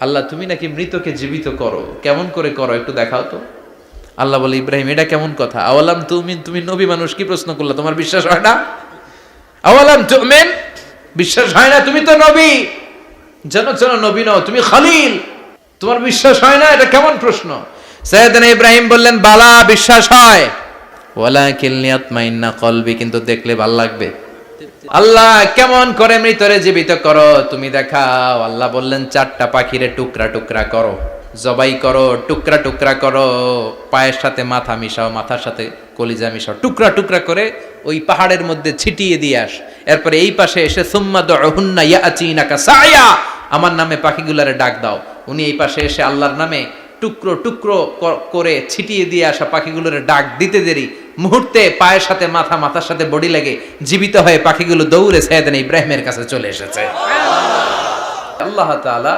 আল্লাহ তুমি নাকি মৃতকে জীবিত করো, কেমন করে করো একটু দেখাও তো। আল্লাহ বলে, ইব্রাহিম এটা কেমন কথা? আওয়ালাম তুমিন, তুমি নবী মানুষ কি প্রশ্ন করলা, তোমার বিশ্বাস হয় না? আওয়ালাম তুমিন, বিশ্বাস হয় না? তুমি তো নবী, জানো নবী নও, তুমি খলিল, তোমার বিশ্বাস হয় না? এটা কেমন প্রশ্ন? সাইয়েদনা ইব্রাহিম বললেন, বালা বিশ্বাস হয়, ওয়ালাকিন লিয়াতমাইন্না কলবি, কিন্তু দেখলে ভাল লাগবে। আল্লাহ কেমন করে মৃতরে জীবিত করো তুমি দেখাও। আল্লাহ বললেন, 4টা পাখিরে টুকরা টুকরা করো, জবাই করো, টুকরা টুকরা করো, পায়ের সাথে মাথা মিশাও, মাথার সাথে কলিজা মিশাও, টুকরা টুকরা করে ওই পাহাড়ের মধ্যে ছিটিয়ে দিয়ে আস। এরপরে এই পাশে এসে সুম্মা দুহুন্না ইয়াতিনাকা সায়া, আমার নামে পাখিগুলারে ডাক দাও। উনি এই পাশে এসে আল্লাহর নামে টুকরো টুকরো করে ছিটিয়ে দিয়ে আসা পাখিগুলোর ডাক দিতে দেরি, মুহূর্তে পায়ের সাথে মাথা, মাথার সাথে বডি লেগে জীবিত হয়ে পাখিগুলো দৌড়ে সাইয়েদনা ইব্রাহিমের কাছে চলে এসেছে। আল্লাহ তাআলা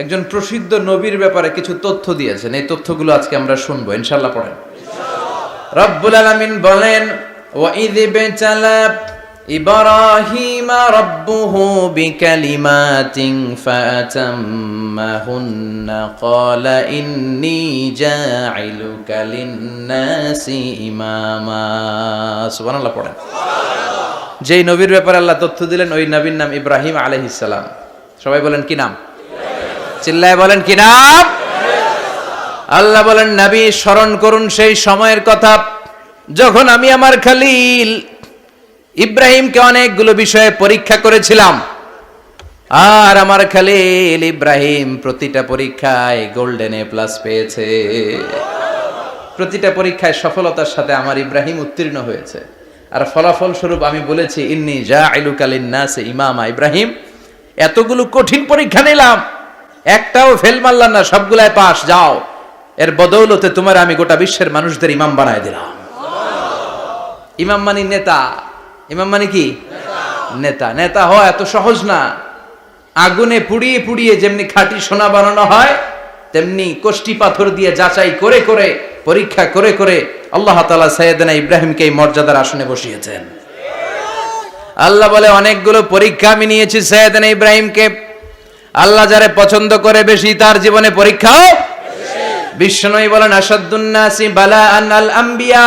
একজন প্রসিদ্ধ নবীর ব্যাপারে কিছু তথ্য দিয়েছেন, এই তথ্যগুলো আজকে আমরা শুনবো ইনশাআল্লাহ। পড়েন। রব্বুল আলামিন বলেন, ওয়া ইয বিতালা ইব্রাহিমা রাব্বুহু বিকালিমাতিন ফাতাম্মাহুন্না ক্বালা ইন্নী জাইলুকা লিন-নাসি ইমামা। সুবহানাল্লাহ পড়েন। যেই নবীর ব্যাপারে আল্লাহ তথ্য দিলেন ওই নবীর নাম ইব্রাহিম আলাইহিস সালাম। সবাই বলেন কি নাম? চিল্লায় বলেন কি নাম? আল্লাহ বলেন, নবী স্মরণ করুন সেই সময়ের কথা যখন আমি আমার খলিল ইব্রাহিমকে অনেকগুলো বিষয়ে পরীক্ষা করেছিলাম, আর আমার খলিল ইব্রাহিম প্রতিটা পরীক্ষায় গোল্ডেন এ প্লাস পেয়েছে। প্রতিটা পরীক্ষায় সফলতার সাথে আমার ইব্রাহিম উত্তীর্ণ হয়েছে। আর ফলাফল স্বরূপ আমি বলেছি, ইন্নী জাইলুকা লিন-নাসি ইমামা। ইব্রাহিম, এতগুলো কঠিন পরীক্ষা নিলাম, একটাও ফেল মারলাম না, সবগুলাই পাস। যাও, এর বদৌলতে তোমার আমি গোটা বিশ্বের মানুষদের ইমাম বানায় দিলাম। ইমাম মানে নেতা। ইমাম মানে কি? নেতা। নেতা হওয়া এত সহজ না। আগুনে পুড়িয়ে পুড়িয়ে যেমনি খাঁটি সোনা বানানো হয়, তেমনি কষ্টি পাথর দিয়ে যাচাই করে করে, পরীক্ষা করে করে আল্লাহ তাআলা সাইয়েদনা ইব্রাহিমকে এই মর্যাদার আসনে বসিয়েছেন। আল্লাহ বলে, অনেকগুলো পরীক্ষা আমি নিয়েছি সাইয়েদনা ইব্রাহিমকে। আল্লাহ যারে পছন্দ করে বেশি, তার জীবনে পরীক্ষাও বিশ্বনবী বলেন, আসাদ্দুন নাসি বালাআন আল আম্বিয়া।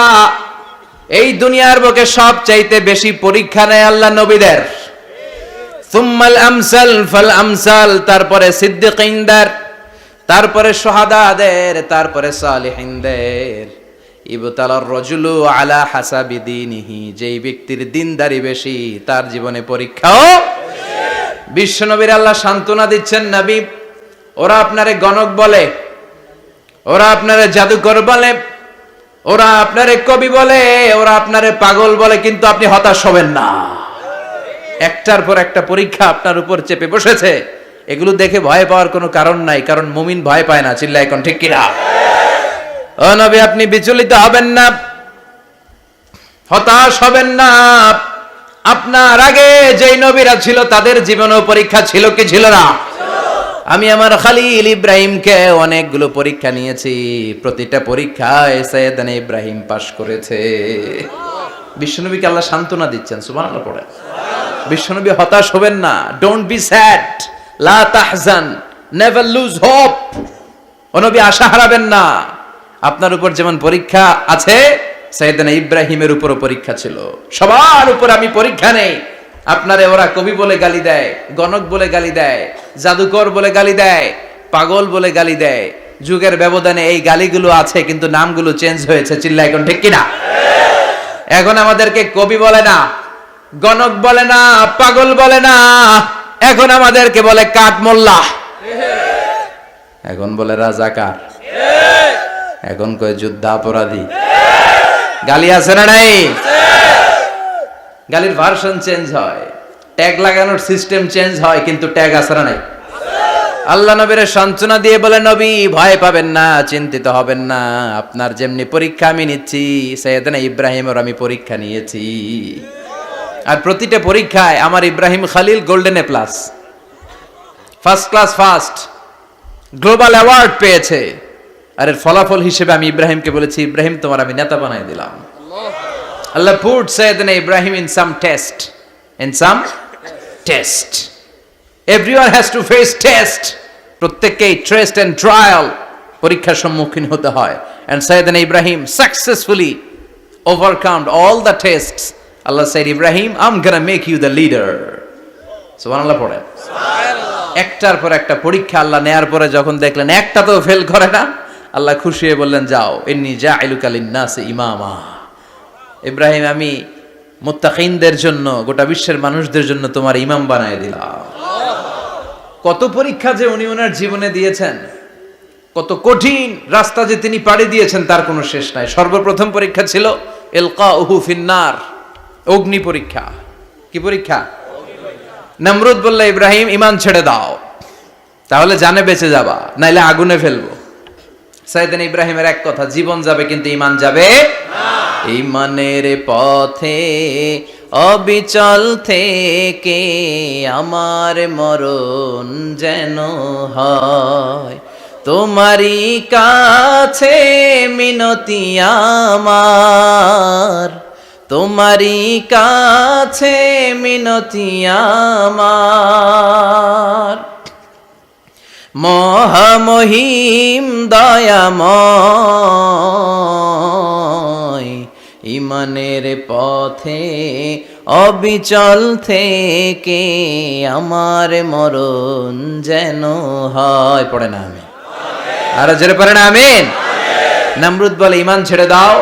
এই দুনিয়ার বুকে সবচাইতে বেশি পরীক্ষা নেয় আল্লাহ নবীদের। সুম্মাল আমসাল ফাল আমসাল, তারপরে সিদ্দিকিনদের, তারপরে শুহাদাদের, তারপরে সালিহিনদের। ইবতালার রাজুলু আলা হাসাবি দীনিহি, যেই ব্যক্তির দিনদারি বেশি তার জীবনে পরীক্ষাও। বিশ্বনবীর আল্লাহ সান্ত্বনা দিচ্ছেন, নবী ওরা আপনারে গণক বলে, ওরা আপনারে জাদুকর বলে, ওরা আপনারে কবি বলে, ওরা আপনারে পাগল বলে, কিন্তু আপনি হতাশ হবেন না। একটার পর একটা পরীক্ষা আপনার উপর চেপে বসেছে, এগুলো দেখে ভয় পাওয়ার কোনো কারণ নাই, কারণ মুমিন ভয় পায় না। চিল্লায় এখন ঠিক কিনা? ও নবী, আপনি বিচলিত হবেন না, হতাশ হবেন না। আপনার আগে যেই নবীরা ছিল তাদের জীবনেও পরীক্ষা ছিল কি ছিল না? আমি আমার খলিল ইব্রাহিমকে অনেকগুলো পরীক্ষা নিয়েছি, প্রতিটা পরীক্ষায় সাইয়েদনা ইব্রাহিম পাশ করেছে। বিশ্বনবীকে আল্লাহ সান্ত্বনা দিচ্ছেন। সুবহানাল্লাহ পড়ে। বিশ্বনবী হতাশ হবেন না। ডোন্ট বি স্যাড, লা তাহজান, নেভার লুজ হোপ। ও নবী, আশা হারাবেন না। আপনার উপর যেমন পরীক্ষা আছে, সাইয়েদনা ইব্রাহিমের উপরও পরীক্ষা ছিল। সবার উপর আমি পরীক্ষা নেই। আপনারে ওরা কবি বলে গালি দেয়, গণক বলে গালি দেয়, জাদুকর বলে গালি দেয়, পাগল বলে গালি দেয়। যুগের ব্যবধানে এই গালিগুলো আছে, কিন্তু নামগুলো চেঞ্জ হয়েছে। চিল্লা এখন ঠিক কিনা? এখন আমাদেরকে কবি বলে না, গণক বলে না, পাগল বলে না, এখন আমাদেরকে বলে কাঠ মোল্লা, এখন বলে রাজাকার, এখন কয় যুদ্ধাপরাধী। গালি আছে না নাই? গালির ভার্সন চেঞ্জ হয়, ট্যাগ লাগানোর সিস্টেম চেঞ্জ হয়, কিন্তু ট্যাগ আছে না নাই? আল্লাহ নবীর সান্ত্বনা দিয়ে বলে, নবী ভয় পাবেন না, চিন্তিত হবেন না। আপনার যেমনি পরীক্ষা আমি নিচ্ছি, সাইয়েদনা ইব্রাহিমের আমি পরীক্ষা নিয়েছি। আর প্রতিটা পরীক্ষায় আমার Ibrahim Khalil golden A plus, first class first, global award পেয়েছে। আর এর ফলাফল হিসেবে আমি ইব্রাহিমকে বলেছি, ইব্রাহিম তোমার আমি নেতা বানাই দিলাম। Allah put Sayyidina Ibrahim in some test. In some test. Everyone has to face test. প্রত্যেককেই টেস্ট এন্ড ট্রায়াল, পরীক্ষার সম্মুখীন হতে হয়। And Sayyidna Ibrahim successfully overcome all the tests. Allah said, Ibrahim, I'm gonna make you the leader. সুবহানাল্লাহ পড়েন। একটার পর একটা পরীক্ষা আল্লাহ নেয়ার পরে যখন দেখলেন একটা তো ফেল করে না, আল্লাহ খুশি হয়ে বললেন, যাও, ইন্নী জাইলুকা লিন-নাসি ইমামা। ইব্রাহিম, আমি মুত্তাকিনদের জন্য, গোটা বিশ্বের মানুষদের জন্য তোমার ইমাম বানায় দিলাম। কত পরীক্ষা যে উনি ওনার জীবনে দিয়েছেন, কত কঠিন রাস্তা যে তিনি পাড়ি দিয়েছেন তার কোনো শেষ নাই। সর্বপ্রথম পরীক্ষা ছিল ইলকাউহু ফিন্নার, অগ্নি পরীক্ষা। কি পরীক্ষা? নমরুদ বলল, ইব্রাহিম ঈমান ছেড়ে দাও, তাহলে জানে বেঁচে যাবা, নাইলে আগুনে ফেলবো। সাইয়েদনা ইব্রাহিমের এক কথা, জীবন যাবে কিন্তু ঈমান যাবে না। ঈমানের পথে অবিচল থেকে আমার মরণ যেন হয়, তোমারই কাছে মিনতি আমার, তোমারই কাছে মিনতি আমার। মহামহিম দয়াময়, ঈমানের পথে অবিচল থেকে আমার মরণ যেন হয়। পড়ে না আমি আরো জোরে পড়ে না আমিন। নমরুদ বলে, ঈমান ছেড়ে দাও,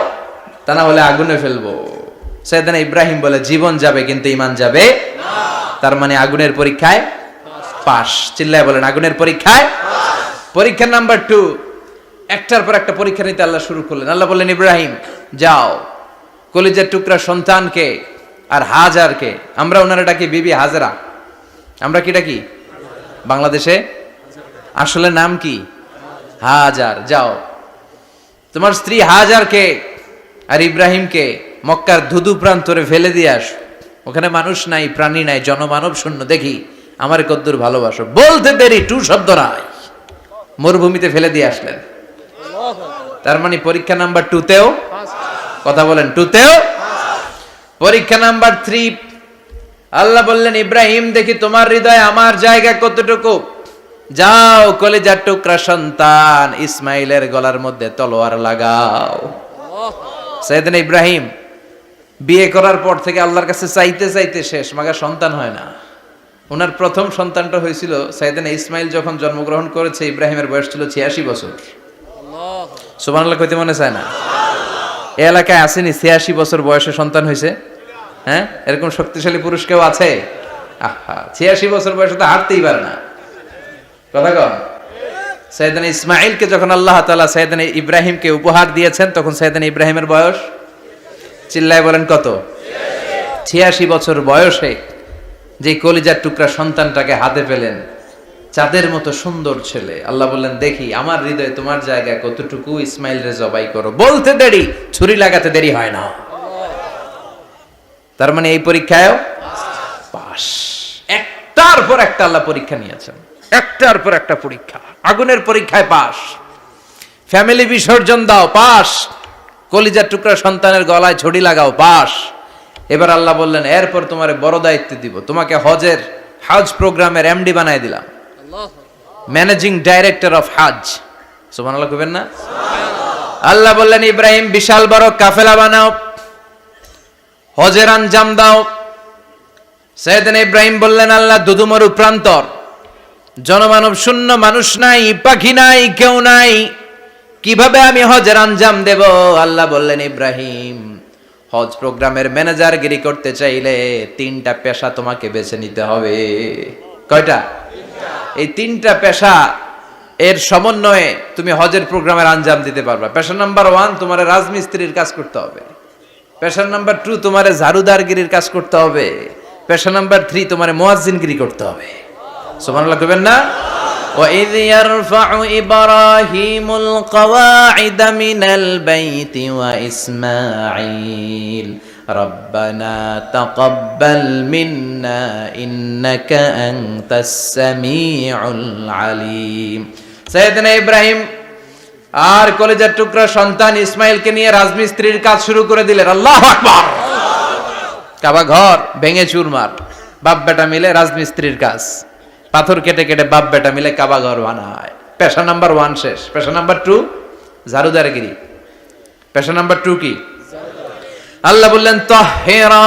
তা না হলে আগুনে ফেলবো। সাইয়েদনা ইব্রাহিম বলে, জীবন যাবে কিন্তু ঈমান যাবে না। তার মানে আগুনের পরীক্ষায় পাস। চিল্লায় বলেন, আগুনের পরীক্ষায় পাস। পরীক্ষা নাম্বার 2, একটার পর একটা পরীক্ষা নিতে আল্লাহ শুরু করলেন। আল্লাহ বললেন, ইব্রাহিম যাও, কলিজার টুকরা সন্তানকে আর হাজারকে, আমরা ওনারা ডাকি বিবি হাজরা, আমরা কি ডাকি বাংলাদেশে, আসলে নাম কি হাজার, যাও তোমার স্ত্রী হাজারকে আর ইব্রাহিমকে মক্কার ধুধু প্রান্তরে ফেলে দিয়ে আস, ওখানে মানুষ নাই, প্রাণী নাই, জনমানব শূন্য, দেখি আমার কদ্দুর ভালোবাসো। বলতে দেরি, টু শব্দ নাই, মরুভূমিতে ফেলে দিয়ে আসলেন। তার মানে পরীক্ষা নাম্বার 2তেও, কথা বলেন, 2তেও। পরীক্ষা নাম্বার 3, আল্লাহ বললেন, ইব্রাহিম দেখি তোমার হৃদয়ে আমার জায়গা কতটুকু, যাও কলিজার টুকরা সন্তান ইসমাইলের গলার মধ্যে তলোয়ার লাগাও। সাইয়েদনা ইব্রাহিম বিয়ে করার পর থেকে আল্লাহর কাছে চাইতে চাইতে শেষ, মাগা সন্তান হয় না। ওনার প্রথম সন্তানটা হয়েছিল সাইয়েদনা ইসমাইল যখন জন্মগ্রহণ করেছে, ইব্রাহিমের বয়স ছিল 86 বছর। সুবহানাল্লাহ কইতে মনে চায় না? এই এলাকায় আসেনি 86 বছর বয়সে সন্তান হয়েছে? হ্যাঁ, এরকম শক্তিশালী পুরুষ কেউ আছে? আহা, 86 বছর বয়সে তো হাঁটতেই পারে না। কথা কন। সাইয়েদনা ইসমাইলকে যখন আল্লাহ তাআলা সাইয়েদনা ইব্রাহিমকে উপহার দিয়েছেন, তখন সাইয়েদনা ইব্রাহিমের বয়স, চিল্লায় বলেন কত? 86 বছর বয়সে যে কলিজার টুকরা সন্তানটাকে হাতে পেলেন, চাঁদের মতো সুন্দর ছেলে। আল্লাহ বললেন, দেখি আমার হৃদয়ে তোমার জায়গা কতটুকু, ইসমাইল রে জবাই করো। বলতে দেরি, ছুরি লাগাতে দেরি হয় না। তার মানে এই পরীক্ষায়ও পাস। একটার পর একটা আল্লাহ পরীক্ষা নিয়েছেন, একটার পর একটা পরীক্ষা। আগুনের পরীক্ষায় পাস, ফ্যামিলি বিসর্জন দাও, পাস, কলিজার টুকরা সন্তানের গলায় ছড়ি লাগাও, পাস। এবার আল্লাহ বললেন, এরপর তোমার বড় দায়িত্ব দিব, তোমাকে হজ প্রোগ্রামের এমডি বানায় দিলাম, ম্যানেজিং ডাইরেক্টর অফ হজ। সুবহানাল্লাহ কইবেন না? আল্লাহ বললেন, ইব্রাহিম বিশাল বড় কাফেলা বানাও, হজের আঞ্জাম দাও। সাইয়েদনা ইব্রাহিম বললেন, আল্লাহ দুদুমরু প্রান্তর, জনমানব শূন্য, মানুষ নাই, পাখি নাই, কেউ নাই, কিভাবে আমি হজের আঞ্জাম দেব? আল্লাহ বললেন, ইব্রাহিম হজ প্রোগ্রামের ম্যানেজারগিরি করতে চাইলে 3টা পেশা তোমাকে বেছে নিতে হবে। কয়টা? এই 3টা পেশা এর সমন্বয়ে তুমি হজের প্রোগ্রামের আঞ্জাম দিতে পারবা। পেশা নাম্বার 1, তোমার রাজমিস্ত্রির কাজ করতে হবে। পেশা নাম্বার 2, তোমার ঝাড়ুদারগিরির কাজ করতে হবে। পেশা নাম্বার 3, তোমার মুয়াজ্জিনগিরি করতে হবে। সুবহানাল্লাহ কইবেন না? وَإِذْ يَرْفَعُ إِبْرَاهِيمُ الْقَوَاعِدَ مِنَ الْبَيْتِ وَإِسْمَاعِيلُ رَبَّنَا تَقَبَّلْ مِنَّا إِنَّكَ أَنْتَ السَّمِيعُ الْعَلِيمُ। সাইয়েদনা ইব্রাহিম আর কলিজার টুকরা সন্তান ইসমাইলকে নিয়ে রাজমিস্ত্রির কাজ শুরু করে দিলেন। আল্লাহু আকবার। কাবা ঘর ভেঙে চুরমার, বাপ বেটা মিলে রাজমিস্ত্রির কাজ। পাথর কেটে কেটে বাপ বেটা মিলে কাবা ঘর বানায়। পেশা নাম্বার 1 শেষ। পেশা নাম্বার 2 ঝাড়ুদারগিরি। পেশা নাম্বার 2 কি? আল্লাহ বললেন তাহহিরা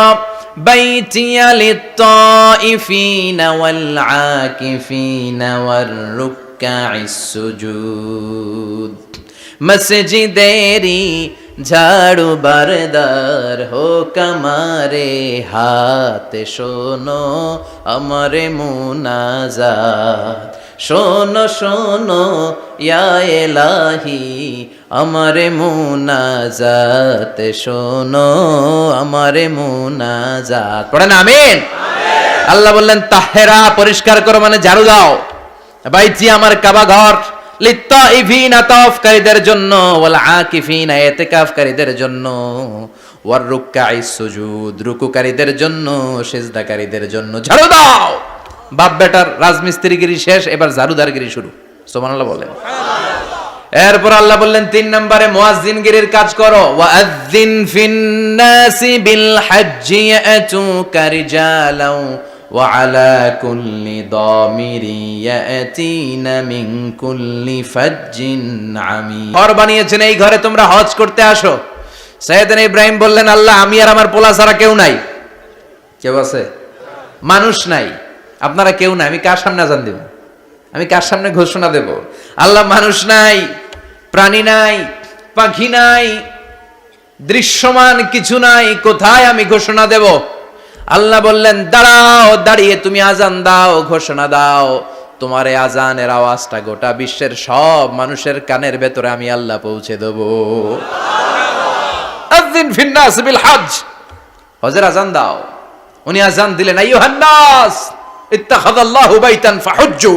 বাইতিয়া লিত-তাইফিনা ওয়াল আকিফিনা ওয়ার রুকআইস সুজুদ। মসজিদেরি ঝাড়ু বারদার হোক আমারে হাত, শোনো আমারে মুনাজাত। শোনো শোনো ইয়া ইলাহি আমারে মুনাজাত, শোনো আমারে মুনাজাত। পড়েন আমিন। আল্লাহ বললেন তাহেরা পরিষ্কার করো মানে ঝাড়ু দাও, বাইতি আমার কাবা ঘর, লিত্তাইফিনা তাওয়াফকারীদের জন্য, ওয়াল আকিফিনা ইতিকাফকারীদের জন্য, ওয়ার রুকআইস সুজুদ রুকুকারীদের জন্য, সিজদাকারীদের জন্য ঝাড়ু দাও। বাপ বেটার রাজমিস্ত্রিগিরি শেষ, এবার ঝাড়ুদারগিরি শুরু। সুবহানাল্লাহ বলেন। এরপর আল্লাহ বললেন 3 নম্বরে মুয়াজ্জিনগিরির কাজ করো। ওয়াআযিন ফিন-নাসি বিল হজ্জি ইয়াতুকা রিজালাও ওয়া আলা কুল্লি দামিরি ইয়াতিনা মিন কুল্লি ফাজ্জিন আমিক। ঘর বানিয়েছেন, এই ঘরে তোমরা হজ করতে আসো। সাইয়েদনা ইব্রাহিম বললেন আল্লাহ আমি আর আমার পোলা ছাড়া কেউ নাই। কেউ আছে? মানুষ নাই, আপনারা কেউ নাই, আমি কার সামনে আযান দেব? আমি কার সামনে ঘোষণা দেব? আল্লাহ মানুষ নাই, প্রাণী নাই, পাখি নাই, দৃশ্যমান কিছু নাই, কোথায় আমি ঘোষণা দেব? আল্লাহ বললেন দাঁড়াও, দাঁড়িয়ে তুমি আজান দাও, ঘোষণা দাও। তোমার এই আজানের আওয়াজটা গোটা বিশ্বের সব মানুষের কানের ভেতরে আমি আল্লাহ পৌঁছে দেব। আযিন ফিন-নাস বিল হজ, হজের আজান দাও। উনি আজান দিলেন আইয়ুহান নাস ইত্তাখাযাল্লাহু বাইতান ফাহুজ্জু।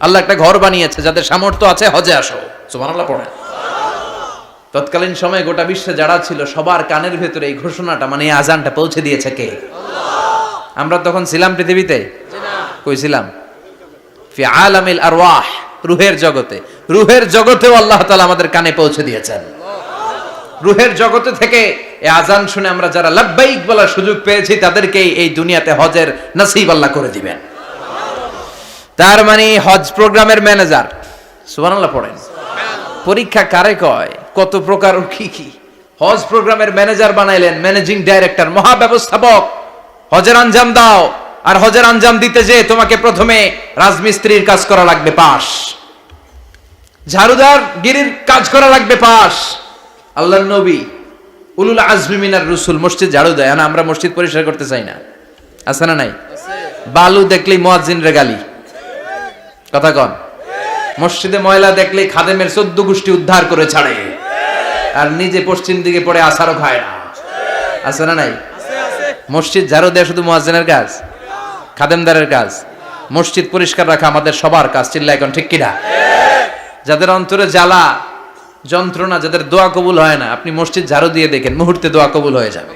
আল্লাহ একটা ঘর বানিয়েছে, যাদের সামর্থ্য আছে হজে আসো। সুবহানাল্লাহ পড়েন। তৎকালীন সময়ে গোটা বিশ্বে যারা ছিল সবার কানের ভেতরে এই ঘোষণাটা মানে এই আজানটা পৌঁছে দিয়েছে কে? আল্লাহ। আমরা তখন ছিলাম পৃথিবীতে? না। কই ছিলাম? ফি আলামিল আরওয়াহ, রূহের জগতে। রূহের জগতেও আল্লাহ তাআলা আমাদের কানে পৌঁছে দিয়েছেন। রূহের জগতে থেকে এই আজান শুনে আমরা যারা লাব্বাইক বলার সুযোগ পেয়েছি তাদেরকে এই দুনিয়াতে হজের নসিব আল্লাহ করে দিবেন। তার মানে হজ প্রোগ্রামের ম্যানেজার। সুবহানাল্লাহ পড়েন। পরীক্ষা কারে কয়? কত প্রকার কি কি। হজ প্রোগ্রামের ম্যানেজার বানাইলেন, ম্যানেজিং ডাইরেক্টর, মহাব্যবস্থাপক। হজের আঞ্জাম দাও, আর হজের আঞ্জাম দিতে যে তোমাকে প্রথমে রাজমিস্ত্রির কাজ করা লাগবে পাস, ঝাড়ুদার গিরির কাজ করা লাগবে পাস। আল্লাহর নবী উলুল আজমি মিনার রসুল মসজিদ ঝাড়ু দেয় না, আমরা মসজিদ পরিষ্কার করতে চাই না, আছে না নাই? বালু দেখলেই মুয়াজ্জিনরে গালি, কথা কন। মসজিদে ময়লা দেখলেই খাদেমের 14 গোষ্ঠী উদ্ধার করে ছাড়ে, আর নিজে পশ্চিম দিকে পড়ে আসারও খায় না, আছে না নাই? মসজিদ ঝাড়ু দেয়া শুধু মুয়াজ্জিনের কাজ? খাদেমদারের কাজ? মসজিদ পরিষ্কার রাখা আমাদের সবার কাজ। চিল্লা এখন ঠিক কিনা? যাদের অন্তরে জ্বালা যন্ত্রণা, যাদের দোয়া কবুল হয় না, আপনি মসজিদ ঝাড়ু দিয়ে দেখেন মুহূর্তে দোয়া কবুল হয়ে যাবে।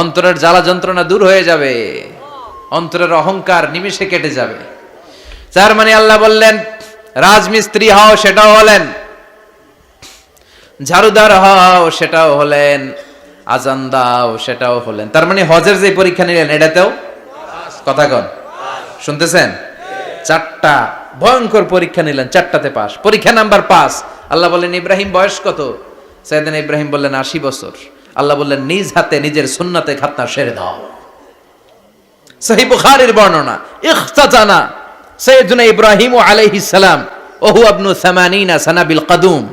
অন্তরের জ্বালা যন্ত্রণা দূর হয়ে যাবে, অন্তরের অহংকার নিমিষে কেটে যাবে। তার মানে আল্লাহ বললেন রাজমিস্ত্রি হও, সেটাও হলেন, ঝাড়ুদার হও, সেটাও হলেন, আজান দাও, সেটাও হলেন। তার মানে হজের যে পরীক্ষা নিলেন এটাতেও কথা কন, শুনতেছেন? 4টা ভয়ঙ্কর পরীক্ষা নিলেন, 4টাতে পাস। পরীক্ষা নাম্বার 5। আল্লাহ বললেন ইব্রাহিম বয়স কত? সাইয়েদনা ইব্রাহিম বললেন 80 বছর। আল্লাহ বললেন নিজ হাতে নিজের সুন্নাতে খাতনা সেরে দাও। সহিহ বুখারীর বর্ণনা, ইখতাতানা সাইয়েদনা ইব্রাহিম আলাইহিস সালাম ওহু ইবনু 80 সানা বিল কদুম।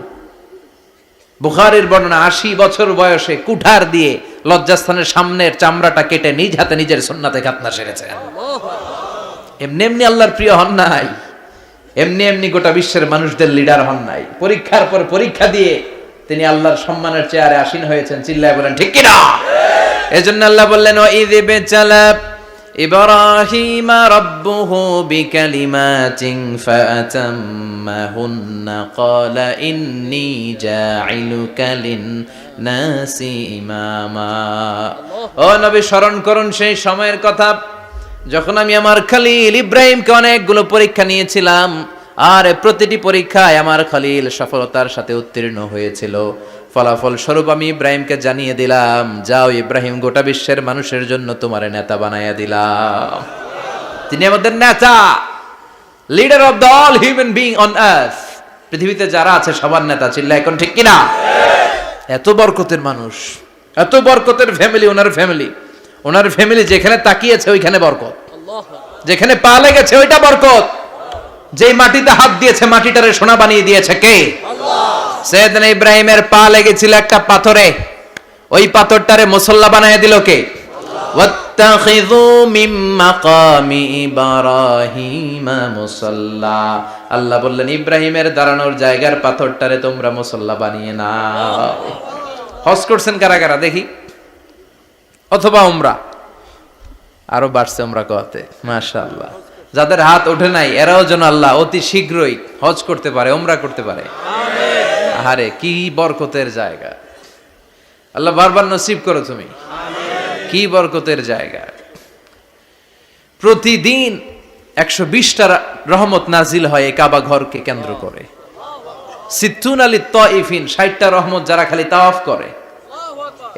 বুখারীর বর্ণনা 80 বছর বয়সে কুঠার দিয়ে লজ্জাস্থানের সামনের চামড়াটা কেটে নিজ হাতে নিজের সুন্নাতে খাতনা সেরেছেন। এমনি এমনি আল্লাহর প্রিয় হন নাই, এমনি এমনি গোটা বিশ্বের মানুষদের লিডার হন নাই। পরীক্ষার পর পরীক্ষা দিয়ে তিনি আল্লাহর সম্মানের চেয়ারে আসীন হয়েছেন। চিল্লায় বলেন ঠিক কিনা? এজন্য আল্লাহ বললেন ওয়াইয ইবতালা ইব্রাহিমা রাব্বুহু বিকালিমাতিন ফাআতাম্মাহুন্না ক্বালা ইন্নী জাঈলুকা লিন-নাসি ইমামা। ও নবী স্মরণ করুন সেই সময়ের কথা যখন আমি আমার খলিল ইব্রাহিমকে অনেকগুলো পরীক্ষা নিয়েছিলাম, আর প্রতিটি পরীক্ষায় আমার খলিল সফলতার সাথে উত্তীর্ণ হয়েছিল। ফলাফল স্বরূপ আমি ইব্রাহিমকে জানিয়ে দিলাম, যাও ইব্রাহিম, গোটা বিশ্বের মানুষের জন্য তোমার নেতা বানাইয়া দিলাম। তিনি আমাদের নেতা, leader of the all human being on earth. পৃথিবীতে যারা আছে সবার নেতা, চিল্লা এখন ঠিক কিনা? এত বরকতের মানুষ, এত বরকতের ফ্যামিলি, ওনার ফ্যামিলি যেখানে তাকিয়েছে ওইখানে বরকত, যেখানে পা লেগেছে ওইটা বরকত। যেই মাটিতে হাত দিয়েছে মাটিটারে সোনা বানিয়ে দিয়েছে কে? সৈয়দনা ইব্রাহিমের পা লেগেছিল একটা পাথরে, ওই পাথরটারে মুসল্লা বানিয়ে দিল কে? ওয়াত্তাখিযু মিন মাকামি ইব্রাহিমা মুসাল্লা। আল্লাহ বললেন ইব্রাহিমের দাঁড়ানোর জায়গার পাথরটারে তোমরা মুসল্লা বানিয়ে নাও। হজ করছেন কারা কারা দেখি, অথবা উমরা? আরো বাড়ছে উমরা করতে, মাশাআল্লাহ। যাদের হাত ওঠে নাই এরাও যেন আল্লাহ অতি শীঘ্রই হজ করতে পারে, উমরা করতে পারে। আহারে কি বরকতের জায়গা, আল্লাহ বারবার নসিব করো তুমি। কি বরকতের জায়গা। প্রতিদিন 120টা রহমত নাজিল হয় এই কাবা ঘরকে কেন্দ্র করে। সিত্তুন আলী তাইফিন, 60টা রহমত যারা খালি তাওয়াফ করে।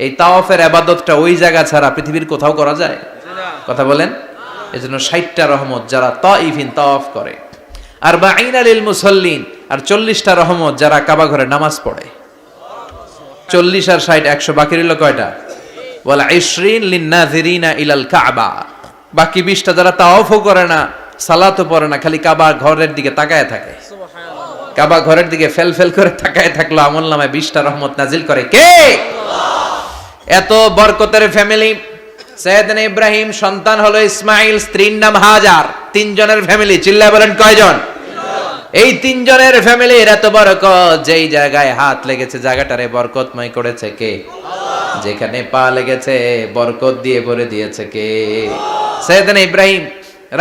এই তাওয়াফের ইবাদতটা ওই জায়গা ছাড়া পৃথিবীর কোথাও করা যায়? কথা বলেন। এজন্য 60টা রহমত যারা তাইফিন তাওয়াফ করে। আর বাঈনা লিল মুসাল্লিন, আর 40টা রহমত যারা কাবা ঘরে নামাজ পড়ে। 40 আর 60 100, বাকি রইল কয়টা? ওয়াল 20 লিন-নাযিরিনা ইলাল কাবা। বাকি 20টা যারা তাওয়াফও করে না, সালাতও পড়ে না, খালি কাবা ঘরের দিকে তাকায় থাকে। কাবা ঘরের দিকে ফেল ফেল করে তাকায় থাকলো, আমলনামায় 20টা রহমত নাজিল করে কে? এত বরকতের ফ্যামিলি। সৈয়দনা ইব্রাহিম সন্তান হলো ইসমাইল, স্ত্রীর নাম হাজার। 3 জনের ফ্যামিলি, চিল্লায় বলেন কয়জন? এই 3 জনের ফ্যামিলির এত বরকত। যেই জায়গায় হাত লেগেছে জায়গাটারে বরকতময় করেছে কে? যেখানে পা লেগেছে বরকত দিয়ে ভরে দিয়েছে কে? সৈয়দনা ইব্রাহিম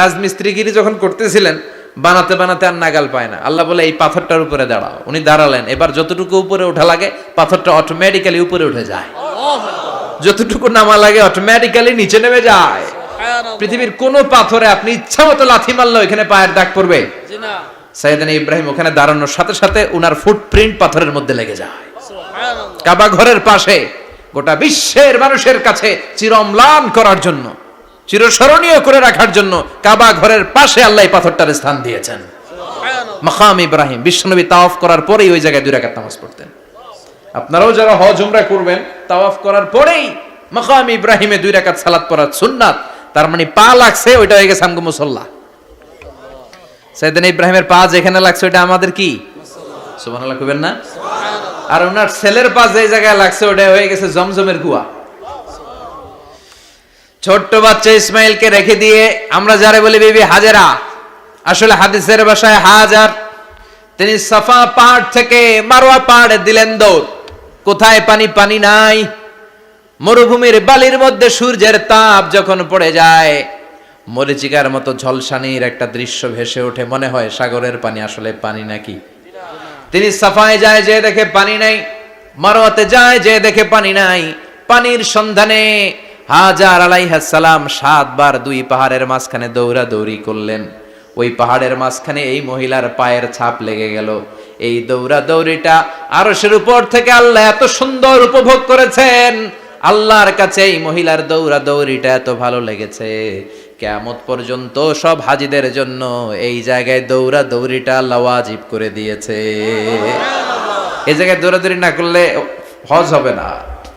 রাজমিস্ত্রিগিরি যখন করতেছিলেন, বানাতে বানাতে আর নাগাল পায় না। আল্লাহ বলে এই পাথরটার উপরে দাঁড়াও। উনি দাঁড়ালেন, এবার যতটুকু উপরে ওঠা লাগে পাথরটা অটোমেটিক্যালি উপরে উঠে যায়, যতটুকু নামা লাগে অটোমেটিক্যালি নিচে নেমে যায়। পৃথিবীর কোন পাথরে আপনি ইচ্ছা মতো লাথি মারলে এখানে পায়ের দাগ পড়বে? সৈয়দনা ইব্রাহিম ওখানে দাঁড়ানোর সাথে সাথে উনার ফুটপ্রিন্ট পাথরের মধ্যে লেগে যায়। কাবা ঘরের পাশে গোটা বিশ্বের মানুষের কাছে চিরম্লান করার জন্য, চিরস্মরণীয় করে রাখার জন্য কাবা ঘরের পাশে আল্লাহ এই পাথরটার স্থান দিয়েছেন। মাকাম ইব্রাহিম। বিশ্বনবী তাওয়াফ করার পরেই ওই জায়গায় 2 রাকাত নামাজ পড়তেন। আপনারাও যারা হজ উমরা করবেন, তাওয়াফ করার পরেই মাকাম ইব্রাহিমে 2 রাকাত সালাত পড়া সুন্নাত। তার মানে পা লাগছে, ওইটা হয়ে গেছে আমগো মুসাল্লা। সৈয়দনা ইব্রাহিমের পা যেখানে লাগছে ওইটা আমাদের কি? সুবহানাল্লাহ কইবেন না? আর ওনার ছেলের পা যে জায়গায় লাগছে ওটা হয়ে গেছে জমজমের কুয়া। ছোট্ট বাচ্চা ইসমাইলকে রেখে দিয়ে আমরা যারা বলি বিবি হাজেরা, আসলে হাদিসের ভাষায় হাজার, তিনি সাফা পাহাড় থেকে মারওয়া পাহাড়ে দিলেন দৌড়। কোথায় পানি? পানি নাই। মরুভূমির বালির মধ্যে সূর্যের তাপ যখন পড়ে যায়, মরিচিকার মতো ঝলসানির একটা দৃশ্য ভেসে ওঠে, মনে হয় সাগরের পানি, আসলে পানি নাকি। তিনি সাফায় যায়, যে দেখে পানি নাই। মারওয়াতে যায়, যে দেখে পানি নাই। পানির সন্ধানে হাজার আলাইহিস সালাম 7 বার 2 পাহাড়ের মাঝখানে দৌড়াদৌড়ি করলেন। ওই পাহাড়ের মাঝখানে এই মহিলার পায়ের ছাপ লেগে গেল। এই দৌড়াদৌড়িটা আরশের উপর থেকে আল্লাহ এত সুন্দর উপভোগ করেছেন। আল্লাহর কাছে এই মহিলার দৌড়াদৌড়িটা এত ভালো লেগেছে, কিয়ামত পর্যন্ত সব হাজীদের জন্য এই জায়গায় দৌড়াদৌড়িটা আল্লাহ ওয়াজিব করে দিয়েছে। এই জায়গায় দৌড়াদৌড়ি না করলে হজ হবে না,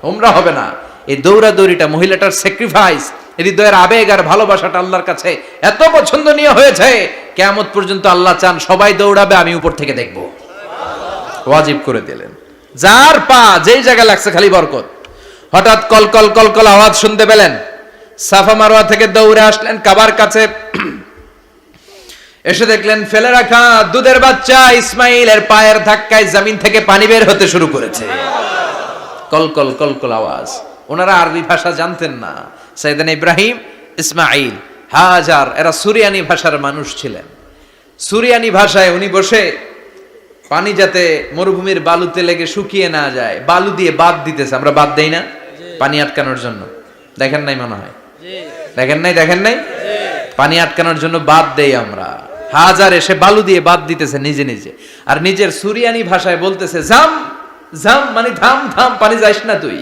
উমরা হবে না। এই দৌড়াদৌড়িটা, মহিলাটার স্যাক্রিফাইস, হৃদয়ের আবেগ আর ভালোবাসাটা আল্লাহর কাছে এত পছন্দনীয় হয়েছে, কিয়ামত পর্যন্ত আল্লাহ চান সবাই দৌড়াবে, আমি উপর থেকে দেখব। ওয়াজিব করে দিলেন। যার পা যেই জায়গায় লাগছে খালি বরকত। হঠাৎ কলকল কলকল আওয়াজ শুনতে পেলেন। সাফা মারওয়া থেকে দৌড়ে আসলেন কাবার কাছে। এসে দেখলেন ফেলে রাখা দুধের বাচ্চা ইসমাইলের পায়ের ধাক্কায় জমিন থেকে পানি বের হতে শুরু করেছে। কলকল কলকল আওয়াজ। ওনারা আরবি ভাষা জানতেন না। সৈয়দনা ইব্রাহিম, ইসমাইল, হাজার এরা সুরিয়ানি ভাষার মানুষ ছিলেন। সুরিয়ানি ভাষায় উনি বসে পানি যাতে মরুভূমির বালুতে লেগে শুকিয়ে না যায়, বালু দিয়ে বাঁধ দিতেছে। আমরা বাঁধ দেই না পানি আটকানোর জন্য? দেখেন নাই মনে হয়? দেখেন নাই? পানি আটকানোর জন্য বাঁধ দেই আমরা। হাজার এসে বালু দিয়ে বাঁধ দিতেছে নিজে নিজে, আর নিজের সুরিয়ানি ভাষায় বলতেছে জাম জাম, মানে থাম থাম, পানি যাইস না তুই।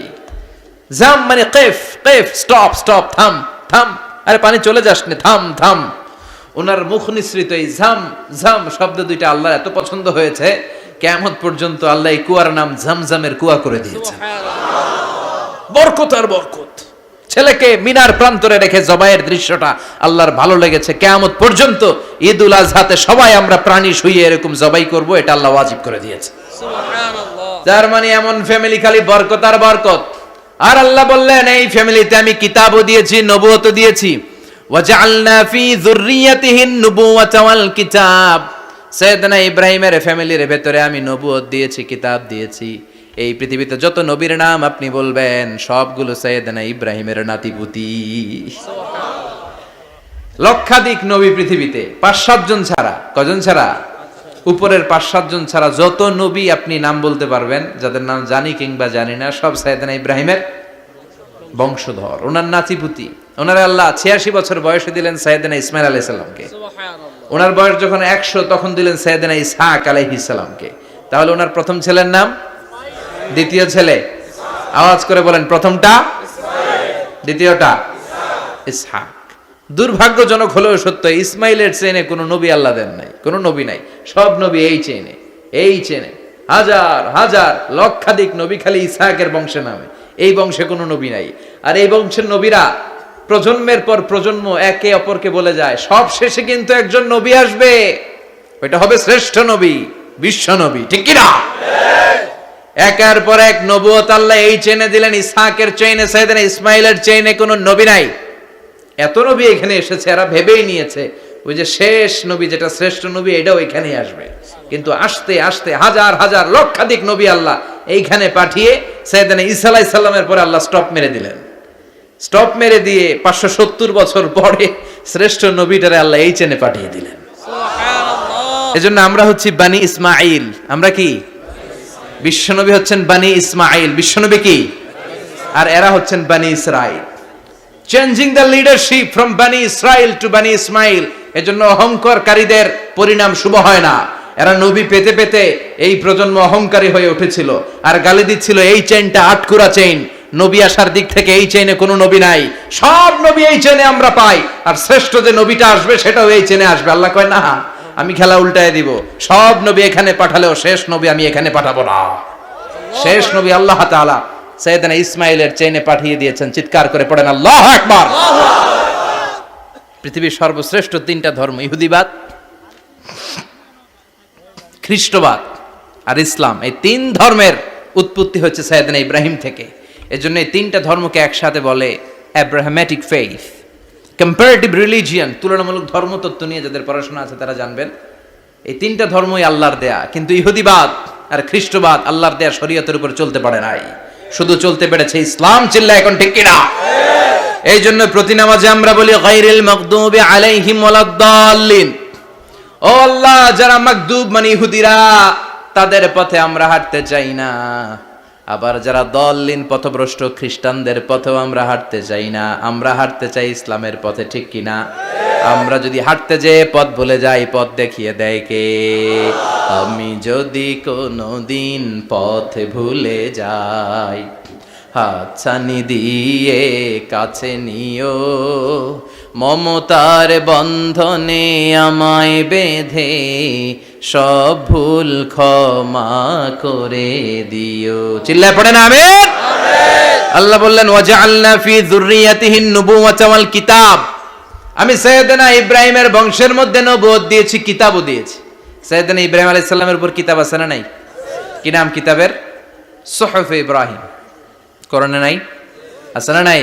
জাম মানে কেফ কেফ, স্টপ স্টপ, থাম থাম, আরে পানি চলে যাস না, থাম থাম। ওনার মুখ নিঃসৃত এই ঝাম ঝাম শব্দ দুইটা আল্লাহর এত পছন্দ হয়েছে, কিয়ামত পর্যন্ত আল্লাহ এই কুয়ার নাম ঝমঝমের কুয়া করে দিয়েছে। বরকত আর বরকত। ছেলেকে মিনার প্রান্তরে রেখে জবাইয়ের দৃশ্যটা আল্লাহর ভালো লেগেছে। কিয়ামত পর্যন্ত ঈদুল আজহাতে সবাই আমরা প্রাণী শুইয়ে এরকম জবাই করব, এটা আল্লাহ ওয়াজিব করে দিয়েছে। সুবহানাল্লাহ। তার মানে এমন ফ্যামিলি খালি বরকত আর বরকত। আর আল্লাহ বললেন এই ফ্যামিলিতে আমি কিতাবও দিয়েছি, নবুয়তও দিয়েছি। ওয়াজআলনা ফি যুররিয়াতিহিন নুবুওয়াতা ওয়াল কিতাব। সাইয়েদনা ইব্রাহিমের ফ্যামিলির ভেতরে আমি নবুয়ত দিয়েছি, কিতাব দিয়েছি। এই পৃথিবীতে যত নবীর নাম আপনি বলবেন সবগুলো সাইয়েদনা ইব্রাহিমের নাতিপুতি। লক্ষাধিক নবী পৃথিবীতে, 5-7 জন ছাড়া। কজন ছাড়া? উপরের 5-7 জন ছাড়া যত নবী আপনি নাম বলতে পারবেন, যাদের নাম জানি কিংবা জানি না, সব সাইয়েদনা ইব্রাহিমের বংশধর, ওনার নাতিপুতি। ওনারা আল্লাহ 86 বছর বয়সে দিলেন সাইয়েদনা ইসমাইল আলাইহিস সালামকে। ওনার বয়স যখন 100 তখন দিলেন সাইয়েদনা ইসহাক আলাইহিস সালামকে। তাহলে ওনার প্রথম ছেলের নাম, দ্বিতীয় ছেলে, আওয়াজ করে বলেন, প্রথমটা দ্বিতীয়টা ইসহাক। দুর্ভাগ্যজনক হলেও সত্য, ইসমাইলের চেনে কোনো নবী আল্লাহ দেন নাই, কোনো নবী নাই। সব নবী এই চেনে, এই চেনে। হাজার হাজার লক্ষাধিক নবী খালি ইসহাকের বংশে নামে, এই বংশে কোনো নবী নাই। আর এই বংশের নবীরা প্রজন্মের পর প্রজন্ম একে অপরকে বলে যায়, সব শেষে কিন্তু একজন নবী আসবে, ওইটা হবে শ্রেষ্ঠ নবী, বিশ্ব নবী। ঠিক কি না? একের পর এক নবুয়ত আল্লাহ এই চেনে দিলেন। ইসহাকের চেইনে, সাইয়েদনা ইসমাইলের চেইনে কোনো নবী নাই। এত নবী এখানে এসেছে, এরা ভেবেই নিয়েছে ওই যে শেষ নবী যেটা শ্রেষ্ঠ নবী এটাও এখানেই আসবে। কিন্তু আস্তে আস্তে হাজার হাজার লক্ষাধিক নবী আল্লাহ এইখানে পাঠিয়ে সাইয়েদনা ঈসা আলাইহিস সালামের পরে আল্লাহ স্টপ মেরে দিলেন। স্টপ মেরে দিয়ে 570 বছর পরে শ্রেষ্ঠ নবীটারে আল্লাহ এই চেনে পাঠিয়ে দিলেন। সুবহানাল্লাহ। এজন্য আমরা হচ্ছি বানি ইসমাঈল। আমরা কি? বিশ্বনবী হচ্ছেন বানি ইসমাঈল। বিশ্বনবী কি? আর এরা হচ্ছেন বানি Israil. Changing the leadership from বানি ইসরাইল টু বানি ইসমাইল। এজন্য অহংকারকারীদের পরিণাম শুভ হয় না। এরা নবী পেতে পেতে এই প্রজন্ম অহংকারী হয়ে উঠেছিল আর গালি দিচ্ছিল এই চেইনটা আটকুরা চেইন, নবী আসার দিক থেকে এই চেইনে কোনো নবী নাই, সব নবী এই চেইনে আমরা পাই, আর শ্রেষ্ঠ যে নবীটা আসবে সেটাও এই চেইনে আসবে। আল্লাহ কয় না, আমি খেলা উল্টায় দিব, সব নবী এখানে পাঠালেও শেষ নবী আমি এখানে পাঠাবো না। শেষ নবী আল্লাহ তাআলা সাইয়েদনা ইসমাইলের চেইনে পাঠিয়ে দিয়েছেন। চিৎকার করে পড়েন আল্লাহু আকবার। পৃথিবীর সর্বশ্রেষ্ঠ 3টা ধর্ম, ইহুদিবাদ, খ্রিস্টবাদ আর ইসলাম, এই 3 ধর্মের উৎপত্তি হচ্ছে সাইয়েদনা ইব্রাহিম থেকে। এজন্য এই 3টা ধর্মকে একসাথে বলে অ্যাব্রাহামেটিক ফেইথ, কম্পারেটিভ রিলিজিয়ন। তুলনামূলক ধর্মতত্ত্ব নিয়ে যাদের পড়াশোনা আছে তারা জানবেন এই 3টা ধর্মই আল্লাহর দেয়া। কিন্তু ইহুদিবাদ আর খ্রিস্টবাদ আল্লাহর দেয়া শরীয়তের উপর চলতে পারে নাই, শুধু চলতে পেরেছে ইসলাম। চিল্লা এখন ঠিক কিনা? এই জন্য প্রতি নামাজে আমরা বলি গায়রিল মাগদুবি আলাইহিম ওয়ালাদ-দাল্লিন। ও আল্লাহ, যারা মাগদুব মানে ইহুদিরা, তাদের পথে আমরা হাঁটতে চাই না। আবার যারা দল্লিন পথভ্রষ্ট খ্রিস্টানদের পথেও আমরা হাঁটতে চাই না। আমরা হাঁটতে চাই ইসলামের পথে। ঠিক কিনা? আমরা যদি হাঁটতে যেয়ে পথ ভুলে যাই, পথ দেখিয়ে দেয় কে? আমি যদি কোনোদিন পথ ভুলে যাই, হাতছানি দিয়ে কাছে নিও, মমতার বন্ধনে আমায় বেঁধে সব ভুল ক্ষমা করে দিও। চিল্লায় পড়েন আমিন। আল্লাহ বললেন ওয়াজআলনা ফি যুররিয়াতিহিন নুবুওয়াতা ওয়াল কিতাব। আমি সাইয়েদনা ইব্রাহিমের বংশের মধ্যে নবুয়ত দিয়েছি, কিতাবও দিয়েছি। সাইয়েদনা ইব্রাহিম আলাইহিস সালামের উপর কিতাব আছে না নাই? কি নাম কিতাবের? সুহুফ ইব্রাহিম। কোরআনে নাই? আছে না নাই?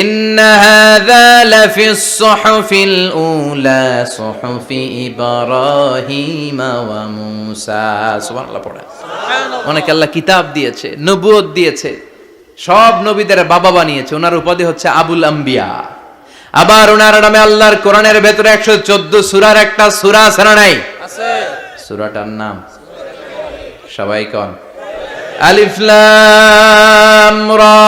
ইন্না হাযা লাফিস সুহুফিল উলা সুহুফি ইব্রাহিম ওয়া মূসা। সুবহানাল্লাহ পড়ে। অনেক আল্লাহ কিতাব দিয়েছে, নবুয়ত দিয়েছে, সব নবীদের বাবা বানিয়েছে। ওনার উপাধি হচ্ছে আবুল আম্বিয়া। আবার ওনার নামে আল্লাহর কোরআনের ভেতরে 114 সূরার একটা সূরা আছে না নাই? আছে। সূরাটার নাম সবাই কোন? আলিফ লাম রা।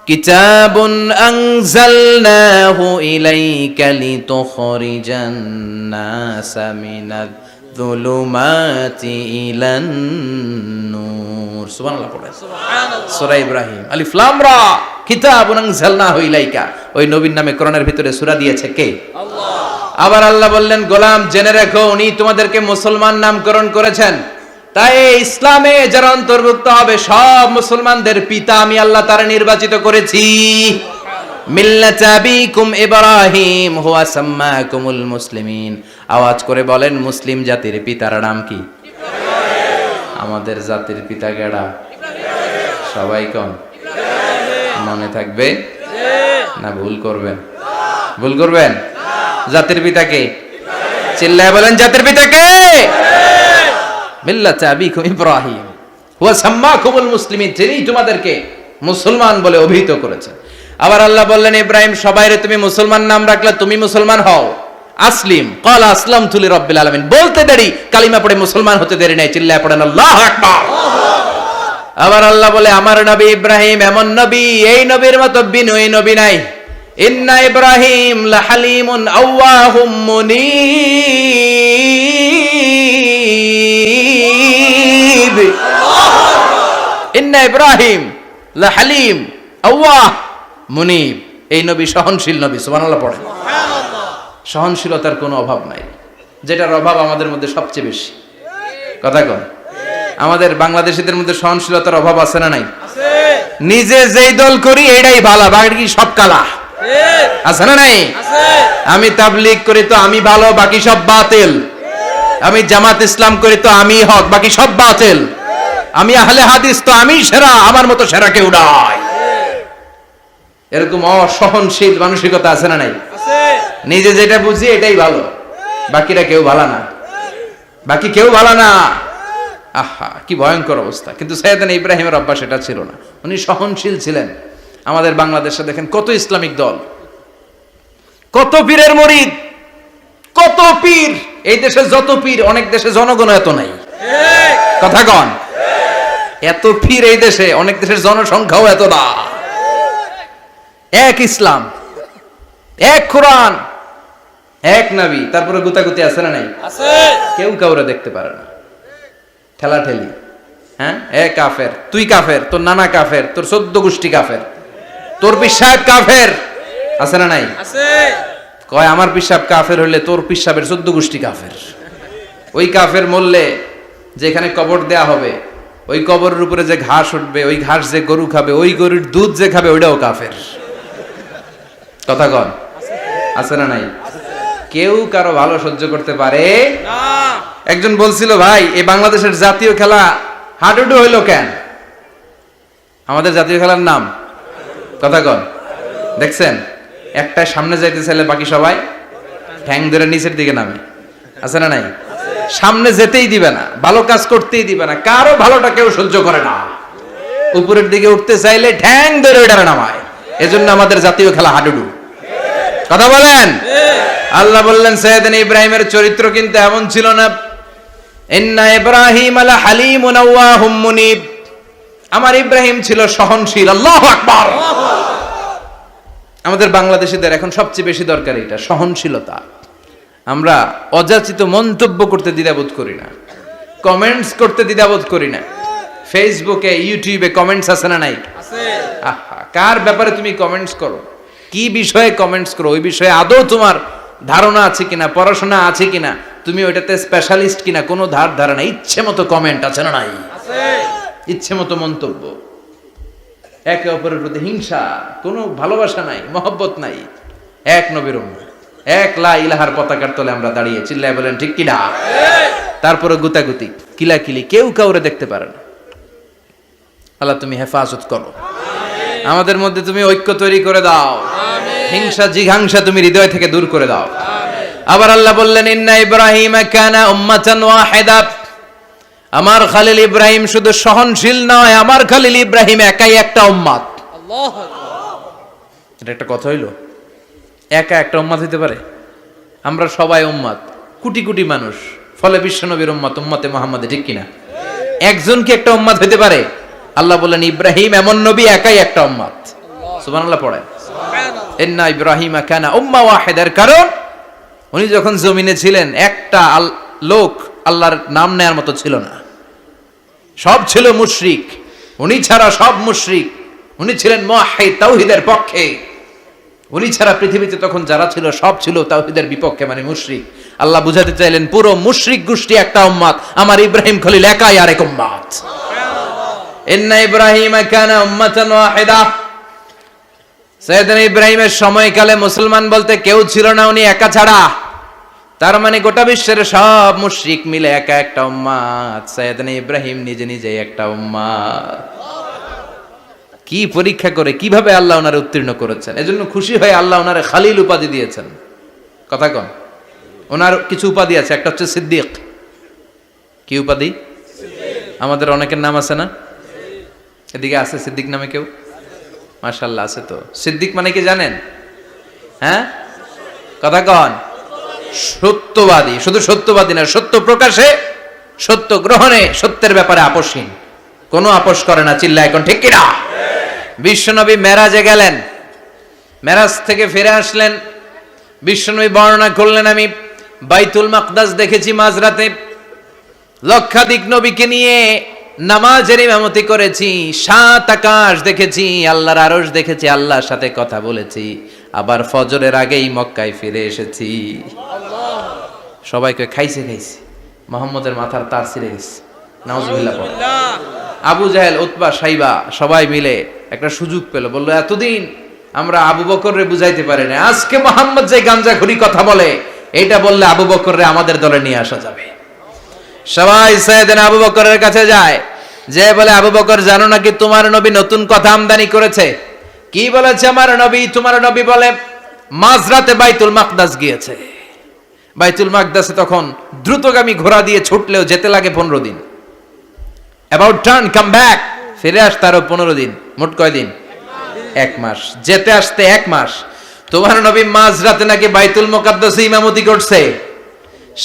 কিতাবুন আনজালনাহু ইলাইকা লিতুখরিজান নাসা মিনাজ যুলুমাতি ইলান নূর। সুবহানাল্লাহ পড়ে। সুবহানাল্লাহ। সূরা ইব্রাহিম। আলিফ লাম রা। কিতাবুন আনজালনাহু ইলাইকা। ওই নবীর নামে কোরআনের ভিতরে সূরা দিয়েছে কে? আল্লাহ। আবার আল্লাহ বললেন, গোলাম জেনে রেখো উনি তোমাদেরকে মুসলমান নামকরণ করেছেন, তাই ইসলামে যারা অন্তর্ভুক্ত হবে সব মুসলমানদের পিতা আমি আল্লাহ তারা নির্বাচিত করেছি। মিল্লাতা আবিকুম ইব্রাহিম হুয়া সাম্মাকুমুল মুসলিমিন। আওয়াজ করে বলেন, মুসলিম জাতির পিতার নাম কি? আমাদের জাতির পিতা কেডা? সবাই কোন? মনে থাকবে না ভুল করবেন? ভুল করবেন? জাতির পিতা কে? চিল্লায় বলেন, জাতির পিতা কে? মিল্লাতা আবিকুম ইব্রাহিম হুয়া সাম্মাকুমুল মুসলিমিন, যিনি তোমাদেরকে মুসলমান বলে অভিহিত করেছেন। আবার আল্লাহ বললেন, ইব্রাহিম সবাইরে তুমি মুসলমান নাম রাখলে, তুমি মুসলমান হও। আসলিম ক্বালা আসলামতু লিরাব্বিল আলামিন, বলতে দেরি, কালিমা পড়ে মুসলমান হতে দেরি নাই। চিল্লায় পড়েন আল্লাহু আকবার। আবার আল্লাহ বলে, আমার নবী ইব্রাহিম এমন নবী, এই নবীর মতো বিনয়ী নবী নাই। ইন্না ইব্রাহিম লাহালিমুন আওয়াহুম মুনীব। ইন্না ইব্রাহিম লাহালিম আওয়াহ মুনীব, এই নবী সহনশীল নবী। সুবহানাল্লাহ পড়েন। সহনশীলতার কোনো অভাব নাই, যেটার অভাব আমাদের মধ্যে সবচেয়ে বেশি। কথা কন, আমাদের বাংলাদেশীদের মধ্যে সহনশীলতার অভাব আছে না নাই? নিজে যেই দল করি এটাই ভালো, বাকি সব কালা। আছে না নাই? আমি তাবলীগ করি তো আমি ভালো, বাকি সব বাতিল। আমি জামাত ইসলাম করি তো আমি হক, বাকি সব বাতিল। আমি আহলে হাদিস তো আমি সেরা, আমার মতো সেরা কেউ নাই। এরকম অসহনশীল মানসিকতা আছে না নাই? নিজে যেটা বুঝি এটাই ভালো, বাকিরা কেউ ভালো না, বাকি কেউ ভালো না। আহা, কি ভয়ঙ্কর অবস্থা। কিন্তু সাইয়েদনা ইব্রাহিমের অভ্যাস এটা ছিল না, উনি সহনশীল ছিলেন। আমাদের বাংলাদেশে দেখেন কত ইসলামিক দল, কত পীরের মুরিদ, কত পীর। এই দেশে যত পীর, অনেক দেশে জনগণ এত নাই। কথা কন, এত পীর এই দেশে, অনেক দেশের জনসংখ্যাও এত না। এক ইসলাম, এক কোরআন, এক নবী, তারপরে গুতাগুতি আছে না নাই? কেউ কাউরে দেখতে পারে না, ঠেলা ঠেলি। হ্যাঁ, এ কাফের, তুই কাফের, তোর নানা কাফের, তোর 14 গোষ্ঠী কাফের, তোর পিসাব কাফের, আছে না নাই? কয় আমার পিসাব কাফের হইলে তোর পিসাবের 14 গোষ্ঠী কাফের। ওই কাফের মরলে যেখানে কবর দেয়া হবে, ওই কবরের উপরে যে ঘাস উঠবে, ওই ঘাস যে গরু খাবে, ওই গরুর দুধ যে খাবে, ওইটাও কাফের। কথা কন, আছে না নাই? কেউ কারো ভালো সহ্য করতে পারে না। একজন বলছিল, ভাই এই বাংলাদেশের জাতীয় খেলা হাডুডু হইলো কেন? আমাদের জাতীয় খেলার নাম, কথা কন, দেখছেন? একটা সামনে যাইতে চাইলে বাকি সবাই ঠ্যাং ধরে নিচের দিকে নামে, আছে না নাই? সামনে যেতেই দিবে না, ভালো কাজ করতেই দিবে না, কারো ভালোটা কেউ সহ্য করে না। উপরের দিকে উঠতে চাইলে ঠ্যাং ধরে ওইটারে নামায়। এজন্য আমাদের জাতীয় খেলা হাডুডু। কথা বলেন। আল্লাহ বললেন, সাইয়েদনা ইব্রাহিমের চরিত্র কিন্তু এমন ছিল না। ইন্না ইব্রাহিম লা হালিমুন আওয়াহুম মুনীব, আমার ইব্রাহিম ছিল সহনশীল। আল্লাহু আকবার। আমাদের বাংলাদেশীদের এখন সবচেয়ে বেশি দরকার এটা, সহনশীলতা। আমরা অযাচিত মন্তব্য করতে দ্বিধাবোধ করি না, কমেন্টস করতে দ্বিধাবোধ করি না। ফেসবুকে, ইউটিউবে কমেন্টস আছে না নাই? আহা, কার ব্যাপারে তুমি কমেন্টস করো, কি বিষয়ে কমেন্টস করো, ওই বিষয়ে আদৌ তোমার ধারণা আছে কিনা, পড়াশোনা আছে কিনা, তুমি ওইটাতে স্পেশালিস্ট কিনা, কোনো ধারণা। ইচ্ছে মতো কমেন্ট আছে না নাই? ইচ্ছে মতো মন্তব্য, একে অপরের প্রতি হিংসা, কোনো ভালোবাসা নাই, মহব্বত নাই। এক নবীর উম্মত, এক লা ইলাহার পতাকার তলে আমরা দাঁড়িয়ে, চিল্লায় বলেন ঠিক কিনা? তারপরে গুতাগুতি, কিলাকিলি, কেউ কাউরে দেখতে পারে না। আল্লাহ তুমি হেফাজত করো, আমাদের মধ্যে তুমি ঐক্য তৈরি করে দাও, হিংসা জিঘাংসা তুমি হৃদয় থেকে দূর করে দাও। আবার আল্লাহ বললেন, ইন্না ইব্রাহিম কানা উম্মাতান ওয়াহিদা, আমার খলিল ইব্রাহিম শুধু সহনশীল নয়, আমার খলিল ইব্রাহিম একাই একটা উম্মত। আল্লাহু আকবার। এটা একটা কথা হইলো, একা একটা উম্মত হইতে পারে? আমরা সবাই উম্মত, কোটি কোটি মানুষ, ফলে বিশ্বনবীর উম্মত, উম্মতে মুহাম্মাদে, ঠিক কিনা? একজন কি একটা উম্মত হইতে পারে? আল্লাহ বললেন, ইব্রাহিম এমন নবী, একাই একটা উম্মত। সুবহানাল্লাহ পড়ে। ইন্না ইব্রাহিম কানা উম্মাহ ওয়াহিদার, কারণ উনি যখন জমিনে ছিলেন একটা লোক আল্লাহর নাম নেয়ার মতো ছিল না, সব ছিল মুশরিক, উনি ছাড়া সব মুশরিক। উনি ছিলেন মুওয়াহহিদ, তাওহীদের পক্ষে। উনি ছাড়া পৃথিবীতে তখন যারা ছিল সব ছিল তাওহীদের বিপক্ষে, মানে মুশরিক। আল্লাহ বুঝাতে চাইলেন পুরো মুশরিক গোষ্ঠী একটা উম্মাত, আমার ইব্রাহিম খলিল একাই আরেক উম্মাত। ইন্না ইব্রাহিমা কানা উম্মাতান ওয়াহিদা। সাইয়েদনা ইব্রাহিমের সময়কালে মুসলমান বলতে কেউ ছিল না, উনি একা ছাড়া। তার মানে গোটা বিশ্বের সব মুশরিক মিলে একা একটা উম্মাত, সাইয়েদনা ইব্রাহিম নিজে নিজে একটা উম্মাত। কি পরীক্ষা করে কিভাবে আল্লাহ ওনারে উত্তীর্ণ করেছেন, এজন্য খুশি হয়ে আল্লাহ ওনারে খালিল উপাধি দিয়েছেন। কথা কন, ওনার কিছু উপাধি আছে, একটা হচ্ছে সিদ্দিক। কি উপাধি? আমাদের অনেকের নাম আছে না, এদিকে আছে সিদ্দিক নামে কেউ? মাশাআল্লাহ আছে। তো সিদ্দিক মানে কি জানেন? হ্যাঁ, কথা কন। সত্যবাদী, শুধু সত্যবাদী না, সত্য প্রকাশে, সত্য গ্রহণে, সত্যের ব্যাপারে আপোষহীন, কোনো আপোষ করে না। চিল্লা এখন ঠিক কিনা? বিশ্বনবী মেরাজে গেলেন, মেরাজ থেকে ফিরে আসলেন, বিশ্বনবী বর্ণনা করলেন আমি বাইতুল মাকদাস দেখেছি মাঝরাতে, লক্ষাধিক নবীকে নিয়ে নামাজের ইমামতি করেছি, 7 আকাশ দেখেছি, আল্লাহর আরশ দেখেছি, আল্লাহর সাথে কথা বলেছি, আবার ফজরের আগেই মক্কায় ফিরে এসেছি। সবাইকে খাইছে খাইছে, মুহাম্মদের মাথার তার ছিঁড়ে গেছে, নাউজুবিল্লাহ। আবু জাহেল, উতবা, সাইবা সবাই মিলে একটা সুযোগ পেল, বললো এতদিন আমরা আবু বকররে বুঝাইতে পারি না, আজকে মুহাম্মদ যে গাঞ্জাখুরি কথা বলে এটা বললে আবু বকররে আমাদের দলে নিয়ে আসা যাবে। সবাই সাইয়েদনা আবু বকরের কাছে যায়, যে বলে আবু বকর জানো নাকি তোমার নবী নতুন কথা আমদানি করেছে? কি বলেছে আমার নবী? তোমার নবী বলে মাঝরাতে বাইতুল মাকদাস গিয়েছে। বাইতুল মাকদাসে তখন দ্রুতগামী ঘোড়া দিয়ে ছুটলেও যেতে লাগে 15 দিন। অ্যাবাউট টার্ন কাম ব্যাক, ফিরে আসতে আরো 15 দিন, মোট কয় দিন? 1 মাস, যেতে আসতে 1 মাস। তোমার নবী মাঝরাতে নাকি বাইতুল মুকাদ্দাসে ইমামতি করছে,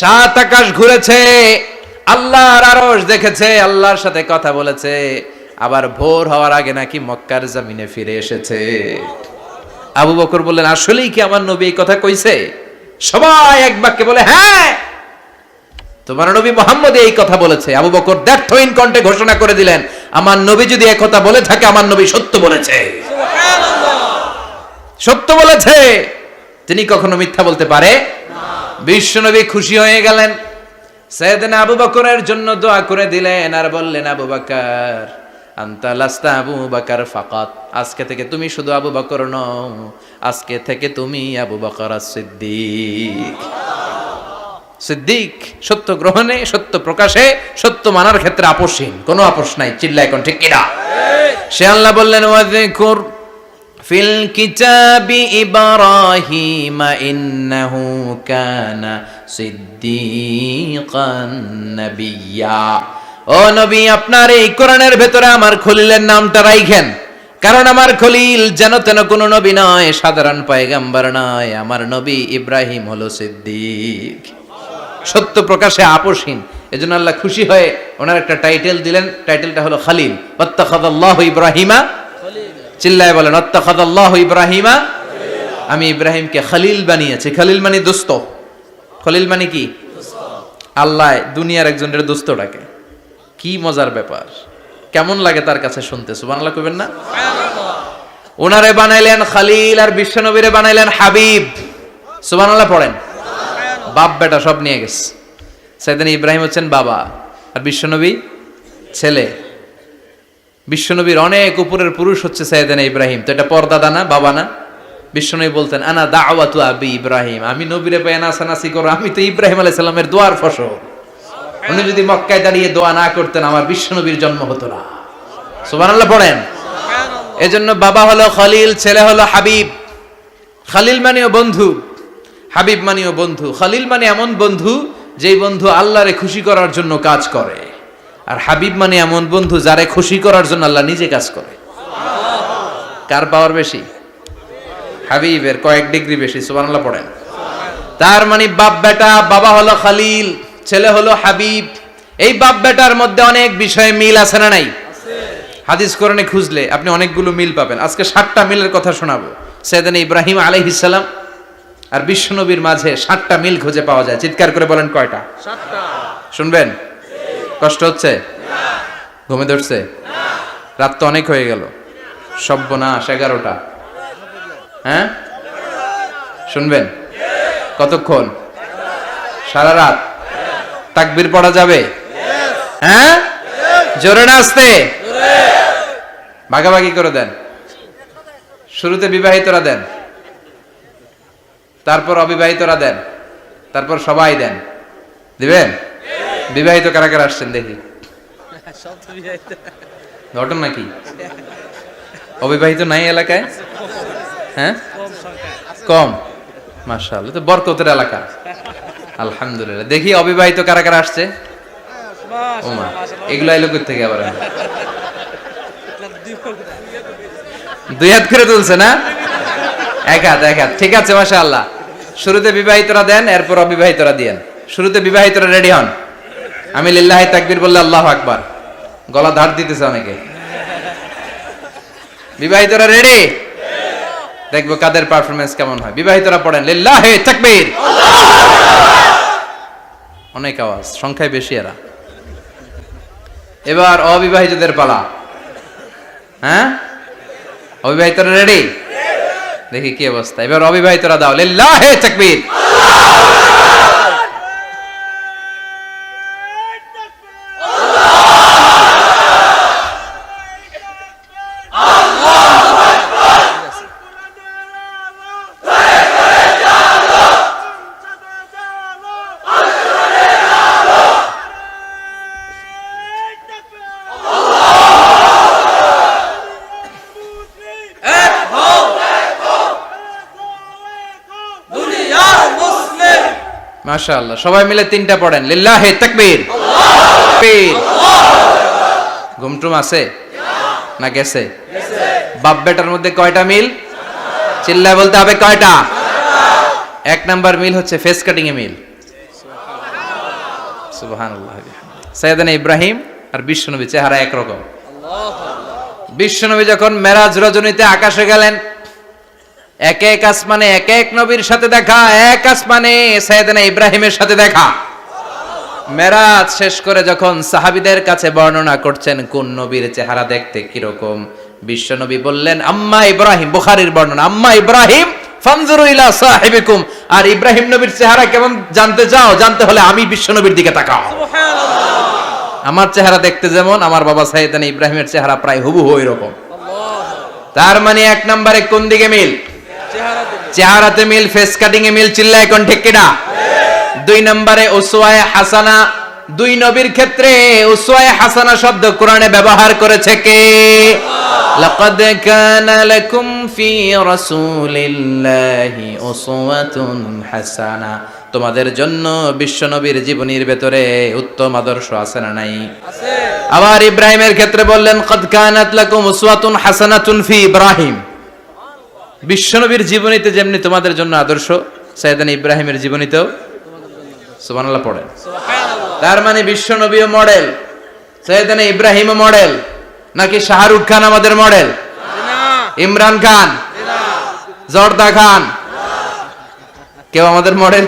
7 আকাশ ঘুরেছে, আল্লাহর আরশ দেখেছে, আল্লাহর সাথে কথা বলেছে, আবার ভোর হওয়ার আগে নাকি মক্কার জমিনে ফিরে এসেছে। আবু বকর বললেন আসলেই কি আমার নবী এই কথা কইছে? সবাই এক বাক্যে বলে হ্যাঁ, তোমার নবী মুহাম্মদ এই কথা বলেছে। আবু বকর দ্ব্যর্থহীন কণ্ঠে ঘোষণা করে দিলেন, আমার নবী যদি এই কথা বলে থাকে, আমার নবী সত্য বলেছে। সুবহানাল্লাহ, সত্য বলেছে, তিনি কখনো মিথ্যা বলতে পারে না। বিশ্বনবী খুশি হয়ে গেলেন, সাইয়েদনা আবু বকরের জন্য দোয়া করে দিলেন, আর বললেন আবু বকর আনতা লাস্তা আবু বকর ফাকাত, আজকে থেকে তুমি শুধু আবু বকর নও, আজকে থেকে তুমি আবু বকর as-সিদ্দিক। সিদ্দিক সত্য গ্রহণে, সত্য প্রকাশে, সত্য মানার ক্ষেত্রে আপোষহীন, কোনো আপোষ নাই। চিল্লা এখন ঠিক কিনা? সে আল্লাহ বললেন ওয়াযকুর ফিল কিতাবি ইব্রাহিম ইন্নাহু কানা সিদ্দিকান নাবিয়্যা। ও নবী, আপনার এই কোরআনের ভেতরে আমার খলিলের নামটা রাখেন, কারণ আমার খলিল যেন তেন কোনো নবী নয়, সাধারণ পয়গম্বর নয়, আমার নবী ইব্রাহিম হলো সিদ্দিক, সত্য প্রকাশে আপোষহীন। এজন্য আল্লাহ খুশি হয়ে ওনার একটা টাইটেল দিলেন, টাইটেলটা হলো খালিল। ওয়াত্তাখাযাল্লাহু ইব্রাহিমা, চিল্লায় বলেন ওয়াত্তাখাযাল্লাহু ইব্রাহিমা, আমি ইব্রাহিমকে খালিল বানিয়েছি। খালিল মানে দোস্ত। খলিল মানে কি? আল্লাহ দুনিয়ার একজনের দোস্ত ডাকে, কি মজার ব্যাপার, কেমন লাগে তার কাছে শুনতে? সুবহানাল্লাহ কইবেন না? ওনারে বানাইলেন খালিল, আর বিশ্বনবীরে বানাইলেন হাবিব। সুবহানাল্লাহ পড়েন। বাপ বেটা সব নিয়ে গেছে। সাইয়েদনা ইব্রাহিম হচ্ছেন বাবা, আর বিশ্বনবী ছেলে। বিশ্বনবীর অনেক উপরের পুরুষ হচ্ছে সাইয়েদনা ইব্রাহিম। তো এটা পরদাদা না, বাবা না? বিশ্বনবী বলতেন আনা দাওয়াতু আবি ইব্রাহিম, আমি নবীরে পেয়ে নাসানাসি করো, আমি তো ইব্রাহিম আলাইহিস সালামের দোয়ার ফসল। উনি যদি মক্কায় দাঁড়িয়ে দোয়া না করতেন, আমার বিশ্বনবীর জন্ম হতো না। সুবহানাল্লাহ পড়েন। এজন্য বাবা হলো খলিল, ছেলে হলো হাবিব। খালিল মানেও বন্ধু, হাবিব মানেও বন্ধু। খালিল মানে এমন বন্ধু যেই বন্ধু আল্লাহরে খুশি করার জন্য কাজ করে, আর হাবিব মানে এমন বন্ধু যারে খুশি করার জন্য আল্লাহ নিজে কাজ করে। কার পাওয়ার বেশি? হাবিবের কয়েক ডিগ্রি বেশি। সুবহানাল্লাহ পড়েন। তার মানে বাপ বেটা, বাবা হলো খালিল, ছেলে হলো হাবিব। এই বাপ বেটার মধ্যে অনেক বিষয়ে মিল আছে না নাই? হাদিস কোরআনে খুঁজলে আপনি অনেকগুলো মিল পাবেন। আজকে 7টা মিলের কথা শোনাবো। সাইয়েদনা ইব্রাহিম আলাইহিস সালাম আর বিশ্বনবীর মাঝে 7টা মিল খুঁজে পাওয়া যায়। চিৎকার করে বলেন কয়টা? 7টা। শুনবেন? কষ্ট হচ্ছে? না। ঘুমে ধরছে? না। রাত তো অনেক হয়ে গেল। সর্বনাশ, 11টা। হ্যাঁ, শুনবেন? কতক্ষণ? সারা রাত? তাকবীর পড়া যাবে? হ্যাঁ, জোরে না আস্তে? ভাগাভাগি করে দেন। শুরুতে বিবাহিতরা দেন, তারপর অবিবাহিতরা দেন, তারপর সবাই দেন। দিবেন? বিবাহিত কারা কারা আসছেন দেখি? ঘটনা কি? অবিবাহিত নাই এলাকায়? হ্যাঁ, কম। মাশাআল্লাহ, তো বরকতের এলাকা। আলহামদুলিল্লাহ। দেখি অবিবাহিত কারা কারা আসছে? ওমা, এগুলো এলো কই থেকে আবার? দুই হাত করে তুলছে না? এক হাত, এক হাত। ঠিক আছে, মাশাআল্লাহ। শুরুতে বিবাহিতরা দেন, এরপর অবিবাহিতরা দিয়েন। শুরুতে বিবাহিতরা রেডি হন। আমি লিল্লাহি তাকবীর বললে আল্লাহু আকবার। গলা ধার দিতেছে অনেকে। বিবাহিতরা রেডি? দেখবো কাদের পারফরমেন্স কেমন হয়। বিবাহিতরা পড়েন লিল্লাহি তাকবীর। অনেক আওয়াজ, সংখ্যায় বেশি এরা। এবার অবিবাহিতদের পালা। হ্যাঁ, অবিবাহিতরা রেডি? দেখি কি অবস্থা। এবার অবিবাহিতরা দাও লিল্লাহি তাকবীর। মাশাআল্লাহ, সবাই মিলে তিনটা পড়েন লিল্লাহি তাকবীর। তাকবীর। ঘুমটুম আছে না গেছে? বাপ বেটার মধ্যে কয়টা মিল? চিল্লায় বলতে হবে কয়টা? এক নাম্বার মিল হচ্ছে ফেস কাটিং এ মিল। সুবহানাল্লাহ। সাইয়েদনা ইব্রাহিম আর বিশ্বনবী চেহারা একরকম। বিশ্বনবী যখন মেরাজ রজনীতে আকাশে গেলেন, এক এক আসমানে এক এক নবীর সাথে দেখা, এক আসমানে সাইয়েদনা ইব্রাহিমের সাথে দেখা। মেরাজ শেষ করে যখন সাহাবীদের কাছে বর্ণনা করছেন কোন নবীর চেহারা দেখতে কিরকম, বিশ্বনবী বললেন আম্মা ইব্রাহিম। বুখারীর বর্ণনা, আম্মা ইব্রাহিম ফানজুরু ইলা সাহিবিকুম। আর ইব্রাহিম নবীর চেহারা কেমন জানতে চাও? জানতে হলে আমি বিশ্বনবীর দিকে তাকাও। সুবহানাল্লাহ। আমার চেহারা দেখতে যেমন, আমার বাবা সাইয়েদনা ইব্রাহিমের চেহারা প্রায় হুবহু এরকম। তার মানে এক নম্বরে কোন দিকে মিল? চেহারাতে মিল, ফেস কাটিং এ মিল। চিল্লায় কোন ঠিক কিনা? দুই নম্বরে উসওয়ায়ে হাসানা। দুই নবীর ক্ষেত্রে উসওয়ায়ে হাসানা শব্দ কোরআনে ব্যবহার করেছে কে? লাকাদ কানা লাকুম ফি রাসূলিল্লাহি উসওয়াতুন হাসানা। তোমাদের জন্য বিশ্বনবীর জীবনীর ভেতরে উত্তম আদর্শ আছে না নাই? আছে। আবার ইব্রাহিমের ক্ষেত্রে বললেন কাদ কানাত লাকুম উসওয়াতুন হাসানাতুন ফি ইব্রাহিম। বিশ্বনবীর জীবনীতে যেমনি তোমাদের জন্য আদর্শ, সাইয়েদনা ইব্রাহিমের জীবনীতেও। সুবহানাল্লাহ পড়েন। সুবহানাল্লাহ। তার মানে বিশ্বনবীও মডেল, সাইয়েদনা ইব্রাহিমও মডেল। নাকি শাহরুখ খান আমাদের মডেল? না। ইমরান খান? না। জর্দা খান? না। কেউ আমাদের মডেল?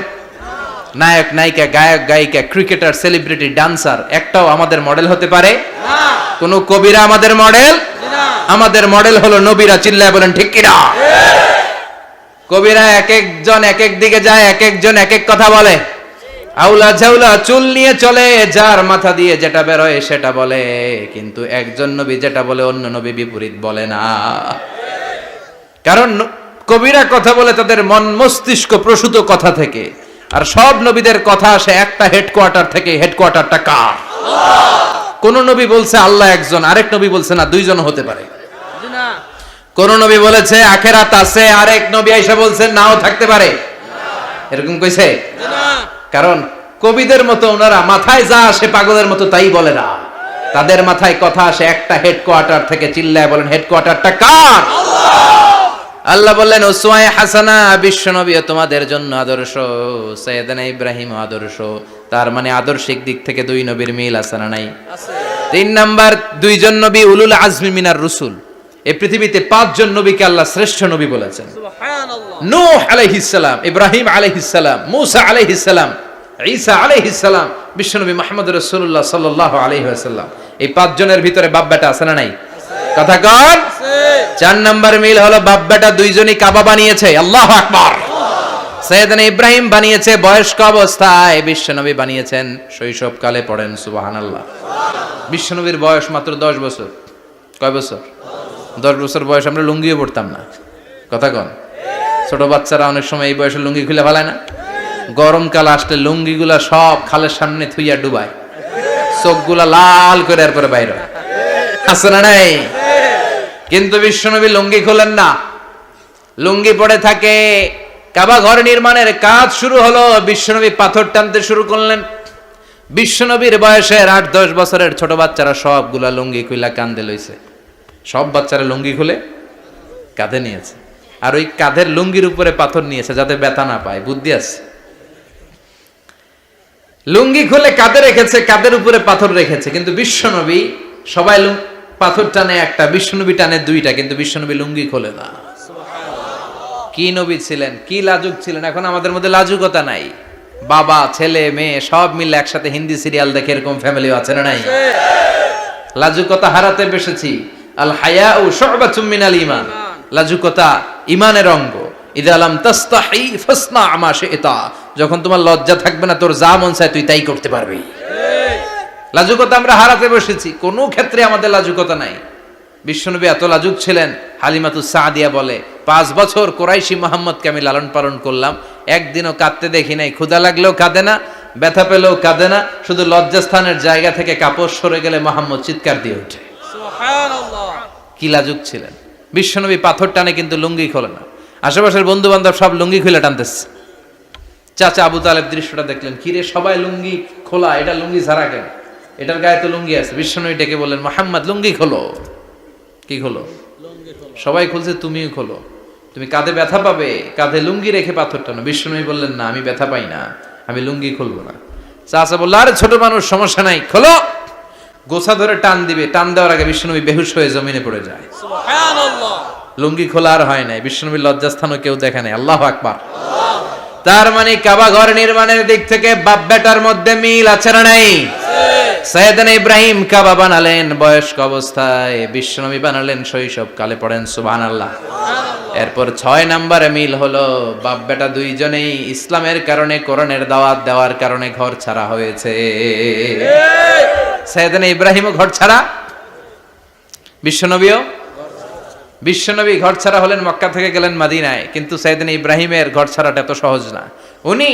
নায়ক নায়িকা, গায়ক গায়িকা, ক্রিকেটার, সেলিব্রিটি, ডান্সার একটাও আমাদের মডেল হতে পারে না। কোন কবিরা আমাদের মডেল? আমাদের মডেল হলো নবীরা। চিল্লায় বলেন ঠিক কিনা? কবিরা এক একজন এক এক দিকে যায়, এক একজন এক এক কথা বলে। আউলা ঝাউলা চুল নিয়ে চলে, যার মাথা দিয়ে যেটা বের হয় সেটা বলে। কিন্তু একজন নবী যেটা বলে অন্য নবী বিপরীত বলে না। কারণ কবিরা কথা বলে তাদের মন মস্তিষ্ক প্রসূত কথা থেকে, আর সব নবীদের কথা আসে একটা হেডকোয়ার্টার থেকে। হেডকোয়ার্টারটা কার? কোন নবী বলছে আল্লাহ একজন, আরেক নবী বলছে না দুইজন হতে পারে। কোন নবী বলেছে আখিরাত আছে, আরেক নবী আইসা বলছেন নাও থাকতে পারে। এরকম কইছে? কারণ কবিদের মতো ওনারা মাথায় যা আসে পাগলের মতো তাই বলে না। তাদের মাথায় কথা আসে একটা হেডকোয়ার্টার থেকে। চিল্লায় বলেন হেডকোয়ার্টারটা কার? আল্লাহ বললেন উসওয়ায়ে হাসানা। বিশ্বনবী তোমাদের জন্য আদর্শ, সাইয়েদনা ইব্রাহিম আদর্শ। তার মানে আদর্শিক দিক থেকে দুই নবীর মিল আছে না নাই? আছে। তিন নাম্বার, দুইজন নবী উলুল আজমি মিনার রুসুল। এই পৃথিবীতে পাঁচজন নবীকে আল্লাহ শ্রেষ্ঠ নবী বলেছেন। সুবহানাল্লাহ। নূহ আলাইহিস সালাম, ইব্রাহিম আলাইহিস সালাম, মূসা আলাইহিস সালাম, ঈসা আলাইহিস সালাম, বিশ্বনবী মুহাম্মদ রাসূলুল্লাহ সাল্লাল্লাহু আলাইহি ওয়াসাল্লাম। এই পাঁচজনের ভিতরে বাপ বেটা আছে না নাই? কথা কন। চার নাম্বার মিল হলো বাপ বেটা দুইজনই কাবা বানিয়েছে। আল্লাহু আকবার। সাইয়েদনা ইব্রাহিম বানিয়েছে বয়স্ক অবস্থায়, বিশ্বনবী বানিয়েছেন শৈশবকালে। পড়েন সুবহানাল্লাহ। বিশ্বনবীর বয়স মাত্র 10 বছর। কয় বছর? 10 বছর বয়স আমরা লুঙ্গিও পড়তাম না। কথা কন। ছোট বাচ্চারা অনেক সময় এই বয়সে লুঙ্গি খুলে ফেলায় না? গরমকাল আসলে লুঙ্গিগুলা সব খালের সামনে থুইয়া ডুবায়, চোখগুলা লাল করে এরপরে বাইরে আছে না নাই? কিন্তু বিশ্বনবী লুঙ্গি খোলেন না, লুঙ্গি পড়ে থাকে। কাবা ঘর নির্মাণের কাজ শুরু হলো, বিশ্বনবী পাথর টানতে শুরু করলেন। বিশ্বনবীর বয়সের 8-10 বছরের ছোট বাচ্চারা সবগুলা লুঙ্গি খুলে কাঁধে লইছে। সব বাচ্চারা লুঙ্গি খুলে কাঁধে নিয়েছে, আর ওই কাঁধের লুঙ্গির উপরে পাথর নিয়েছে যাতে ব্যথা না পায়। বুদ্ধি আছে। লুঙ্গি খুলে কাঁধে রেখেছে, কাঁধের উপরে পাথর রেখেছে। কিন্তু বিশ্বনবী, সবাই পাথর টানে একটা, বিশ্বনবী টানে 2টা, কিন্তু বিশ্বনবী লুঙ্গি খোলে না। কি নবী ছিলেন, কি লাজুক ছিলেন। এখন আমাদের মধ্যে লাজুকতা নাই। বাবা ছেলে মেয়ে সব মিলে একসাথে হিন্দি সিরিয়াল দেখে, এরকম ফ্যামিলিও আছে না নাই? লাজুকতা হারাতে বসেছি। আল হায়াউ শু'বাতুম মিনাল ঈমান। লাজুকতা ঈমানের অঙ্গ। ইযা লাম তাস্তাহি ফাসনা মা শি'তা। যখন তোমার লজ্জা থাকবে না, তোর যা মন চায় তুই তাই করতে পারবি। লাজুকতা আমরা হারাতে বসেছি, কোনো ক্ষেত্রে আমাদের লাজুকতা নাই। বিশ্বনবী এত লাজুক ছিলেন, হালিমাতুস সাদিয়া বলে 5 বছর কুরাইশি মুহাম্মদকে আমি লালন পালন করলাম, একদিনও কাঁদতে দেখি নাই। ক্ষুধা লাগলেও কাঁদে না, ব্যথা পেলেও কাঁদে না, শুধু লজ্জাস্থানের জায়গা থেকে কাপড় সরে গেলে মুহাম্মদ চিৎকার দিয়ে ওঠে। সুবহানাল্লাহ। কি লাজুক ছিলেন বিশ্বনবী। পাথর টানে কিন্তু লুঙ্গি খোলে না। আশেপাশের বন্ধু বান্ধব সব লুঙ্গি খুলে টানতেছে। চাচা আবু তালেব দৃশ্যটা দেখলেন, কিরে সবাই লুঙ্গি খোলা, এটা লুঙ্গি ছাড়া কেন? এটার গায়ে তো লুঙ্গি আছে। বিশ্বনবী ডেকে বললেন, মুহাম্মদ লুঙ্গি খোলো। কি খোলো? সবাই খুলছে, তুমিও খোলো। তুমি কাঁধে ব্যথা পাবে, কাঁধে লুঙ্গি রেখে পাথর টানো। বিশ্বনবী বললেন, না আমি ব্যথা পাই না, আমি লুঙ্গি খুলবো না। চাচা বলল, আরে ছোট মানুষ, সমস্যা নাই, খোলো। গোছা ধরে টান দিবে, টান দেওয়ার আগে বিশ্বনবী বেহুশ হয়ে জমিনে পড়ে যায়। সুবহানাল্লাহ। লুঙ্গি খোলা আর হয় নাই। বিশ্বনবীর লজ্জাস্থানও কেউ দেখে নাই। আল্লাহু আকবার। তার মানে কাবা ঘর নির্মাণের দিক থেকে বাপ বেটার মধ্যে মিল আছে না নাই? সাইয়েদনা ইব্রাহিম কাবা বানালেন বয়স্ক অবস্থায়, বিশ্বনবী বানালেন শৈশবকালে। পড়েন সুবহানাল্লাহ। এরপর 6 নম্বরে মিল হলো, বাপ বেটা দুইজনেই ইসলামের কারণে, কোরআনের দাওয়াত দেওয়ার কারণে ঘর ছাড়া হয়েছে। সাইয়েদনা ইব্রাহিমও ঘর ছাড়া, বিশ্বনবীও। বিশ্বনবী ঘর ছাড়া হলেন, মক্কা থেকে গেলেন মদিনায়। কিন্তু সাইয়েদনা ইব্রাহিমের ঘর ছাড়াটা এত সহজ না। উনি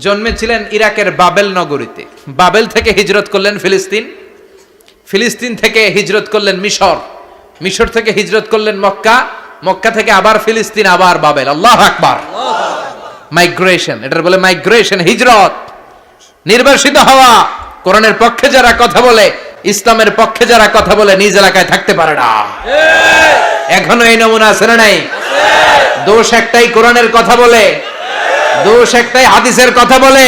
জন্মেছিলেন ইরাকের বাবেল নগরীতে। বাবেল থেকে হিজরত করলেন ফিলিস্তিন, ফিলিস্তিন থেকে হিজরত করলেন মিশর, মিশর থেকে হিজরত করলেন মক্কা, মক্কা থেকে আবার ফিলিস্তিন, আবার বাবেল। আল্লাহু আকবার। মাইগ্রেশন, এটার বলে মাইগ্রেশন, হিজরত। নির্বাসিত হওয়া। কোরআনের পক্ষে যারা কথা বলে, ইসলামের পক্ষে যারা কথা বলে, নিজ এলাকায় থাকতে পারে না। এখনো এই নমুনা আছে না নাই? দোষ একটাই, কোরআনের কথা বলে। দোষ একটাই, হাদিসের কথা বলে।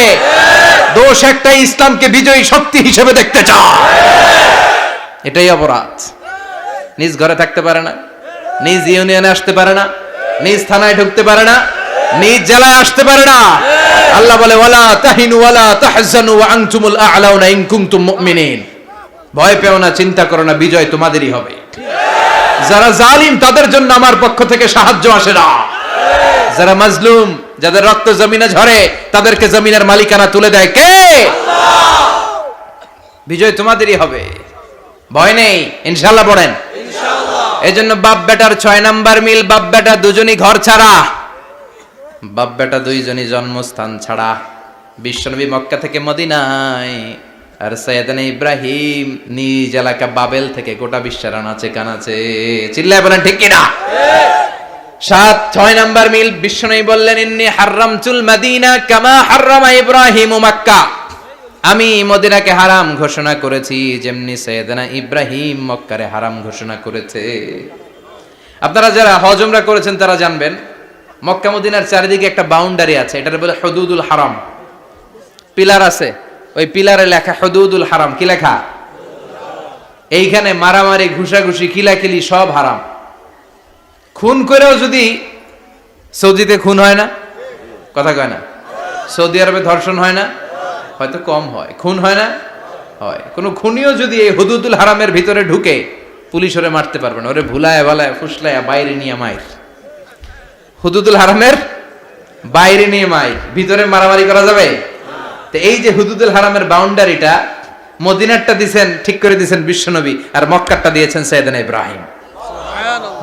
দোষ একটাই, ইসলামকে বিজয়ী শক্তি হিসেবে দেখতে চায়। এটাই অপরাধ। নিজ ঘরে থাকতে পারে না, নিজ ইউনিয়নে আসতে পারে না, নিজ থানায় ঢুকতে পারে না, নিজ জেলায় আসতে পারে না। আল্লাহ বলে, ওয়ালা তাহিনু ওয়ালা তাহজানু ওয়া আনতুমুল আ'লাউনা ইন কুনতুম মুমিনিন। ভয় পেও না, চিন্তা করো না, বিজয় তোমাদেরই হবে। যারা জালিম তাদের জন্য আমার পক্ষ থেকে সাহায্য আসে না। যারা মাজলুম, যাদের রক্ত জমিনে ঝরে, তাদেরকে জমিনের মালিকানা তুলে দেয় কে? আল্লাহ। বিজয় তোমাদেরই হবে, ভয় নেই, ইনশাআল্লাহ। পড়েন ইনশাআল্লাহ। এজন্য বাপ বেটার 6 নাম্বার মিল, বাপ বেটা দুজনই ঘর ছাড়া, বাপ বেটা দুইজনই জন্মস্থান ছাড়া। বিশ্বনবী মক্কা থেকে মদিনায়, আর সাইয়েদনা ইব্রাহিম নিজ এলাকা বাবেল থেকে গোটা বিশ্বের আনাচে কানাচে। চিল্লায় বলেন ঠিক কিনা? 6 নাম্বার মিল, বিশ্বনবী বললেন, ইন্নী হারামতুল মাদিনা কামা হারামা ইব্রাহিম মক্কা। আমি মদিনাকে হারাম ঘোষণা করেছি, যেমনি সাইয়েদনা ইব্রাহিম মক্কারে হারাম ঘোষণা করেছে। আপনারা যারা হজ উমরা করেছেন তারা জানবেন, মক্কা মদিনার চারিদিকে একটা বাউন্ডারি আছে, এটার বলে হুদুদুল হারাম। পিলার আছে, ওই পিলারে লেখা হুদুদুল হারাম। কি লেখা? এইখানে মারামারি, ঘুষাঘুষি, কিলাকিলি সব হারাম। খুন করেও যদি, সৌদিতে খুন হয় না, কথা কয় না? সৌদি আরবে ধর্ষণ হয় না? হয়তো কম হয়, খুন হয় না? হয়। কোনো খুনিও যদি এই হুদুদুল হারামের ভিতরে ঢুকে, পুলিশ ওরে মারতে পারবে না। ওরে ভুলায় ভালায় ফুসলায় বাইরে নিয়ে মাইর। হুদুদুল হারামের বাইরে নিয়ে মাইক, ভিতরে মারামারি করা যাবে? তো এই যে হুদুদুল হারামের বাউন্ডারিটা, মদিনারটা দিয়েছেন, ঠিক করে দিয়েছেন বিশ্বনবী, আর মক্কারটা দিয়েছেন সাইয়েদনা ইব্রাহিম।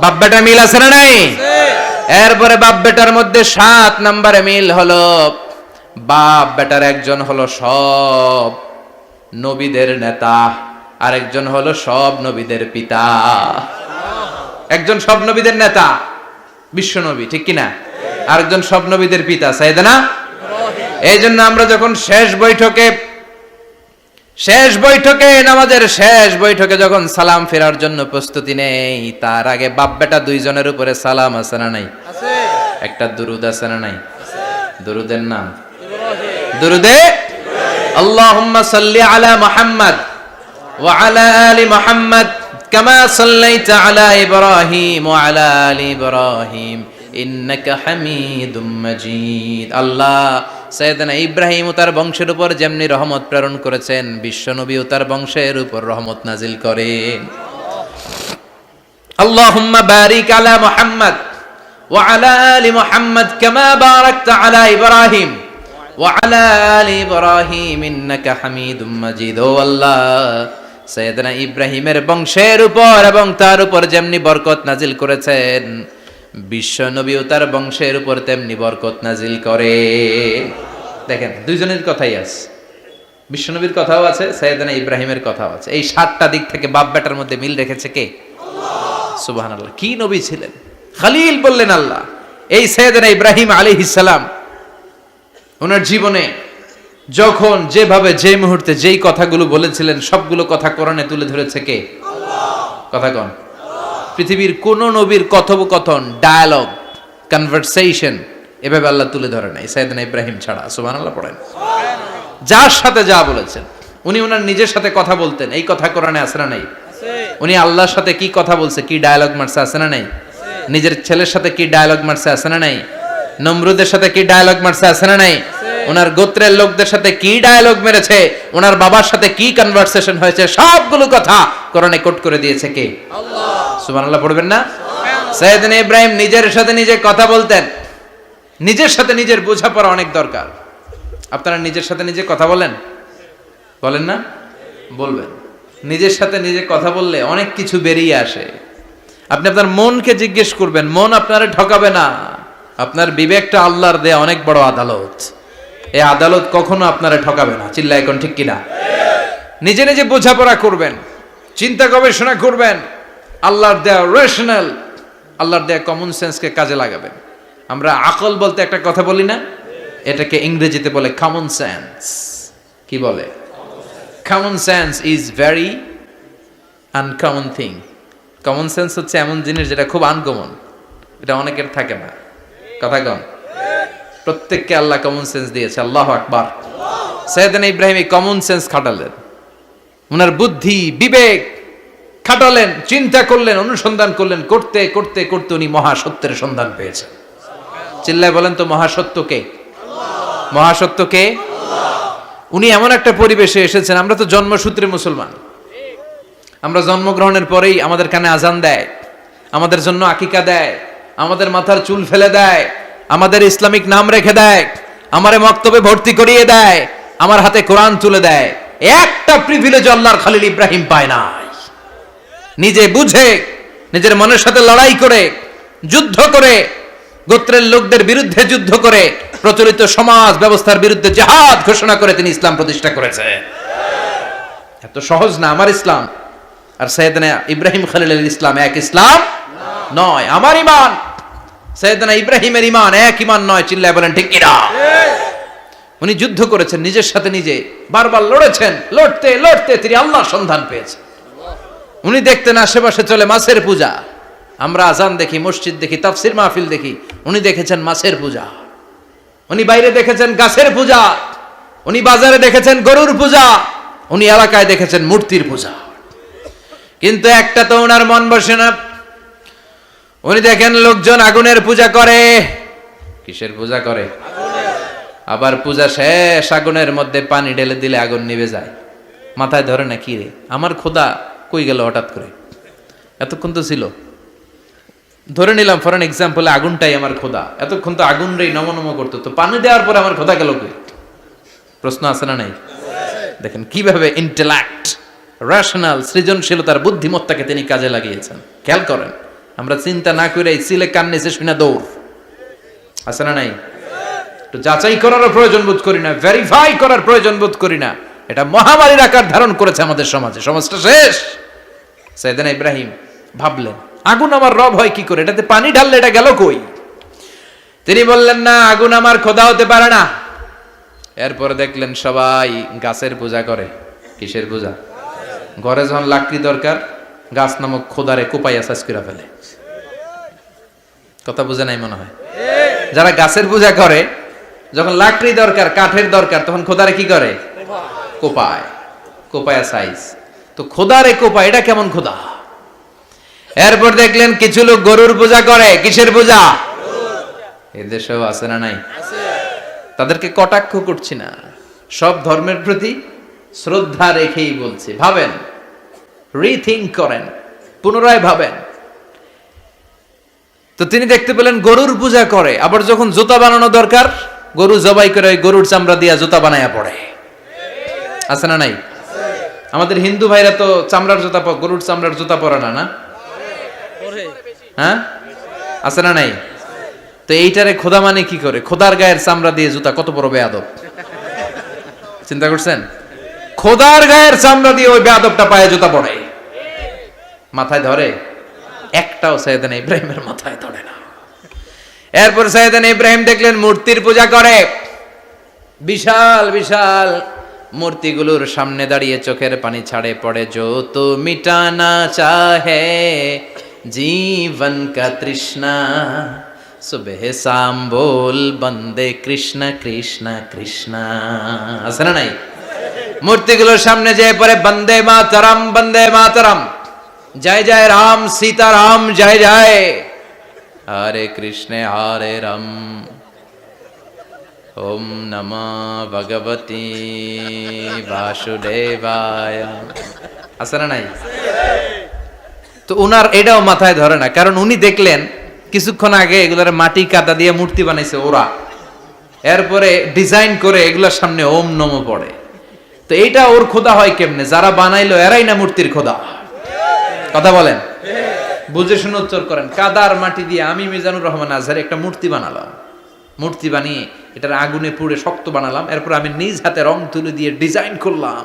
বাপ বেটা মিল আছে না নাই? এরপরে বাপ বেটার মধ্যে 7 নম্বরে মিল হলো, বাপ বেটার একজন হলো সব নবীদের নেতা, আরেকজন হলো সব নবীদের পিতা। একজন সব নবীদের নেতা বিশ্ব নবী, ঠিক কিনা? আরেকজন সব নবীদের পিতা সাইয়েদনা ইব্রাহিম। এই জন্য আমরা যখন শেষ বৈঠকে নামাজের শেষ বৈঠকে যখন সালাম ফেরার জন্য প্রস্তুতি নেই, তার আগে বাপ বেটা দুইজনের উপরে সালাম আছে না নাই? আছে। একটা দুরুদ আছে না নাই? আছে। দুরুদের নাম দুরুদে আল্লাহুম্মা সাল্লি আলা মুহাম্মদ ওয়া আলা আলি মুহাম্মদ কামা সাল্লাইতা আলা ইব্রাহিম ওয়া আলা আলি ইব্রাহিম ইন্নাকা হামিদুম মাজিদ। আল্লাহ সাইয়েদনা ইব্রাহিম ও তার বংশের উপর যেমনি রহমত প্রেরণ করেছেন, বিশ্বনবী ও তার বংশের উপর রহমত নাজিল করেন। আল্লাহুম্মা বারিক আলা মুহাম্মদ ওয়া আলা আলি মুহাম্মদ কামা বারাকতা আলা ইব্রাহিম ওয়া আলা আলি ইব্রাহিম ইন্নাকা হামিদুম মাজিদ। ও আল্লাহ, সাইয়েদনা ইব্রাহিমের বংশের উপর এবং তার উপর যেমনি বরকত নাজিল করেছেন, বিশ্ব নবী ও তার বংশের উপর তেমনি বরকত নাজিল করে। দেখেন, দুইজনের কথাই আছে, বিশ্ব নবীর কথাও আছে, সাইয়েদনা ইব্রাহিমের কথাও আছে। এই 7টা দিক থেকে বাপ বেটার মধ্যে মিল রেখেছে কে? আল্লাহ। সুবহানাল্লাহ। কি নবী ছিলেন! খলিল বললেন আল্লাহ। এই সাইয়েদনা ইব্রাহিম আলাইহিস সালাম ওনার জীবনে যখন যেভাবে যে মুহূর্তে যেই কথাগুলো বলেছিলেন, সবগুলো কথা কোরআনে তুলে ধরেছে কে? আল্লাহ। কথা কোন? পৃথিবীর কোন নবীর কথোপকথন, ডায়ালগ, কনভারসেশন এভাবে আল্লাহ তুলে ধরে নাই সাইয়েদনা ইব্রাহিম ছাড়া। সুবহানাল্লাহ পড়েন। যার সাথে যা বলেছেন, উনি ওনার নিজের সাথে কথা বলতেন, এই কথা কোরআনে আছে না নাই? উনি আল্লাহর সাথে কি কথা বলছে, কি ডায়ালগ মারছে, আছে না নাই? নিজের ছেলের সাথে কি ডায়ালগ মারছে, আছে না নাই? নমরুদের সাথে কি ডায়ালগ মারছে, আছে না নাই? ওনার গোত্রের লোকদের সাথে কি ডায়ালগ মেরেছে, ওনার বাবার সাথে কি কনভারসেশন হয়েছে, সবগুলো কথা কোরআনে কোট করে দিয়েছে কে? আল্লাহ। সুবহানাল্লাহ পড়বেন না? সাইয়েদনা ইব্রাহিম নিজের সাথে নিজে কথা বলতেন। নিজের সাথে নিজের বোঝাপড়া অনেক দরকার। আপনারা নিজের সাথে নিজে কথা বলেন না? বলবেন। নিজের সাথে নিজে কথা বললে অনেক কিছু বেরিয়ে আসে। আপনি আপনার মনকে জিজ্ঞেস করবেন, মন আপনারে ঠকাবে না। আপনার বিবেকটা আল্লাহর দেয়া অনেক বড় আদালত, এই আদালত কখনো আপনারে ঠকাবে না। চিল্লায় এখন ঠিক কিনা? নিজে নিজে বোঝাপড়া করবেন, চিন্তা গবেষণা করবেন, আল্লাহর দেয়া রেশনাল, আল্লাহর দেয়া কমন সেন্সকে কাজে লাগাবেন। আমরা আকল বলতে একটা কথা বলি না, এটাকে ইংরেজিতে বলে কমন সেন্স। কি বলে? Common sense is very uncommon thing. Common sense হচ্ছে এমন জিনিস যেটা খুব আনকমন, এটা অনেকের থাকে না। কথা কম। প্রত্যেককে আল্লাহ কমন সেন্স দিয়েছে। আল্লাহু আকবার। সাইয়েদনা ইব্রাহিম এই কমন সেন্স খাটালেন, ওনার বুদ্ধি বিবেক খাটালেন, চিন্তা করলেন, অনুসন্ধান করলেন, করতে করতে করতে উনি মহাসত্যের সন্ধান পেয়েছেন। চিল্লায় বলেন তো, মহাসত্য কে? মহাসত্য কে? উনি এমন একটা পরিবেশে এসেছেন, আমরা তো জন্মসূত্রে মুসলমান, আমরা জন্মগ্রহণের পরেই আমাদের কানে আজান দেয়, আমাদের জন্য আকিকা দেয়, আমাদের মাথার চুল ফেলে দেয়, আমাদের ইসলামিক নাম রেখে দেয়, আমারে মক্তবে ভর্তি করিয়ে দেয়, আমার হাতে কোরআন তুলে দেয়। একটা প্রিভিলেজ আল্লাহর খলিল ইব্রাহিম পায় নাই। নিজে বুঝে, নিজের মনের সাথে লড়াই করে, যুদ্ধ করে, গোত্রের লোকদের বিরুদ্ধে যুদ্ধ করে, প্রচলিত সমাজ ব্যবস্থার বিরুদ্ধে জিহাদ ঘোষণা করে তিনি ইসলাম প্রতিষ্ঠা করেছে। এত সহজ না আমার ইসলাম আর সাইয়েদনা ইব্রাহিম খলিলের ইসলাম এক ইসলাম নয়। আমার ঈমান, সাইয়েদনা ইব্রাহিমের ঈমান এক ঈমান নয়। চিল্লায় বলেন ঠিক কিনা? উনি যুদ্ধ করেছেন, নিজের সাথে নিজে বারবার লড়েছেন। লড়তে লড়তে তিনি আল্লাহর সন্ধান পেয়েছেন। উনি দেখতেন আশেপাশে চলে মাছের পূজা। আমরা আজান দেখি, মসজিদ দেখি, তাফসির মাহফিল দেখি। উনি দেখেছেন মাছের পূজা। উনি বাইরে দেখেছেন গাছের পূজা। উনি বাজারে দেখেছেন গরুর পূজা। উনি এলাকায় দেখেছেন মূর্তির পূজা। কিন্তু একটা তো ওনার মন বসে না। উনি দেখেন লোকজন আগুনের পূজা করে। কিসের পূজা করে? আবার পূজা শেষ, আগুনের মধ্যে পানি ঢেলে দিলে আগুন নিভে যায়। মাথায় ধরে না, কি রে আমার খোদা কই গেল হঠাৎ করে, এতক্ষণ তো ছিল। ধরে নিলাম ফর এন এক্সাম্পল আগুনটাই আমার খোদা, এতক্ষণ তো আগুন রে নম নম করতো, তো পানি দেওয়ার পরে আমার খোদা গেল কই? প্রশ্ন আছে না নাই? দেখেন কিভাবে ইন্টেলেক্ট, রেশনাল, সৃজনশীলতার বুদ্ধিমত্তাকে তিনি কাজে লাগিয়েছেন। খেয়াল করেন, আমরা চিন্তা না করে সিলে কান নিচে শুনে দৌড়, আছে না নাই? তো যাচাই করারও প্রয়োজন বোধ করি না, ভেরিফাই করার প্রয়োজন বোধ করি না। এটা মহামারীর আকার ধারণ করেছে আমাদের সমাজে, সমাজটা শেষ। সাইয়েদনা ইব্রাহিম ভাবলেন আগুন আমার রব হয় কি করে, এটাতে পানি ঢাললে এটা গেল কই? তিনি বললেন না, আগুন আমার খোদা হতে পারে না। এরপর দেখলেন সবাই গাছের পূজা করে। কিসের পূজা? ঘরে যখন লাকড়ি দরকার, গাছ নামক খোদারে কোপাইয়া সাজ করে ফেলে। কথা বুঝে নাই মনে হয়? যারা গাছের পূজা করে, যখন লাকড়ি দরকার, কাঠের দরকার, তখন খোদারে কি করে? কোপায়, কোপায়া সাইজ। তো খোদারে কোপায়, এটা কেমন খোদা? এরপর দেখলেন কিছু লোক গরুর পূজা করে। কিসের পূজা? এদেশেও আছে না নাই? তাদেরকে কটাক্ষ করছি না, সব ধর্মের প্রতি শ্রদ্ধা রেখেই বলছি। ভাবেন, রিথিঙ্ক করেন, পুনরায় ভাবেন। তো তিনি দেখতে পেলেন গরুর পূজা করে, আবার যখন জুতা বানানো দরকার, গরু জবাই করে ওই গরুর চামড়া দিয়া জুতা বানায়া পড়ে। আছে না নাই? আমাদের হিন্দু ভাইরা তো চামড়ার জুতা, গরুর চামড়ার জুতা পরে না, না? হ্যাঁ, আছে না নাই? তো এইটারে খোদা মানে কি করে? খোদার গায়ের চামড়া দিয়ে জুতা, কত বড় বেয়াদব! চিন্তা করছেন? খোদার গায়ের চামড়া দিয়ে ওই বেয়াদবটা পায়ে জুতা পড়ে। মাথায় ধরে? একটাও সাইয়েদনা ইব্রাহিমের মাথায় ধরে না। এরপর সাইয়েদনা ইব্রাহিম দেখলেন মূর্তির পূজা করে। বিশাল বিশাল মূর্তিগুলোর সামনে দাঁড়িয়ে চোখের পানি ছাড়ে পড়ে। যো তো মিটানা চাহে জীবন কা তৃষ্ণা, সুবহ শাম বল বন্দে কৃষ্ণ কৃষ্ণ কৃষ্ণ। আছে না নাই? মূর্তিগুলোর সামনে যে পরে বন্দে মাতরম, বন্দে মাতরম, জয় জয় রাম সীতারাম, জয় জয় হরে কৃষ্ণ হরে রাম, ওম নমঃ ভগবতে বাসুদেবায়। আছে না নাই? তো উনার এটাও মাথায় ধরে না, কারণ উনি দেখলেন কিছুক্ষণ আগে এগুলোর মাটি কাদা দিয়ে মূর্তি বানাইছে ওরা, এরপরে ডিজাইন করে এগুলোর সামনে ওম নমঃ পড়ে। তো এইটা ওর খোদা হয় কেমনে? যারা বানাইলো এরাই না মূর্তির খোদা। কথা বলেন, বুঝে শুনে উত্তর করেন। কাদার মাটি দিয়ে আমি মিজানুর রহমান আজহারি একটা মূর্তি বানালাম, মূর্তি বানিয়ে এটার আগুনে পুড়ে শক্ত বানালাম, এরপর আমি নিজ হাতে রং তুলে দিয়ে ডিজাইন করলাম,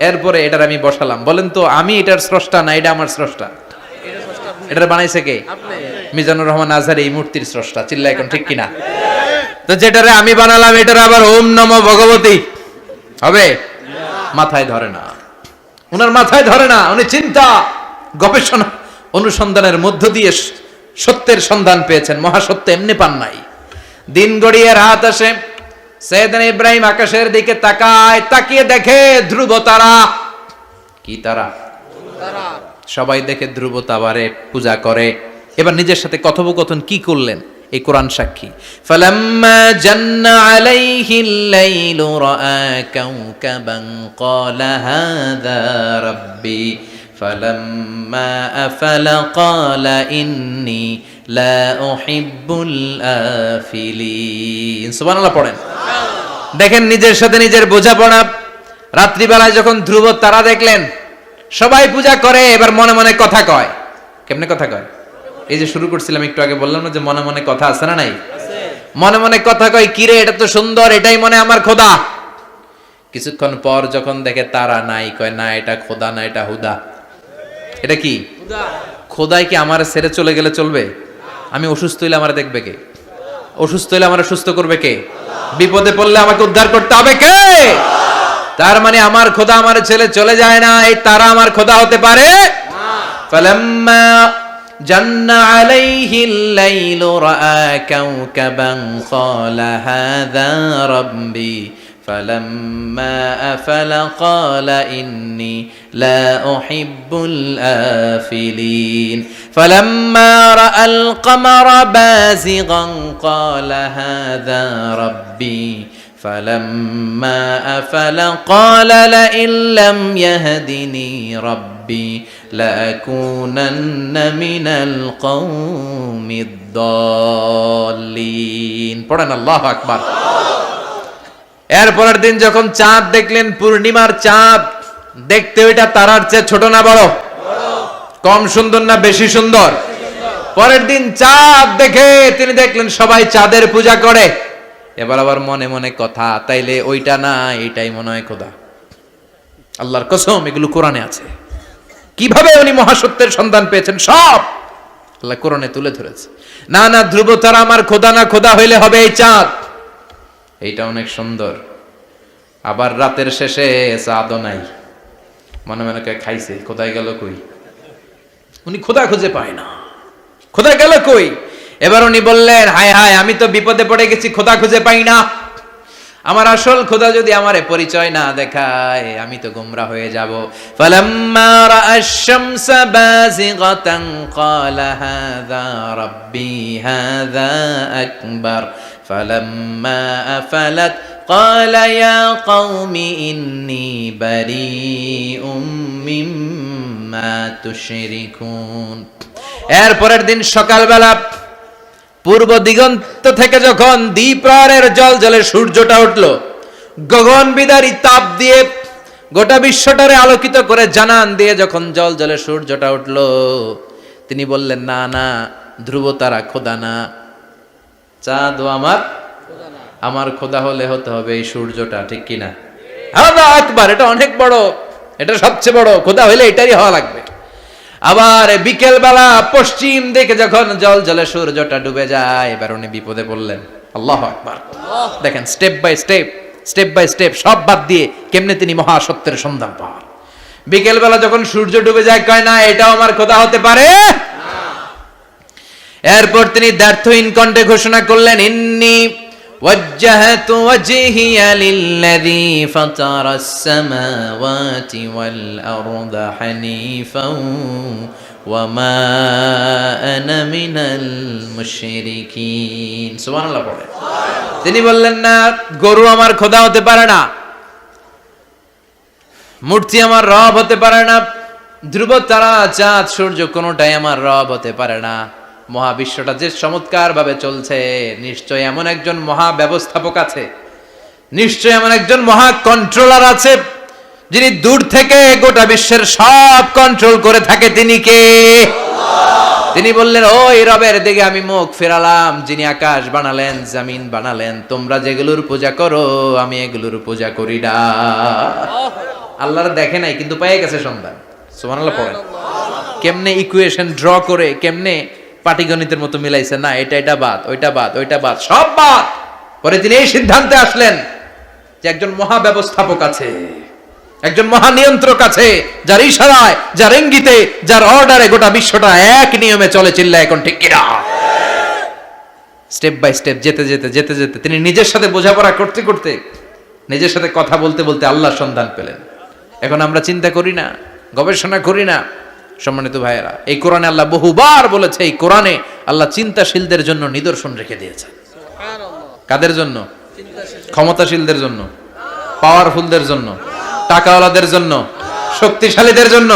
এরপরে এটার আমি বসালাম। বলেন তো আমি এটার স্রষ্টা না এটা আমার স্রষ্টা? এটা বানাইছে কে? মিজানুর রহমান আজহারি এই মূর্তির স্রষ্টা। চিল্লা এখন ঠিক কিনা? তো যেটারে আমি বানালাম এটার আবার ওম নমঃ ভগবতী হবে? মাথায় ধরে না, উনার মাথায় ধরে না। উনি চিন্তা, গবেষণা, অনুসন্ধানের মধ্য দিয়ে সত্যের সন্ধান পেয়েছেন। মহাসত্য এমনি পান নাই। দিন গড়িয়ে রাত আসে, সাইয়েদনা ইব্রাহিম আকাশের দিকে তাকায়, তাকিয়ে দেখে ধ্রুব তারা। কি তারা? সবাই দেখে ধ্রুব তারারে পূজা করে। এবার নিজের সাথে কথোপকথন কি করলেন এই কোরআন সাক্ষী। ফালাম্মা জান্না আলাইহিল লাইলু রাআ কাওকাবান ক্বালা হাযা রাব্বি ফালাম্মা আফালা ক্বালা ইন্নী লা উহিব্বুল আফিলিন। সুবহানাল্লাহ পড়েন। দেখেন নিজের সাথে নিজের বোঝাপড়া। রাত্রিবেলায় যখন ধ্রুব তারা দেখলেন, সবাই পূজা করে, এবার মনে মনে কথা কয়। কেমনে কথা কয়? এই যে শুরু করছিলাম একটু আগে, বললাম না যে মনে মনে কথা আছে না নাই? মনে মনে কথা কয়, কিরে এটা তো সুন্দর, এটাই মনে আমার খোদা। কিছুক্ষণ পর যখন দেখে তারা নাই, কয় না এটা খোদা না, এটা হুদা। এটা কি? খোদাই কি আমার ছেড়ে চলে গেলে চলবে? আমি অসুস্থ হইলে আমার দেখবে কে? অসুস্থ হইলে আমার সুস্থ করবে কে? বিপদে পড়লে আমাকে উদ্ধার করতে হবে কে? তার মানে আমার খোদা আমার ছেলে চলে যায় না, এই তারা আমার খোদা হতে পারে না। ফালাম্মা জান্না আলাইহিল লাইলু রাআ কাওকাবান ক্বালা হাযা রাব্বি ফালাম্মা আফালা ক্বালা ইন্নী লা উহিব্বুল আফিলিন ফালাম্মা রাআল কমারা বাযিগান ক্বালা হাযা রাব্বি فلما أفل قال لئن لم يهدني ربي ربي لأكونن من القوم الضالين পড়েন আল্লাহু আকবার। এরপরের দিন যখন চাঁদ দেখলেন, পূর্ণিমার চাঁদ, দেখতে ওইটা তারার চেয়ে ছোট না বড়? কম সুন্দর না বেশি সুন্দর? পরের দিন চাঁদ দেখে তিনি দেখলেন সবাই চাঁদের পূজা করে। এবার আবার মনে মনে কথা, তাইলে ওইটা না এইটাই মনে হয় খোদা। আল্লাহর কসম এগুলো কোরআনে আছে। কিভাবে উনি মহাসত্যের সন্ধান পেয়েছেন সব আল্লাহ কোরআনে তুলে ধরেছে। না না, ধ্রুব তারা আমার খোদা না, খোদা হইলে হবে এই চাঁদ। এইটা অনেক সুন্দর। আবার রাতের শেষে চাঁদও নাই, মনে মনে খাইছে, খোদাই গেল কই? উনি খোদা খুঁজে পায় না, খোদা গেল কই? এবার উনি বললেন, হায় হায়, আমি তো বিপদে পড়ে গেছি, খোদা খুঁজে পাই না। আমার আসল খোদা যদি আমারে পরিচয় না দেখায়, আমি তো গোমরা হয়ে যাব। ফালাম্মা রাআশ শামসা বাযিগাতান ক্বালা হাযা রাব্বি হাযা আকবার ফালাম্মা আফালাত ক্বালা ইয়া কওমি ইন্নী বারীউম মিম্মা তুশরিকুন। এরপরের দিন সকালবেলা পূর্ব দিগন্ত থেকে যখন দ্বিপ্রহরের জলে সূর্যটা উঠল, গগন বিদারী তাপ দিয়ে গোটা বিশ্বটারে আলোকিত করে জানান দিয়ে যখন জলে সূর্যটা উঠল, তিনি বললেন, না না, ধ্রুব তারা খোদা না, চাঁদও আমার খোদা হলে হতে হবে এই সূর্যটা, ঠিক কিনা? হাযা আকবার, এটা অনেক বড়, এটা সবচেয়ে বড়, খোদা হইলে এটারই হওয়া লাগবে। আবার বিকেল বেলা পশ্চিম দিকে যখন জলে সূর্যটা ডুবে যায়, এবার উনি বিপদে পড়লেন। আল্লাহু আকবার। দেখেন, স্টেপ বাই স্টেপ সব বাদ দিয়ে কেমনে তিনি মহাসত্যের সন্ধান পান। বিকেল বেলা যখন সূর্য ডুবে যায়, কয় না এটাও আমার খোদা হতে পারে। এরপর তিনি দ্ব্যর্থহীন কণ্ঠে ঘোষণা করলেন, ইন্নী ওয়াজ্জাহতু ওয়াজহিয়া লিল্লাযী ফাতারাস সামাওয়াতি ওয়াল আরদা হানিফাও ওয়া মা আনা মিনাল মুশরিকিন। সুবহানাল্লাহ পড়ে। তিনি বললেন, না, গরু আমার খোদা হতে পারে না, মূর্তি আমার রব হতে পারে না, ধ্রুব তারা চাঁদ সূর্য কোনোটাই আমার রব হতে পারে না। মহাবিশ্বটা যে চমৎকার ভাবে চলছে, নিশ্চয় এমন একজন মহা ব্যবস্থাপক আছে, নিশ্চয় এমন একজন মহা কন্ট্রোলার আছে, যিনি দূর থেকে গোটা বিশ্বের সব কন্ট্রোল করে থাকে। তিনি কে? তিনি বললেন, ওই রবের দিকে আমি মুখ ফেরালাম, যিনি আকাশ বানালেন, জমিন বানালেন। তোমরা যেগুলোর পূজা করো, আমি এগুলোর পূজা করি না। আল্লাহর দেখে নাই, কিন্তু পেয়ে গেছে সন্ধান। সুবহানাল্লাহ পড়েন। কেমনে ইকুয়েশন ড্র করে, কেমনে পাটিগণিতের মতো মিলাইছে, না এটা বাদ, ওইটা বাদ, সব বাদ। পরে তিনি এই সিদ্ধান্তে আসলেন যে একজন মহা ব্যবস্থাপক আছে, একজন মহা নিয়ন্ত্রক আছে, যার ইশারায়, যার ইঙ্গিতে, যার অর্ডারে গোটা বিশ্বটা এক নিয়মে চলে। চিল্লা এখন ঠিক কিনা? স্টেপ বাই স্টেপ যেতে যেতে তিনি নিজের সাথে বোঝাপড়া করতে করতে, নিজের সাথে কথা বলতে বলতে আল্লাহর সন্ধান পেলেন। এখন আমরা চিন্তা করি না, গবেষণা করি না। সম্মানিত ভাইয়েরা, এই কোরআনে আল্লাহ বহুবার বলেছে, এই কোরআনে আল্লাহ চিন্তাশীলদের জন্য নিদর্শন রেখে দিয়েছে। কাদের জন্য? ক্ষমতাশীলদের জন্য, পাওয়ারফুলদের জন্য, টাকাওয়ালাদের জন্য, শক্তিশালীদের জন্য।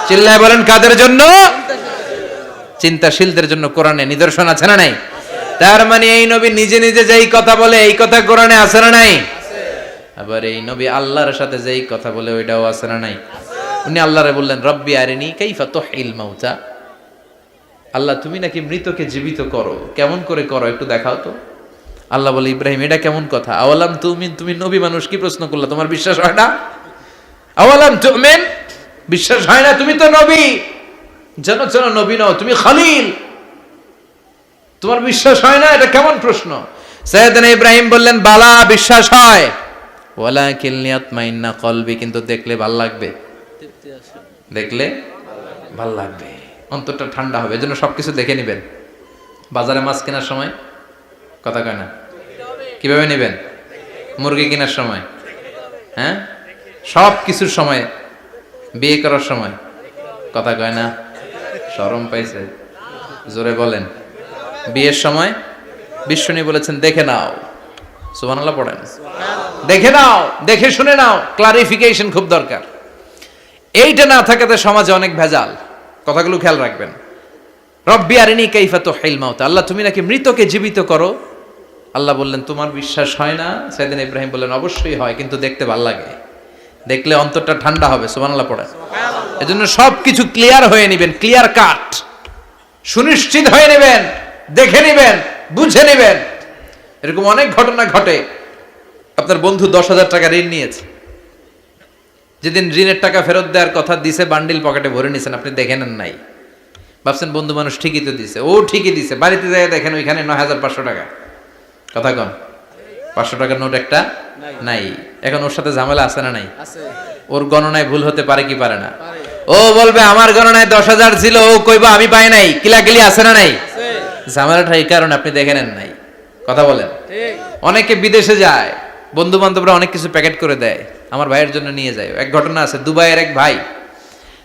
চিল্লায় বলেন, কাদের জন্য? চিন্তাশীলদের জন্য কোরআনে নিদর্শন আছে না নাই? তার মানে এই নবী নিজে নিজে যেই কথা বলে, এই কথা কোরআনে আছে না নাই? আবার এই নবী আল্লাহর সাথে যেই কথা বলে, ওইটাও আছে না নাই? উনি আল্লাহরে বললেন, রব্বি আরিনি কাইফা তুহিল মাউতা। আল্লাহ, তুমি নাকি মৃতকে জীবিত করো, কেমন করে করো একটু দেখাও তো। আল্লাহ বলে, ইব্রাহিম, এটা কেমন কথা? আওয়ালাম তুমিন, তুমি নবী মানুষ, কি প্রশ্ন করলা? তোমার বিশ্বাস হয় না? আওয়ালাম তুমিন, বিশ্বাস হয় না? তুমি তো নবী, জানো নবী নও, তুমি খলিল, তোমার বিশ্বাস হয় না? এটা কেমন প্রশ্ন? সাইয়েদনা ইব্রাহিম বললেন, বালা, বিশ্বাস হয়, ওয়ালাকিন লিয়াতমাইন্না কলবি, কিন্তু দেখলে ভাল লাগবে, দেখলে ভাল লাগবে, অন্তরটা ঠান্ডা হবে। এজন্য সবকিছু দেখে নেবেন। বাজারে মাছ কেনার সময় কথা কয় না, কিভাবে নেবেন? মুরগি কেনার সময়, হ্যাঁ, সব কিছুর সময়, বিয়ে করার সময় কথা কয় না, শরম পাইছে, জোরে বলেন। বিয়ের সময় বিশ্বনী বলেছেন, দেখে নাও। সুবহানাল্লাহ পড়েন। দেখে নাও, দেখে শুনে নাও, ক্লারিফিকেশন খুব দরকার। এইটা না থাকাতে সমাজে অনেক ভেজাল। কথাগুলো খেয়াল রাখবেন। রব্বি আরিনি কাইফা তুহিল মাউত, আল্লাহ তুমি নাকি মৃতকে জীবিত করো। আল্লাহ বললেন তোমার বিশ্বাস হয় না? সাইয়েদনা ইব্রাহিম বললেন অবশ্যই হয়, কিন্তু দেখতে ভালো লাগে, দেখলে অন্তরটা ঠান্ডা হবে। সুবহানাল্লাহ পড়ে। এজন্য সবকিছু ক্লিয়ার হয়ে নেবেন, ক্লিয়ার কাট, সুনিশ্চিত হয়ে নেবেন, দেখে নেবেন, বুঝে নেবেন। এরকম অনেক ঘটনা ঘটে। আপনার বন্ধু 10,000 টাকা ঋণ নিয়েছে, যেদিন ঋণের টাকা ফেরত দেওয়ার কথা দিছে বান্ডিল পকেটে ভরে নিছেন, আপনি দেখে নেন নাই, ভাবছেন বন্ধু মানুষ ঠিকই তো দিছে। ও ঠিকই দিছে, বাড়িতে যায় দেখেন ওইখানে 9,500 টাকা। কথা কন, 500 টাকার নোট একটা নাই। এখন ওর সাথে ঝামেলা আছে না নাই? ওর গণনায় ভুল হতে পারে কি পারে না? ও বলবে আমার গণনায় 10,000 ছিল, ও কইবা আমি পাই নাই। কিলাকিলি আছে না নাই? ঝামেলাটা এই কারণে আপনি দেখে নেন নাই। কথা বলেন। অনেকে বিদেশে যায়, বন্ধু বান্ধবরা অনেক কিছু প্যাকেট করে দেয়, আমার ভাইয়ের জন্য নিয়ে যায়। এক ঘটনা আছে, দুবাইয়ের এক ভাই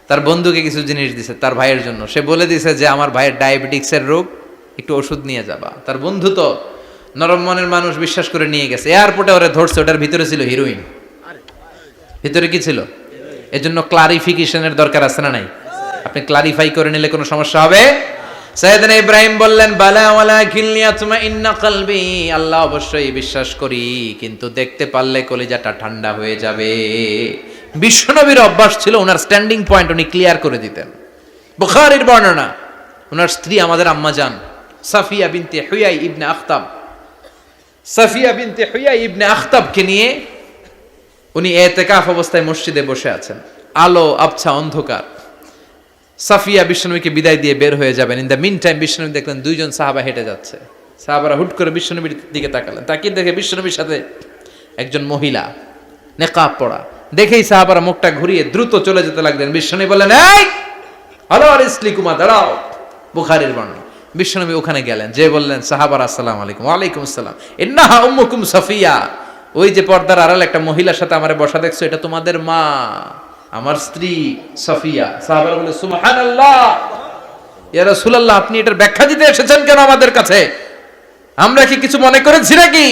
তার বন্ধুকে কিছু জিনিস দিছে তার ভাইয়ের জন্য। সে বলে দিছে যে আমার ভাইয়ের ডায়াবেটিক্সের রোগ, একটু ওষুধ নিয়ে যাবা। তার বন্ধু তো নরম মনের মানুষ, বিশ্বাস করে নিয়ে গেছে। এয়ারপোর্টে ওরে ধরছে, ওটার ভিতরে ছিল হিরোইন। ভিতরে কি ছিল? এজন্য ক্লারিফিকেশনের দরকার আছে না নাই? আপনি ক্লারিফাই করে নিলে কোনো সমস্যা হবে? সাইয়েদনা ইব্রাহিম বললেন বালা ওয়ালাকিন লিয়াতমাইন্না কলবি, আল্লাহ অবশ্যই বিশ্বাস করি, কিন্তু দেখতে পারলে কলিজাটা ঠান্ডা হয়ে যাবে। বিশ্বনবীর অভ্যাস ছিল ওনার স্ট্যান্ডিং পয়েন্ট উনি ক্লিয়ার করে দিতেন। বুখারীর বর্ণনা, ওনার স্ত্রী আমাদের আম্মা জান সাফিয়া বিনতে হুয়াই ইবনে আখতাব, সাফিয়া বিনতে হুয়াই ইবনে আখতাবকে নিয়ে উনি ইতিকাফ অবস্থায় মসজিদে বসে আছেন। আলো আবছা অন্ধকার। সাফিয়া বিশ্বনবীকে বিদায় দিয়ে বের হয়ে যাবেন। ইন দ্য মিন টাইম বিশ্বনবী দেখলেন 2 জন সাহাবা হেঁটে যাচ্ছে। সাহাবারা হুট করে বিশ্বনবীর দিকে তাকালেন, তাকিয়ে দেখে বিশ্বনবীর সাথে একজন মহিলা, নেকাব পরা। দেখেই সাহাবারা মুখটা ঘুরিয়ে দ্রুত চলে যেতে লাগলেন। বিশ্বনবী বললেন এই হ্যালো ইসলিকুমা, দাঁড়াও। বুখারীর বর্ণনা। বিশ্বনবী ওখানে গেলেন, যে বললেন সাহাবারা আসসালামু আলাইকুম। ওয়ালাইকুম আসসালাম। ইন্নাহা উম্মুকুম সাফিয়া, ওই যে পর্দার আড়াল একটা মহিলার সাথে আমারে বসা দেখছো, এটা তোমাদের মা, আমার স্ত্রী সাফিয়া। সাহাবারা বলে সুবহানাল্লাহ, ইয়া রাসূলুল্লাহ আপনি এটার ব্যাখ্যা দিতে এসেছেন কেন আমাদের কাছে? আমরা কি কিছু মনে করেছি নাকি?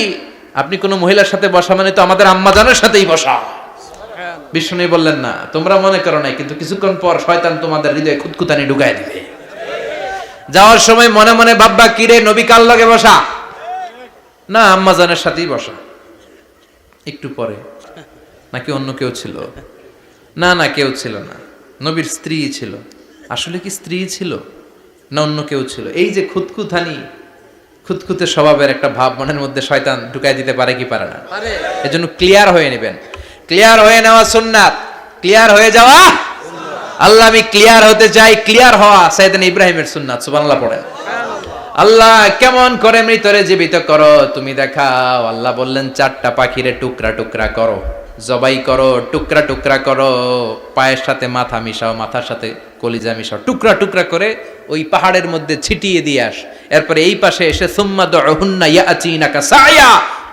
আপনি কোন মহিলার সাথে বসা মানে তো আমাদের আম্মা জানের সাথেই বসা। বিষ্ণু বললেন না, তোমরা মনে করো নাই, কিন্তু কিছুক্ষণ পর শয়তান তোমাদের হৃদয়ে খুঁতখুঁতানি ঢুকায় দিবে। যাওয়ার সময় মনে মনে ভাববা কিরে নবী কার লগে বসা? না, আম্মা জানের সাথেই বসা। একটু পরে নাকি অন্য কেউ ছিল? না না, কেউ ছিল না, নবীর স্ত্রী ছিল। আসলে কি স্ত্রী ছিল না অন্য কেউ ছিল? এই যে খুঁতখুঁতানি, খুঁতখুঁতে স্বভাবের একটা ভাব মনের মধ্যে শয়তান ঢুকাই দিতে পারে কি পারে না? এজন্য ক্লিয়ার হয়ে নেবেন। ক্লিয়ার হয়ে নেওয়া সুন্নাত, ক্লিয়ার হয়ে যাওয়া। আল্লাহ আমি ক্লিয়ার হতে চাই, ক্লিয়ার হওয়া সাইয়েদনা ইব্রাহিমের সুন্নাত। সুবহানাল্লাহ পড়েন। আল্লাহ কেমন করে মৃতরে জীবিত করো তুমি দেখাও। আল্লাহ বললেন 4টা পাখিরে টুকরা টুকরা করো, জবাই করো, টুকরা টুকরা করো, পায়ের সাথে মাথা মিশাও, মাথার সাথে কলিজা মিশাও, টুকরা টুকরা করে ওই পাহাড়ের মধ্যে ছিটিয়ে দিয়ে আস। এরপরে এই পাশে এসে সুম্মা দুহুন্না ইয়াতিনাকা সায়া,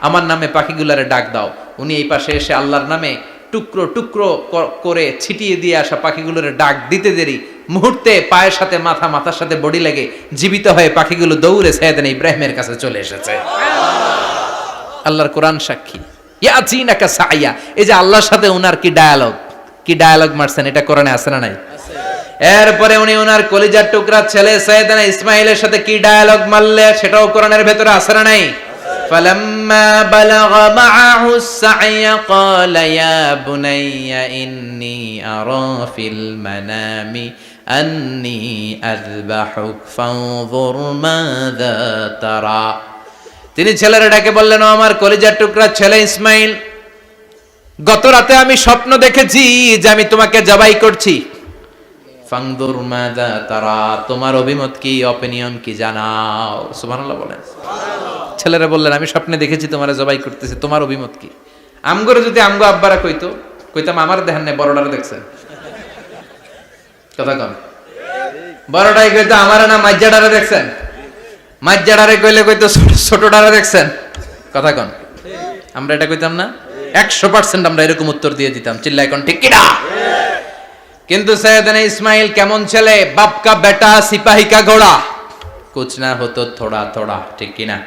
আমার নামে পাখিগুলারে ডাক দাও। উনি এই পাশে এসে আল্লাহর নামে টুকরো টুকরো করে ছিটিয়ে দিয়ে আসা পাখিগুলোর ডাক দিতে দেরি মুহূর্তে পায়ের সাথে মাথা, মাথার সাথে বডি লেগে জীবিত হয়ে পাখিগুলো দৌড়ে সাইয়েদনা ইব্রাহিমের কাছে চলে এসেছে। আল্লাহর কোরআন সাক্ষী। ইয়াতিনাকা সায়া, এই যে আল্লাহর সাথে উনার কি ডায়ালগ মারছেন, এটা কোরআনে আছে না নাই? এরপরে উনি ওনার কলিজার টুকরা ছেলে সাইয়েদনা ইসমাইলের সাথে কি ডায়ালগ মারলে, সেটাও কোরআনের ভেতরে আছে না নাই? فلما بلغ معه السعي قال يا بني إني أرى في المنام أني أذبحك فانظر ماذا ترى। তিনি ছেলেরা ডেকে বললেন, ও আমার কলিজার টুকরা ছেলে ইসমাইল, গত রাতে আমি স্বপ্ন দেখেছি যে আমি তোমাকে জবাই করছি। ফানজুর মাযা তারা, তোমার অভিমত কি, অপিনিয়ন কি জানাও। সুবহানাল্লাহ বলেন। ছেলেরা বললেন আমি স্বপ্নে দেখেছি তোমারে জবাই করতেছি, তোমার অভিমত কি? আমগরে যদি আমগো আব্বারা কইতাম আমার দেখেন না, বড়ডারে দেখছেন। কথা কম, বড়টাই কইতো আমার না মাজ্জাডারে দেখছেন, মাজ্জাডারে কইতো ছোটডারে দেখছেন। কথা কন, আমরা এটা কইতাম না? 100% আমরা এরকম উত্তর দিয়ে দিতাম। চিল্লায় কোন ঠিক কিনা? কিন্তু সাইয়েদনা ইসমাইল কেমন ছেলে, বাপ কা বেটা সিপাহি কা ঘোড়া, কুছ না হতো থোড়া থোড়া, ঠিক কিনা?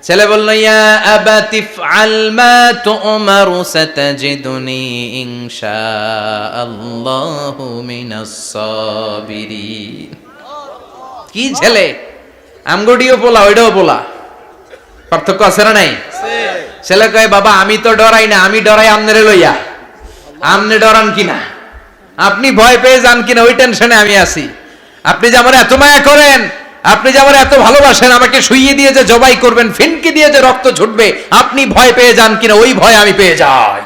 ছেলে বলল, ইয়া আবাতি ফআল মা তু'মারু সাতাজিদুনি ইনশাআল্লাহু মিনাস সাবিরিন। কি ছেলে, আমগডিও পোলা ওইটাও পোলা, পার্থক্য আছে না নাই? ছেলে কয়, বাবা আমি তো ডরাই না, আমি ডরাই আমনেরে লইয়া। আমনে ডরান কিনা, আপনি ভয় পেয়ে যান কিনা ওই টেনশনে আমি আছি। আপনি যে আমার এত মায়া করেন, আপনি যে আমার এত ভালোবাসেন, আমাকে শুইয়ে দিয়ে যে জবাই করবেন, ফিনকি দিয়ে যে রক্ত ছুটবে, আপনি ভয় পেয়ে যান কিনা ওই ভয় আমি পেয়ে যাই।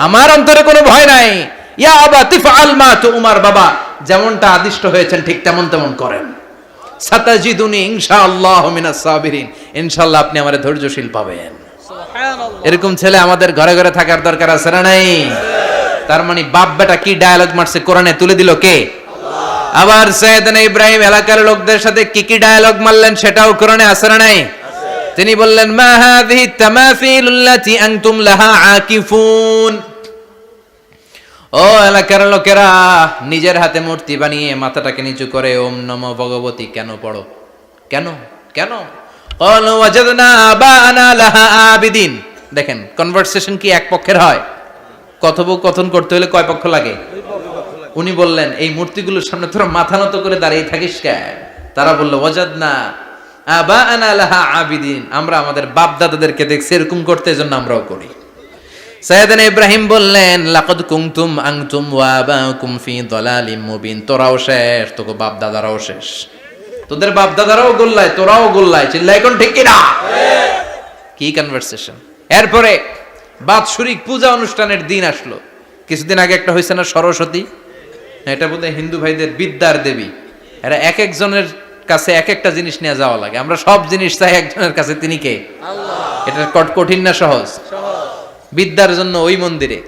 আমার অন্তরে কোনো ভয় নাই। ইয়া আবাতি ফাআল মা তু'মার, বাবা যেমনটা আদিষ্ট হয়েছেন ঠিক তেমন তেমন করেন। সাতাজিদুনি ইনশাআল্লাহু মিনাস সাবিরিন, ইনশাআল্লাহ আপনি আমারে ধৈর্যশীল পাবেন। সুবহানাল্লাহ। এরকম ছেলে আমাদের ঘরে ঘরে থাকার দরকার আছে না নাই? তার মানে বাপ বেটা কি ডায়ালগ মারছে কোরআনে তুলে দিল কে? আল্লাহ। আবার সাইয়েদনা ইব্রাহিম এলাকার লোকদের সাথে কি কি ডায়ালগ মারলেন সেটাও কোরআনে আছে না নাই? তিনি বললেন, মা হাযিহি তামাসিলুল্লাতী আনতুম লাহা আকিফুন। ও এলাকার লোকেরা, নিজের হাতে মূর্তি বানিয়ে মাথাটাকে নিচু করে ওম নমো ভগবতী কেন পড়ো? কেন কেন? ক্বালু ওয়াজাদনা আবানা লাহা আবিদিন। দেখেন কনভারসেশন কি এক পক্ষের হয়? কথোপকথন করতে হলে কয় পক্ষ লাগে? উনি বললেন, এই মূর্তিগুলোর সামনে তোরা মাথা নত করে দাঁড়িয়ে থাকিস কেন? তারা বলল, ওয়াজাদনা আবানা লাহা আবিদিন, আমরা আমাদের বাপ দাদাদেরকে দেখছি এরকম করতে, এজন্য আমরাও করি। সাইয়েদনা ইব্রাহিম বললেন, লাকাদ কুনতুম আনতুম ওয়া আবাকুম ফি দালালিম মুবিন। তোরাও শেষ, তোকে বাপ দাদারাও শেষ, তোদের বাপ দাদারাও গোল্লায়, তোরাও গোল্লায়। চিল্লাই কোন ঠিক কিনা? কি কনভারসেশন! এরপরে বাৎসরিক পূজা অনুষ্ঠানের দিন আসলো। কিছুদিন আগে একটা হয়েছে না, সরস্বতী? এটা বোধহয় হিন্দু ভাইদের বিদ্যার দেবী। এরা এক একজনের কাছে এক একটা জিনিস নিয়ে যাওয়া লাগে। আমরা সব জিনিস চাই একজনের কাছে, তিনি কে? আল্লাহ। এটা কঠিন না সহজ? বিদ্যার জন্য ওই মন্দিরে,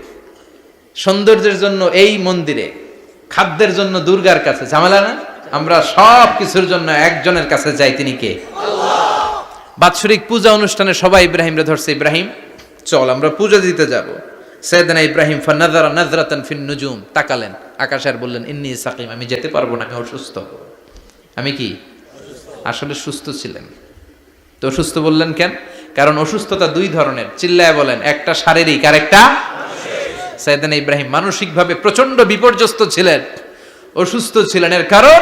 সৌন্দর্যের জন্য এই মন্দিরে, খাদ্যের জন্য দুর্গার কাছে, ঝামেলা না? আমরা সব কিছুর জন্য একজনের কাছে যাই, তিনি কে? আল্লাহ। বাৎসরিক পূজা অনুষ্ঠানে সবাই ইব্রাহিমরে ধরছে, ইব্রাহিম চল আমরা পূজা দিতে যাব। সাইয়েদনা ইব্রাহিম ফানাযারা নাযরাতান ফিন নুজুম, তাকালেন আকাশে আর বললেন, ইন্নী সাকিম, আমি যেতে পারবো না, আমি অসুস্থ। আমি কি? আসলে সুস্থ ছিলেন তো। অসুস্থ বললেন কেন? কারণ অসুস্থতা দুই ধরনের, চিল্লায় বলেন। একটা শারীরিক আর একটা মানসিক। সাইয়েদনা ইব্রাহিম মানসিকভাবে প্রচন্ড বিপর্যস্ত ছিলেন, অসুস্থ ছিলেন। এর কারণ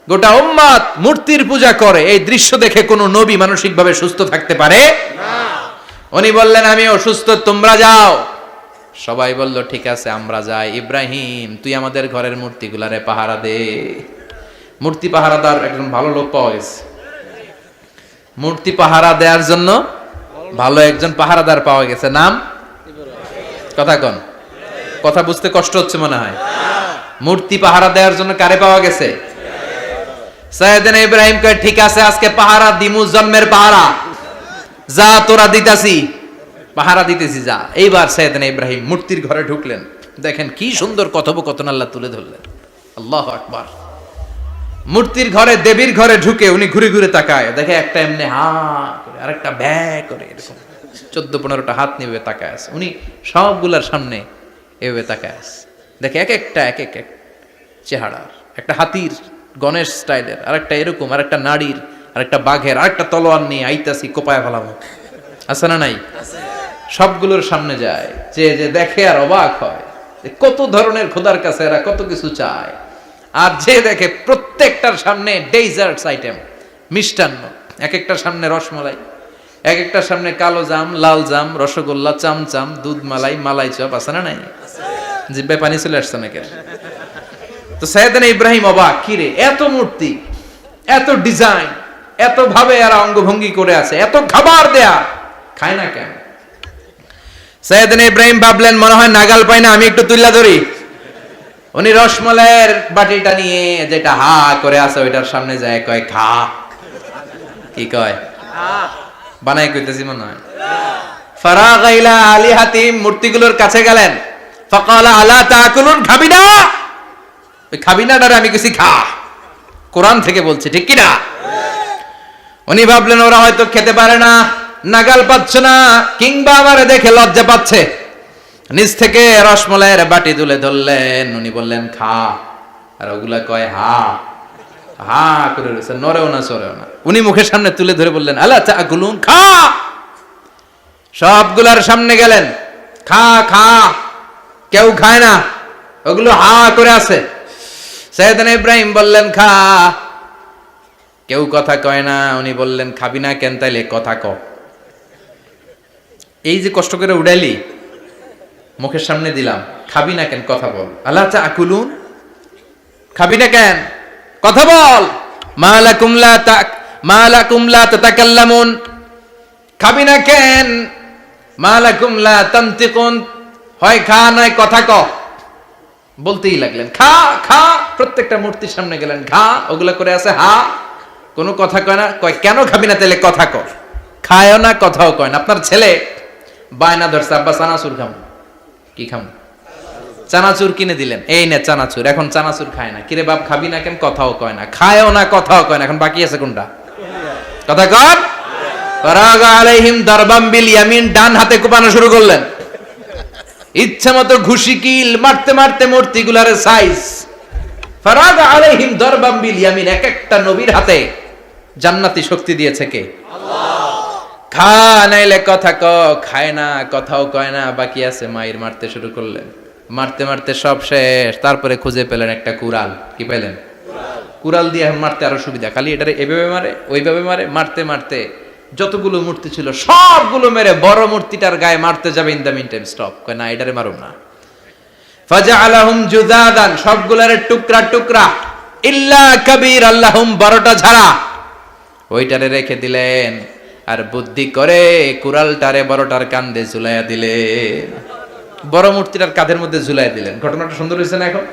গোটা উম্মাত মূর্তির পূজা করে, এই দৃশ্য দেখে কোনো নবী মানসিকভাবে সুস্থ থাকতে পারে না। উনি বললেন, আমি অসুস্থ, তোমরা যাও। সবাই বলল, ঠিক আছে আমরা যাই। ইব্রাহিম তুই আমাদের ঘরের মূর্তিগুলারে পাহারা দে। মূর্তি পাহারাদার একজন ভালো লোক পাওয়া গেছে। মূর্তি পাহারা দেওয়ার জন্য ভালো একজন পাহারাদার পাওয়া গেছে, নাম? কথা কন, কথা বুঝতে কষ্ট হচ্ছে মনে হয়। মূর্তি পাহারা দেওয়ার জন্য কারে পাওয়া গেছে? সাইয়েদনা ইব্রাহিম কয়, ঠিক আছে আজকে পাহারা দিমু, জন্মের পাহারা। যা তোরা দিতাছি, পাহারা দিতেছি, যা। এইবার সাইয়েদনা ইব্রাহিম মূর্তির ঘরে ঢুকলেন। দেখেন কি সুন্দর কথোপকথন আল্লাহ তুলে ধরলেন। আল্লাহু আকবার। মূর্তির ঘরে, দেবীর ঘরে ঢুকে উনি ঘুরে ঘুরে তাকায়, দেখে একটা এমনি হা করে, আরেকটা ব্যা করে, এরকম 14-15টা হাত নিয়ে তাকায় আছে। উনি সবগুলার সামনে এভাবে তাকায় আছে, দেখে এক একটা এক এক চেহারা, একটা হাতির গণেশ স্টাইলের, আরেকটা এরকম, আরেকটা নারীর, আরেকটা বাঘের, আরেকটা তলোয়ার নিয়ে আইতাছি, কোপায় ফেলাবো। আছে না নাই? সবগুলোর সামনে যায়, যে যে দেখে আর অবাক হয়, কত ধরনের খোদার কাছে এরা কত কিছু চায়। আর যে দেখে প্রত্যেকটার সামনে ডেজার্টস আইটেম, মিষ্টান্ন, এক একটার সামনে রসমালাই, এক একটার সামনে কালো জাম, লাল জাম, রসগোল্লা, চামচাম, দুধ মালাই, মালাই চপ। আছে না নাই? জিব্বায় পানি চলে আসছে নাকি? তো সাইয়েদনা ইব্রাহিম অবাক, কি রে এত মূর্তি, এত ডিজাইন, এত ভাবে এরা অঙ্গভঙ্গি করে আছে, এত খাবার দেয়া, খায় না কেন? সাইয়েদনা ইব্রাহিম ভাবলেন, মনে হয় নাগাল পাই না, আমি একটু তুল্লা ধরি। উনি রসমালাইয়ের বাটিটা নিয়ে, যেটা হা করে আছে, ওইটার সামনে যায়, কয় খা। কি কয়? বানাই কইতেছি মনে হয়। ফারাগা ইলা আলিহাতিম, মূর্তিগুলোর কাছে গেলেন। ফাকালা আলা তাকুলুন, খাবি না? ওই খাবি না ডারে আমি কিছু খা, কোরআন থেকে বলছে, ঠিক কি না? উনি ভাবলেন ওরা হয়তো খেতে পারে না, নাগাল পাচ্ছে না, কিংবা আমারে দেখে লজ্জা পাচ্ছে। নিজ থেকে রসমালাইয়ের বাটি তুলে ধরলেন। উনি বললেন খা, আর ওগুলা কয় হা। হা করে রয়েছে, নড়েও না চড়েও না। উনি মুখের সামনে তুলে ধরে বললেন, আলা তাকুলুন, খা। সবগুলার সামনে গেলেন, খা খা। কেউ খায় না, ওগুলো হা করে আছে। সাইয়েদনা ইব্রাহিম বললেন, খা। কেউ কথা কয় না। উনি বললেন, খাবি না কেন? তাইলে কথা ক। এই যে কষ্ট করে উড়াইলি, মুখের সামনে দিলাম, খাবি না কেন? কথা বল। আলা তাকুলুন, খাবি না কেন? কথা বল। মালাকুম লা তাতাকাল্লামুন, খাবি না কেন? মালাকুম লা তানতিকুন, হয় খা নয় কথা ক। বলতেই লাগলেন, খা খা। প্রত্যেকটা মূর্তির সামনে গেলেন, খা। ওগুলা করে আছে হা, কোনো কথা কয় না। কয় কেন খাবি না? তাহলে কথা ক। খায়ও না, কথাও কয় না। আপনার ছেলে বায়না ধরছে, আব্বা চানাচুর খাম। কি খাম? চানাচুর কিনে দিলেন, এই নে চানাচুর। এখন চানাচুর খায় না। কিরে বাপ, খাবি না কেন? কথাও কয় না। খায়ও না, কথাও কয় না। এখন বাকি আছে কোনটা? কথা কর। ফারাগা আলাইহিম দারবাম বিল ইয়ামিন, ডান হাতে কোপানো শুরু করলেন। ইচ্ছা মতো ঘুষি কিল মারতে মারতে মূর্তিগুলার সাইজ। ফারাগা আলাইহিম দারবাম বিল ইয়ামিন, এক একটা নবীর হাতে জান্নাতি শক্তি দিয়েছে কে? আল্লাহ। খা নাইলে কথা ক। খায় না, কথাও কয় না, বাকি আছে। মায়ের মারতে শুরু করলেন। মারতে মারতে সব শেষ। তারপরে খুঁজে পেলেন একটা কুড়াল। কি পেলেন? কুড়াল দিয়ে মারতে আরো সুবিধা। খালি এটারে এভাবে মারে, ওইভাবে মারে। মারতে মারতে যতগুলো মূর্তি ছিল সবগুলো মেরে বড় মূর্তিটার গায়ে মারতে যাবে, in the meantime stop. কয় না, এটারে মারুম না। ফাজআলাহুম জুদাদান, সবগুলারে টুকরা টুকরা। ইল্লা কাবীর আল্লাহুম, বড়টা ছাড়া। ওইটারে রেখে দিলেন। আর বুদ্ধি করে কুড়ালটারে বড়টার কাঁধে ঝুলাইয়া দিলেন। বড় মূর্তিটার কাঁধের মধ্যে ঝুলাই দিলেন। ঘটনাটা সুন্দর হয়েছে না? এখন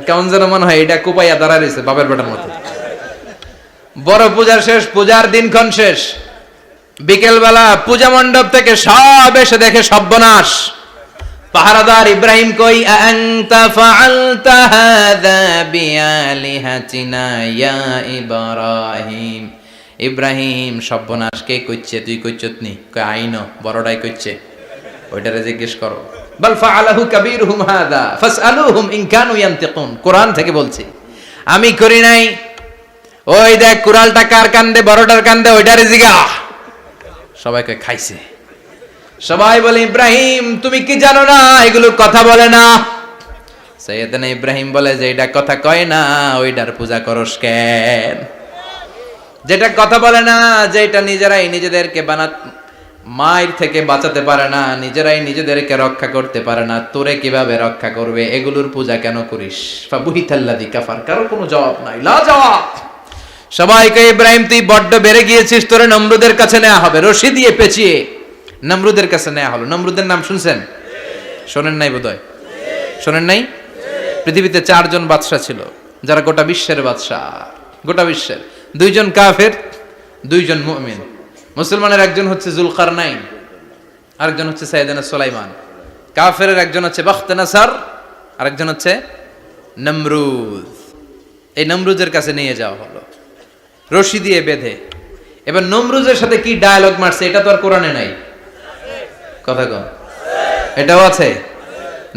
কেমন যেন মনে হয় এটা কোপাইয়া দাঁড়া রয়েছে বাপের বেটার মতো। বড় পূজার শেষ, পূজার দিনক্ষণ শেষ। বিকেল বেলা পূজা মণ্ডপ থেকে সব এসে দেখে সর্বনাশ। পাহারাদার ইব্রাহিম কই? আনতা ফাআলতা হাযা বিআলিহাতিনা ইয়া ইব্রাহিম। ইব্রাহিম, সর্বনাশ কে কইছে? তুই কইছত নি? কই আইনো, বড়টাই কইছে। ওইটারে জিজ্ঞেস করো। বাল ফাআলাহু কাবীরুহুম হাযা ফাসআলুহুম ইন কানু ইয়ানতিকুন। কোরআন থেকে বলছি, আমি করি নাই। ওই দেখ কুড়ালটা কার কান্দে? বড়টার কান্দে, ওইটারে জিগা। সবাইকে খাইছে। সবাই বলে, ইব্রাহিম তুমি কি জানো না এগুলো কথা বলে না? সাইয়েদনা ইব্রাহিম বলে যে এটা কথা কয় না, ওইটার পূজা করস কেন? যেটা কথা বলে না, যেটা নিজেরাই নিজেদেরকে মায়ের থেকে বাঁচাতে পারে না, নিজেরাই নিজেদেরকে রক্ষা করতে পারে না, তোরে কিভাবে রক্ষা করবে? এগুলোর পূজা কেন করিস? ফাবুহিতাল্লাযী কাফার। কারো কোনো জবাব নাই, লা জবাব। সবাইকে, ইব্রাহিম তুই বড্ড বেড়ে গিয়েছিস, তোরে নমরুদের কাছে নেওয়া হবে। রশি দিয়ে পেঁচিয়ে নমরুদের কাছে নেওয়া হলো। নমরুদের নাম শুনছেন? শোনেন নাই বোধহয়। শোনেন নাই? পৃথিবীতে 4 জন বাদশা ছিল, যারা গোটা বিশ্বের বাদশা। গোটা বিশ্বের 2 জন কাফের, 2 জন মুমিন। মুসলমানের একজন হচ্ছে যুলকারনাইন, আরেকজন হচ্ছে সাইয়েদনা সুলাইমান। কাফেরের একজন হচ্ছে বাখতানাসার, আরেকজন হচ্ছে নমরুদ। এই নমরুদের কাছে নিয়ে যাওয়া হলো রশি দিয়ে বেঁধে। এবার নমরুদের সাথে কি ডায়ালগ মারছে এটা তো আর কোরআনে নাই। কথা কম, এটাও আছে।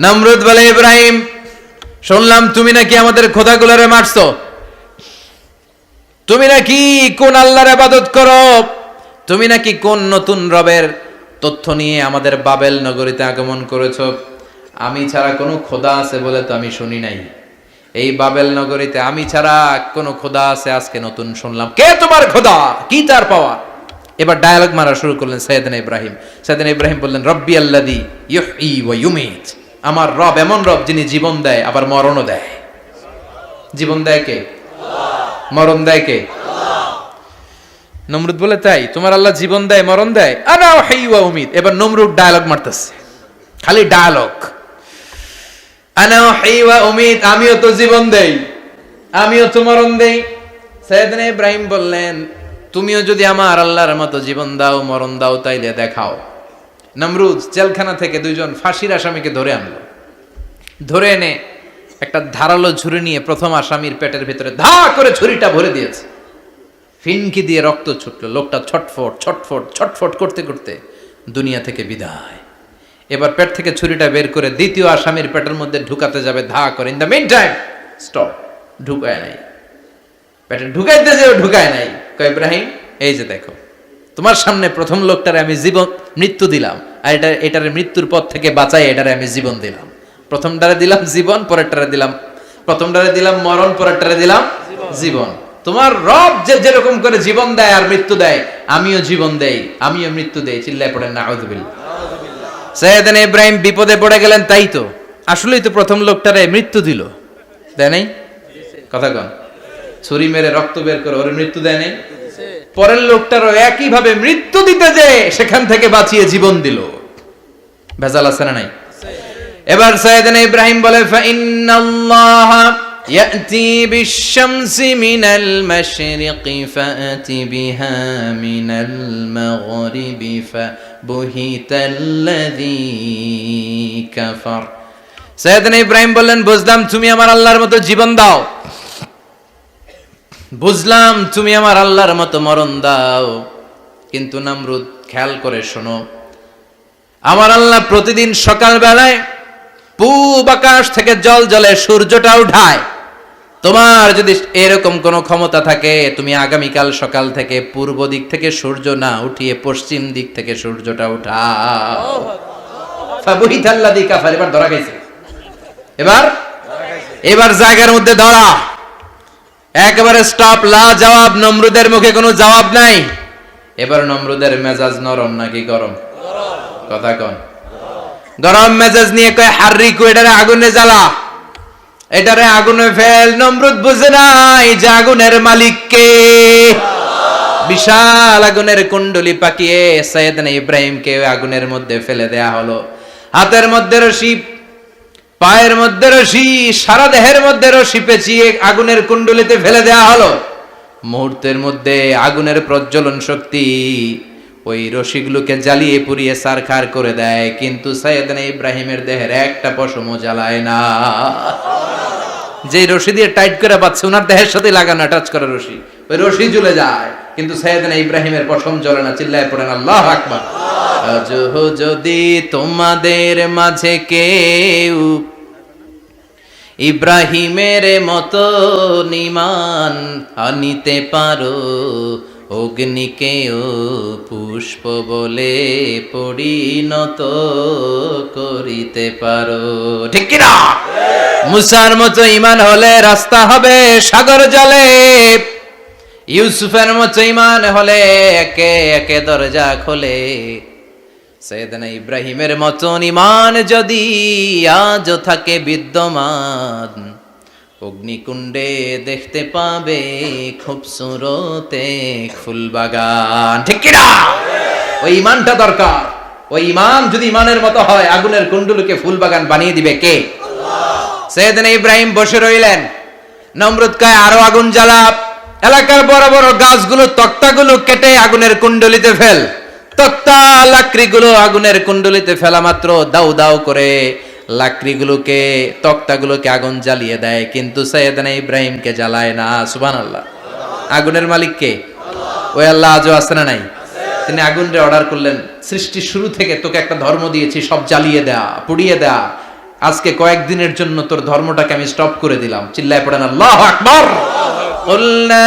নমরুদ বলে, ইব্রাহিম শুনলাম তুমি নাকি আমাদের খোদাগুলোরে মারছো। তুমি নাকি কোন আল্লাহর ইবাদত করো। তুমি নাকি কোন নতুন রবের তথ্য নিয়ে আমাদের বাবেল নগরীতে আগমন করেছো। আমি ছাড়া কোনো খোদা আছে বলে তো আমি শুনি নাই। এই বাবেল নগরীতে আমি ছাড়া কোনো খোদা আছে আজকে নতুন শুনলাম। কে তোমার খোদা? কি তার পাওয়া? এবার ডায়ালগ মারা শুরু করলেন সাইয়েদনা ইব্রাহিম। সাইয়েদনা ইব্রাহিম বললেন, রব্বি আল্লাযী ইউহয়ী ওয়া ইউমীত। আমার রব এমন রব যিনি জীবন দেয় আবার মরণও দেয়। জীবন দেয় কে? আল্লাহ। মরণ দেয় কে? আল্লাহ। নমরুদ বলে, তাই তোমার আল্লাহ জীবন দেয় মরণ দেয়? আনা উহয়ী ওয়া উমীত। এবার নমরুদ ডায়ালগ মারতেছে, খালি ডায়ালগ। আনা উহয়ী ওয়া উমীত, আমিও তো জীবন দেই, আমিও তো মরণ দেই। সাইয়েদনা ইব্রাহিম বললেন, তুমিও যদি আমার আল্লাহর মতো জীবন দাও মরণ দাও তাইলে দেখাও। নমরুদ জেলখানা থেকে 2 জন ফাঁসির আসামিকে ধরে আনলো। ধরে এনে একটা ধারালো ছুরি নিয়ে প্রথম আসামির পেটের ভিতরে ধা করে ছুরিটা ভরে দিয়েছে। ফিনকি দিয়ে রক্ত ছুটলো। লোকটা ছটফট ছটফট ছটফট করতে করতে দুনিয়া থেকে বিদায়। এবার পেট থেকে ছুরিটা বের করে দ্বিতীয় আসামির পেটের মধ্যে ঢুকাতে যাবে ধা করে। In the meantime stop, ঢুকায় নাই। পেটে ঢুকাইতে যেও ঢুকায় নাই। কয় ইব্রাহিম এই যে দেখো তোমার সামনে প্রথম লোকটারে আমি মৃত্যু দিলাম, আর এটারে মৃত্যুর পথ থেকে বাঁচাই এটারে আমি জীবন দিলাম। প্রথমটারে দিলাম জীবন, পরেরটারে দিলাম, প্রথমটারে দিলাম মরণ, পরেরটারে দিলাম জীবন। তোমার রব যে যেরকম করে জীবন দেয় আর মৃত্যু দেয়, আমিও জীবন দেই, আমিও মৃত্যু দেই। চিল্লায় পড়েন নাউযুবিল্লাহ। সাইয়েদনা ইব্রাহিম বিপদে পড়ে গেলেন, তাই তো আসলেই তো প্রথম লোকটারে মৃত্যু দিল, দেয় নাই? কথা কন, ছুরি মেরে রক্ত বের করে ওরে মৃত্যু দেয় নাই? পরের লোকটারও একই ভাবে মৃত্যু দিতে যে সেখান থেকে বাঁচিয়ে জীবন দিল। ভেজাল আছে না নাই? এবার সাইয়েদনা ইব্রাহিম বলে ফাইন্নাল্লাহ ইয়াতি বিশ-শামসি মিনাল মাশরিকি ফাআতি বিহা মিনাল মাগরিবি ফাবুহিতাল্লাযী কাফার। সাইয়েদনা ইব্রাহিম বললেন বুঝলাম তুমি আমার আল্লাহর মতো জীবন দাও, বুঝলাম তুমি আমার আল্লাহর মতো মরণ দাও, কিন্তু নমরুদ খেয়াল করে শোনো, আমার আল্লাহ প্রতিদিন সকাল বেলায় পূব আকাশ থেকে জল জলে সূর্যটা উঠায়। তোমার যদি এরকম কোন ক্ষমতা থাকে, তুমি আগামীকাল সকাল থেকে পূর্ব দিক থেকে সূর্য না উঠিয়ে পশ্চিম দিক থেকে সূর্যটা উঠাও। ফাবুহিতাল্লাযী কাফার। এবার ধরা গেছে, এবার জায়গার মধ্যে ধরা, একেবারে স্টপ, লা জবাব। নমরুদের মুখে কোনো জবাব নাই। এবার নমরুদের মেজাজ নরম নাকি গরম? কথা কন। গরম মেজাজ নিয়ে কয় হাররিকু, এটারে আগুনে জ্বালা, এটারে আগুনে ফেল। নমরুদ বুঝে নাই যে আগুনের মালিক কে। বিশাল আগুনের কুণ্ডলি পাকিয়ে সাইয়েদনা ইব্রাহিমকে আগুনের মধ্যে ফেলে দেয়া হলো। হাতের মধ্যে রশি, পায়ের মধ্যে রশি, সারা দেহের মধ্যে রশি পেঁচিয়ে আগুনের কুণ্ডলিতে ফেলে দেয়া হলো। মুহূর্তের মধ্যে আগুনের প্রজ্বলন শক্তি ওই রশিগুলোকে জ্বালিয়ে পুড়িয়ে সারখার করে দেয়, কিন্তু সাইয়েদনা ইব্রাহিমের দেহের একটা পশমও জ্বালায় না। যে রশি দিয়ে টাইট করে পাচ্ছে, ওনার দেহের সাথে লাগানো টাচ করা রশি, ওই রশি জ্বলে যায়, কিন্তু সাইয়েদনা ইব্রাহিমের পশম জ্বলে না। চিল্লায় পড়েন আল্লাহু আকবার। আজ যদি তোমাদের মাঝে কেউ ইব্রাহিমের মতো ঈমান আনিতে পারো, অগ্নিকেও পুষ্প বলে পরিণত করিতে পারো। ঠিক কিনা? মুসার মতো ঈমান হলে রাস্তা হবে সাগর জলে, ইউসুফের মতো ঈমান হলে একে একে দরজা খোলে। সাইয়েদনা ইব্রাহিমের মতন ঈমান যদি আজও থাকে বিদ্যমান, অগ্নিকুণ্ডে দেখতে পাবে খুবসুরত এক ফুলবাগান। ঠিক কি না? ওই ঈমানটা দরকার। ওই ঈমান যদি ঈমানের মতো হয়, আগুনের কুণ্ডলকে ফুলবাগান বানিয়ে দিবে কে? আল্লাহ। সাইয়েদনা ইব্রাহিম বসে রইলেন। নমরুদ কয় আরো আগুন জ্বালা, এলাকার বড় বড় গাছগুলো, তক্তাগুলো কেটে আগুনের কুণ্ডলিতে ফেল। তক্তা লাকড়িগুলো আগুনের কুণ্ডলিতে ফেলা মাত্র দাউ দাউ করে লাকড়িগুলোকে, তক্তাগুলোকে আগুন জ্বালিয়ে দেয়, কিন্তু সাইয়েদনা ইব্রাহিমকে জ্বালায় না। সুবহানাল্লাহ। আগুনের মালিক কে? ওই আল্লাহ আজও আছে না নাই? তিনি আগুনরে অর্ডার করলেন, সৃষ্টির শুরু থেকে তোকে একটা ধর্ম দিয়েছি, সব জ্বালিয়ে দেয়া, পুড়িয়ে দেয়া, আজকে কয়েকদিনের জন্য তোর ধর্মটাকে আমি স্টপ করে দিলাম। চিল্লায় পড়েন আল্লাহু আকবার। কুলনা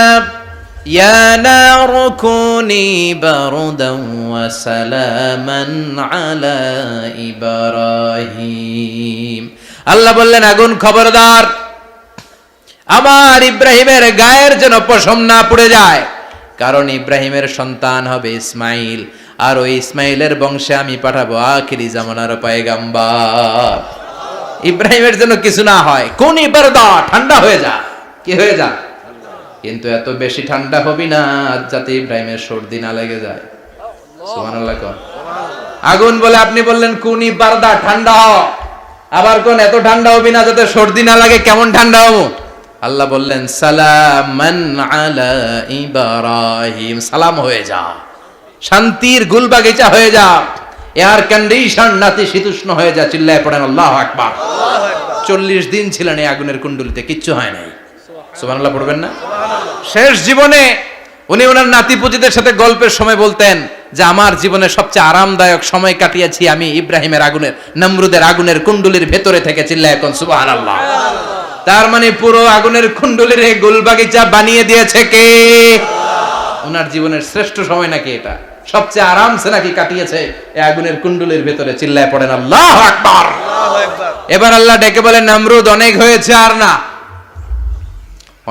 ইয়া নারু কুনি বারদান ওয়া সালামান আলা ইব্রাহিম। আল্লাহ বললেন আগুন খবরদার, আমার ইব্রাহিমের গায়ের যেন পশম না পুড়ে যায়, কারণ ইব্রাহিমের সন্তান হবে ইসমাইল, আর ওই ইসমাইলের বংশে আমি পাঠাবো আখিরি জামানার পয়গাম্বার। ইব্রাহিমের জন্য কিছু না হয়, কোন ইবারদা, ঠান্ডা হয়ে যা। কি হয়ে যা? কিন্তু এত বেশি ঠান্ডা হবি না যাতে ইব্রাহিমের সর্দি না লেগে যায়। সুবহানাল্লাহ। কোন আগুন বলে আপনি বললেন কোন ইবারদা, ঠান্ডা হ, আবার কোন এত ঠান্ডা হবি না যাতে সর্দি না লাগে। কেমন ঠান্ডা হবো? আল্লাহ বললেন সালামান আলা ইব্রাহিম, সালাম হয়ে যা, শান্তির গুলবাগিচা হয়ে যা, এয়ার কন্ডিশন নাতিশীতোষ্ণ হয়ে যা। চিল্লায় পড়েন আল্লাহু আকবার। 40 দিন ছিলেন এই আগুনের কুণ্ডলিতে, কিচ্ছু হয় নাই। সুবহানাল্লাহ পড়বেন না? শেষ জীবনে উনি ওনার নাতিপুতিদের সাথে গল্পের সময় বলতেন যে আমার জীবনে সবচেয়ে আরামদায়ক সময় কাটিয়েছি আমি ইব্রাহিমের আগুনের, নমরুদের আগুনের কুণ্ডলির ভেতরে থেকে। চিল্লায় এখন সুবহানাল্লাহ। তার মানে পুরো আগুনের কুণ্ডলীর গুলবাগিচা বানিয়ে দিয়েছে কে? ওনার জীবনের শ্রেষ্ঠ সময় নাকি এটা, সবচেয়ে আরামসে নাকি কাটিয়েছে এই আগুনের কুণ্ডলীর ভেতরে। চিল্লায় পড়েন আল্লাহু আকবার। এবার আল্লাহ ডেকে বলেন, নমরুদ অনেক হয়েছে আর না,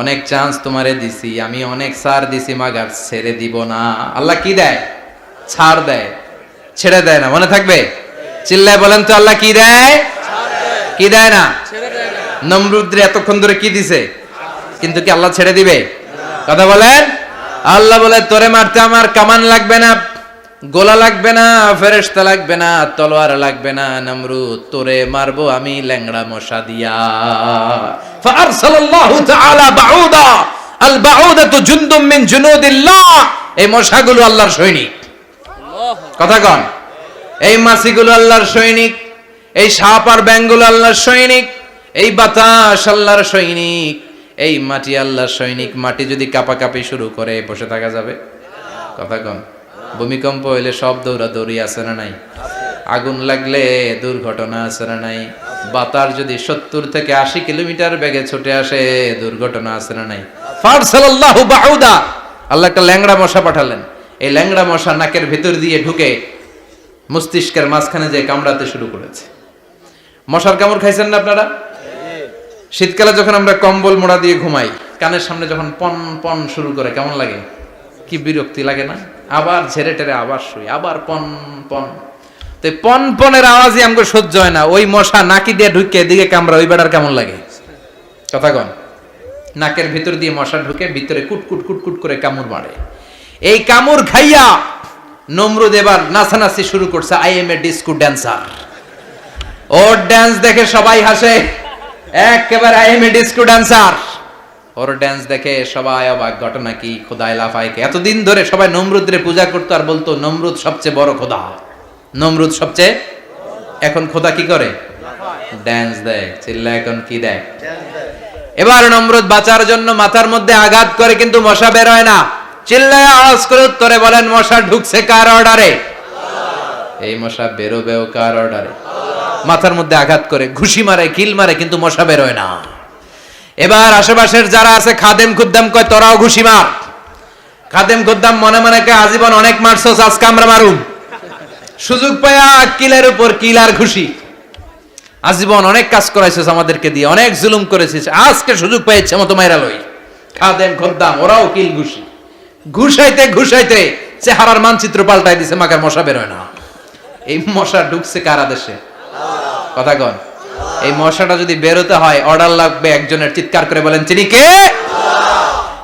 অনেক চান্স তোমারে দিছি আমি, অনেক ছাড় দিছি, মাগার ছেড়ে দিব না। আল্লাহ কি দেয়? ছাড় দেয়, ছেড়ে দেয় না। মনে থাকবে? চিল্লায় বলেন তো, আল্লাহ কি দেয়? কি দেয় না? নমরুদরে এতক্ষণ ধরে কি দিছে, কিন্তু কি আল্লাহ ছেড়ে দিবে? কথা বলেন। আল্লাহ বলে, তোরে মারতে আমার কামান লাগবে না, গোলা লাগবে না, ফেরেশতা লাগবে না, তলোয়ার লাগবে না, নমরুদ তোরে মারবো আমি ল্যাংড়া মশা দিয়া। ফাআরসালাল্লাহু তাআলা বাউদা, আল বাউদাতু জুনদুম মিন জুনুদিল্লাহ। এই মশাগুলো আল্লাহর সৈনিক। কথা কন। এই মাছিগুলো আল্লাহর সৈনিক, এই সাপ আর ব্যাঙগুলো আল্লাহর সৈনিক, এই বাতাস আল্লাহর সৈনিক, এই মাটি আল্লাহর সৈনিক। মাটি যদি কাঁপাকাঁপি শুরু করে বসে থাকা যাবে? কথা কন। ভূমিকম্প হইলে সব দৌড়াদৌড়ি আছে না নাই? আগুন লাগলে দুর্ঘটনা আছে না নাই? বাতাস যদি 70 থেকে 80 কিলোমিটার বেগে ছুটে আসে দুর্ঘটনা আছে না নাই? ফারসালাল্লাহু বাউদা, আল্লাহ একটা ল্যাংড়া মশা পাঠালেন। এই ল্যাংড়া মশা নাকের ভিতর দিয়ে ঢুকে মস্তিষ্কের মাঝখানে যে কামড়াতে শুরু করেছে। মশার কামড় খাইছেন না আপনারা? শীতকালে যখন আমরা কম্বল মোড়া দিয়ে ঘুমাই, কানের সামনে যখন পন পন শুরু করে কেমন লাগে? কি বিরক্তি লাগে না? আবার ঝেড়ে টেরে আবার শুই, আবার পন পন। তো পন পনের আওয়াজই আমাকে সহ্য হয় না। ওই মশা নাকি দিয়ে ঢুকে এদিকে কামড়া, ওই বেড়ার কেমন লাগে? কথা কন। নাকের ভিতর দিয়ে মশা ঢুকে ভিতরে কুটকুট কুটকুট করে কামড় মারে। এই কামড় খাইয়া নমরুদ এবার নাচানাচি শুরু করছে। I M A disco dancer. Or dance দেখে সবাই হাসে, একেবারে I M A disco dancer. Or dance দেখে সবাই অবাক। ঘটনা কি? খোদায় লাফাইকে। এতদিন ধরে সবাই নমরুদরে পূজা করতো আর বলতো নমরুদ সবচেয়ে বড় খোদা, নমরুদ সবচেয়ে। এখন খোদা কি করে? ড্যান্স দেয়। চিল্লা এখন কি দেয়? এবার নমরুদ বাঁচার জন্য মাথার মধ্যে আঘাত করে, কিন্তু মশা বের হয় না। চিল্লায় আওয়াজ করে উত্তরে বলেন, মশা ঢুকছে কার অর্ডারে? এই মশা বেরোবেও কার অর্ডারে? মাথার মধ্যে আঘাত করে ঘুষি মারে, কিল মারে, কিন্তু মশা বের হয় না। এবার আশেপাশের যারা আছে খাদেম খুদ্দাম কয়, তোরাও ঘুষি মার। খাদেম খুদ্দাম মনে মনে কয়, আজীবন অনেক মারছস, আজকে আমরা মারুম। সুযোগ পায়া কিলের উপর কিল আর ঘুষি। আজীবন অনেক কাজ করাইছিস আমাদেরকে দিয়ে, অনেক জুলুম করেছিস, আজকে সুযোগ পেয়েছে মতো মাইরা লই। খাদেম খুদ্দাম ওরাও কিল ঘুষি। ঘুষাইতে ঘুষাইতে চেহারার মানচিত্র পাল্টাই দিছে, মাকার মশা বের হয় না। এই মশা ঢুকছে কার আদেশে? কথা কন। এই মশাটা যদি বেরোতে হয় অর্ডার লাগবে একজনের। চিৎকার করে বলেন, তিনি কে?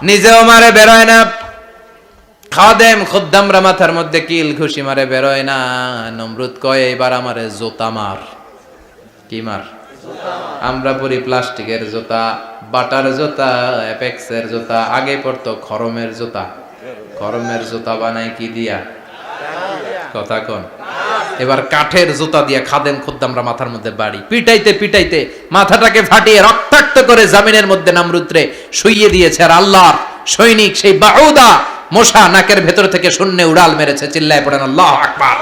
নিজেও মারে, বেরোয় না। খাদেম খুদ্দামরা মাথার মধ্যে কিল ঘুষি মারে, বেরোয় না। নমরুদ কয়, এবার আমারে জোতা মার। কি মার? আমরা পরি প্লাস্টিকের জুতা, বাটার জুতা, অ্যাপেক্সের জুতা। আগে পড়তো খরমের জুতা। খরমের জুতা বানায় কি দিয়া? কথা কন। এবার কাঠের জুতা দিয়া খাদেম খুদ্দামরা মাথার মধ্যে বাড়ি। পিটাইতে পিটাইতে মাথাটাকে ফাটিয়ে রক্তাক্ত করে জামিনের মধ্যে নমরুদরে শুইয়ে দিয়েছে। আর আল্লাহর সৈনিক সেই বাউদা মশা নাকের ভেতর থেকে শূন্যে উড়াল মেরেছে। চিল্লায় পড়েন আল্লাহু আকবার।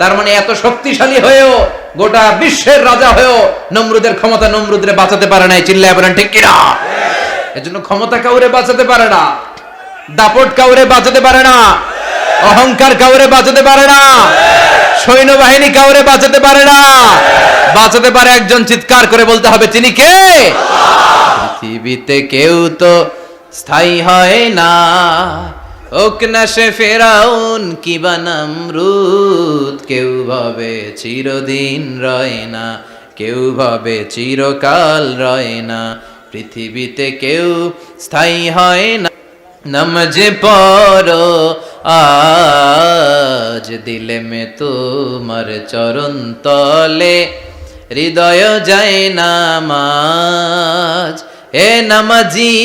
তার মানে এত শক্তিশালী হয়েও, গোটা বিশ্বের রাজা হয়েও নমরুদের ক্ষমতা নমরুদরে বাঁচাতে পারে নাই। চিল্লায় পড়েন ঠিক কিনা? এজন্য ক্ষমতা কাউরে বাঁচাতে পারে না, দাপট কাউরে বাঁচাতে পারে না, অহংকার কাউরে বাঁচাতে পারে না, সৈন্যবাহিনী কাউরে বাঁচাতে পারে না। বাঁচাতে পারে একজন। চিৎকার করে বলতে হবে, তিনি কে? পৃথিবীতে কেউ তো স্থায়ী হয় না, হোক না সে ফেরাউন কিবা নমরুদ। কেউ ভাবে চিরদিন রয় না, কেউ ভাবে চিরকাল রয় না। পৃথিবীতে কেউ স্থায়ী হয় না। নমজে পড়ো আজ দিলে মে তোমার চরণ তলে, হৃদয় যায় নামাজ। হে নামাজি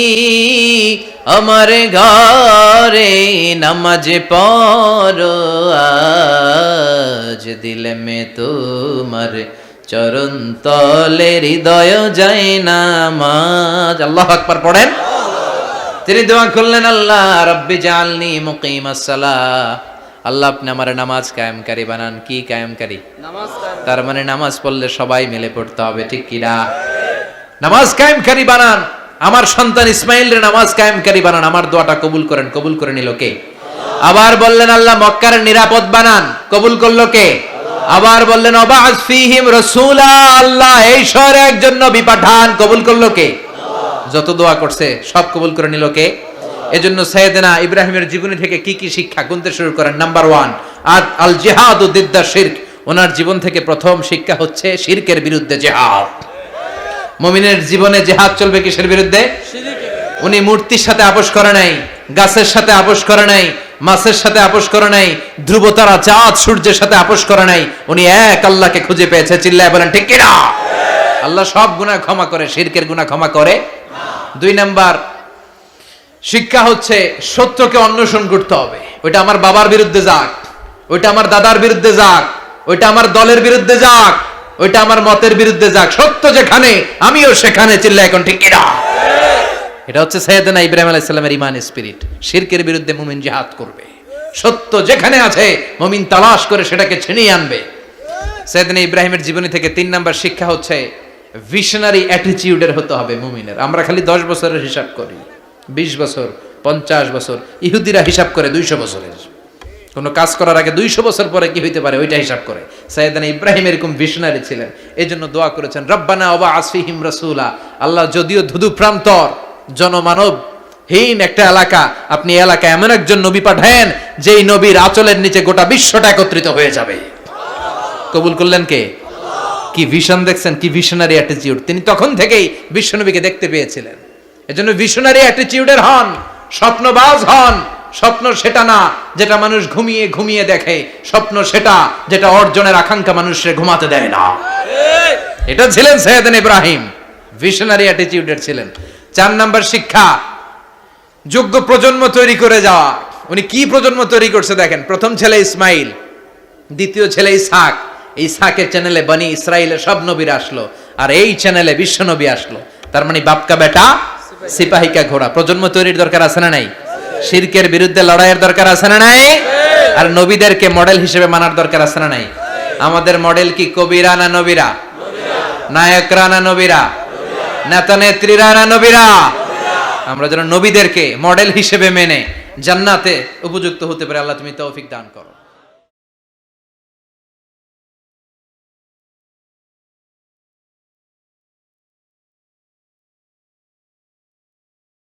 আমার ঘরে, নামাজে পড়ো আজ দিলে মে তোমার চরণ তলে, হৃদয় যায় নামাজ। আল্লাহু আকবার পড়েন। তিনি দোয়া করলেন, আল্লাহ রব্বি জাআলনি মুকিমাস সালাহ। আল্লাহ আপনি আমার নামাজ কায়েমকারী বানান। কি কায়েমকারী? নামাজ। তার মানে নামাজ পড়লে সবাই মিলে পড়তে হবে, ঠিক কি না? নামাজ কায়েমকারী বানান, আমার সন্তান ইসমাইলরে নামাজ কায়েমকারী বানান, আমার দোয়াটা কবুল করেন। কবুল করে নিল কে? আবার বললেন আল্লাহ মক্কার নিরাপদ বানান, কবুল করলো কে? আবার বললেন ওয়াবা'আস ফীহিম রাসূলা, আল্লাহ এই শহরে একজন নবী পাঠান, কবুল করলো কে? যত দোয়া করছে সব কবুল করে নিল কে? এজন্য সাইয়েদনা ইব্রাহিমের জীবনী থেকে কি কি শিক্ষা গুনতে শুরু করেন। নাম্বার 1, আল জিহাদু দিদ্দা শিরক। ওনার জীবন থেকে প্রথম শিক্ষা হচ্ছে শিরকের বিরুদ্ধে জিহাদ। মুমিনের জীবনে জিহাদ চলবে কিসের বিরুদ্ধে? উনি মূর্তির সাথে আপোষ করে নাই, গাছের সাথে আপোষ করে নাই, মাছের সাথে আপোষ করে নাই, ধ্রুব তারা চাঁদ সূর্যের সাথে আপোষ করে নাই। উনি এক আল্লাহকে খুঁজে পেয়েছে। চিল্লায় বলেন ঠিক কিনা? আল্লাহ সব গুনাহ ক্ষমা করে, শিরকের গুনাহ ক্ষমা করে না। 2 নাম্বার শিক্ষা হচ্ছে সত্যকে অন্বেষণ করতে হবে। ওইটা আমার বাবার বিরুদ্ধে যাক, ওইটা আমার দাদার বিরুদ্ধে যাক, ওইটা আমার দলের বিরুদ্ধে যাক, ওইটা আমার মতের বিরুদ্ধে যাক, সত্য যেখানে আমিও সেখানে। চিল্লায় এখন ঠিক কিনা? এটা হচ্ছে সাইয়েদনা ইব্রাহিম আলাইহিস সালামের ঈমান স্পিরিট। শিরকের বিরুদ্ধে মুমিন জিহাদ করবে। সত্য যেখানে আছে মুমিন তালাশ করে সেটাকে ছিনিয়ে আনবে। সাইয়েদনা ইব্রাহিমের জীবনী থেকে 3 নাম্বার শিক্ষা হচ্ছে ভিশনারি অ্যাটিটিউডের হতে হবে মুমিনের। আমরা খালি 10 বছরের হিসাব করি, 20 বছর, 50 বছর। ইহুদিরা হিসাব করে 200 বছরের। কোন কাজ করার আগে 200 বছর পরে কি হইতে পারে ওইটা হিসাব করে। সাইয়েদনা ইব্রাহিম এরকম ভিশনারি ছিলেন। এজন্য দোয়া করেছেন রব্বানা ওয়াবা'আস ফীহিম রাসূলা। আল্লাহ যদিও ধুধু প্রান্তর জনমানব হীন একটা এলাকা, আপনি এলাকায় এমন একজন নবী পাঠায়েন যেই নবীর আঁচলের নিচে গোটা বিশ্বটা একত্রিত হয়ে যাবে। কবুল করলেন কে? কি ভিশন দেখছেন, কি ভিশনারি অ্যাটিটিউড। তিনি তখন থেকেই বিশ্বনবীকে দেখতে পেয়েছিলেন। এজন্য ভিশনারি অ্যাটিটিউডের হন, স্বপ্নবাজ হন। স্বপ্ন সেটা না যেটা মানুষ ঘুমিয়ে ঘুমিয়ে দেখে, স্বপ্ন সেটা যেটা অর্জনের আকাঙ্ক্ষা মানুষের ঘুমাতে দেয় না। এটা ছিলেন সাইয়েদনা ইব্রাহিম, ভিশনারি অ্যাটিটিউডের ছিলেন। 4 নাম্বার শিক্ষা যোগ্য প্রজন্ম তৈরি করে যাওয়া। উনি কি প্রজন্ম তৈরি করছে দেখেন। প্রথম ছেলে ইসমাইল, দ্বিতীয় ছেলে ইসহাক। ইসহাকের চ্যানেলে বনি ইসরাইলের সব নবীরা আসলো, আর এই চ্যানেলে বিশ্ব নবী আসলো। তার মানে বাপকা বেটা সিপাহিকা ঘোড়া। প্রজন্ম তৈরির দরকার আছে না নাই? শিরকের বিরুদ্ধে লড়াইয়ের দরকার আছে না নাই? আর নবীদেরকে মডেল হিসেবে মানার দরকার আছে না নাই? আমাদের মডেল কি কবিরা না নবীরা? নায়করা না নবীরা? নেতা নেত্রীরা না নবীরা? আমরা যেন নবীদেরকে মডেল হিসেবে মেনে জান্নাতে উপযুক্ত হতে পারে। আল্লাহ তুমি তৌফিক দান করো।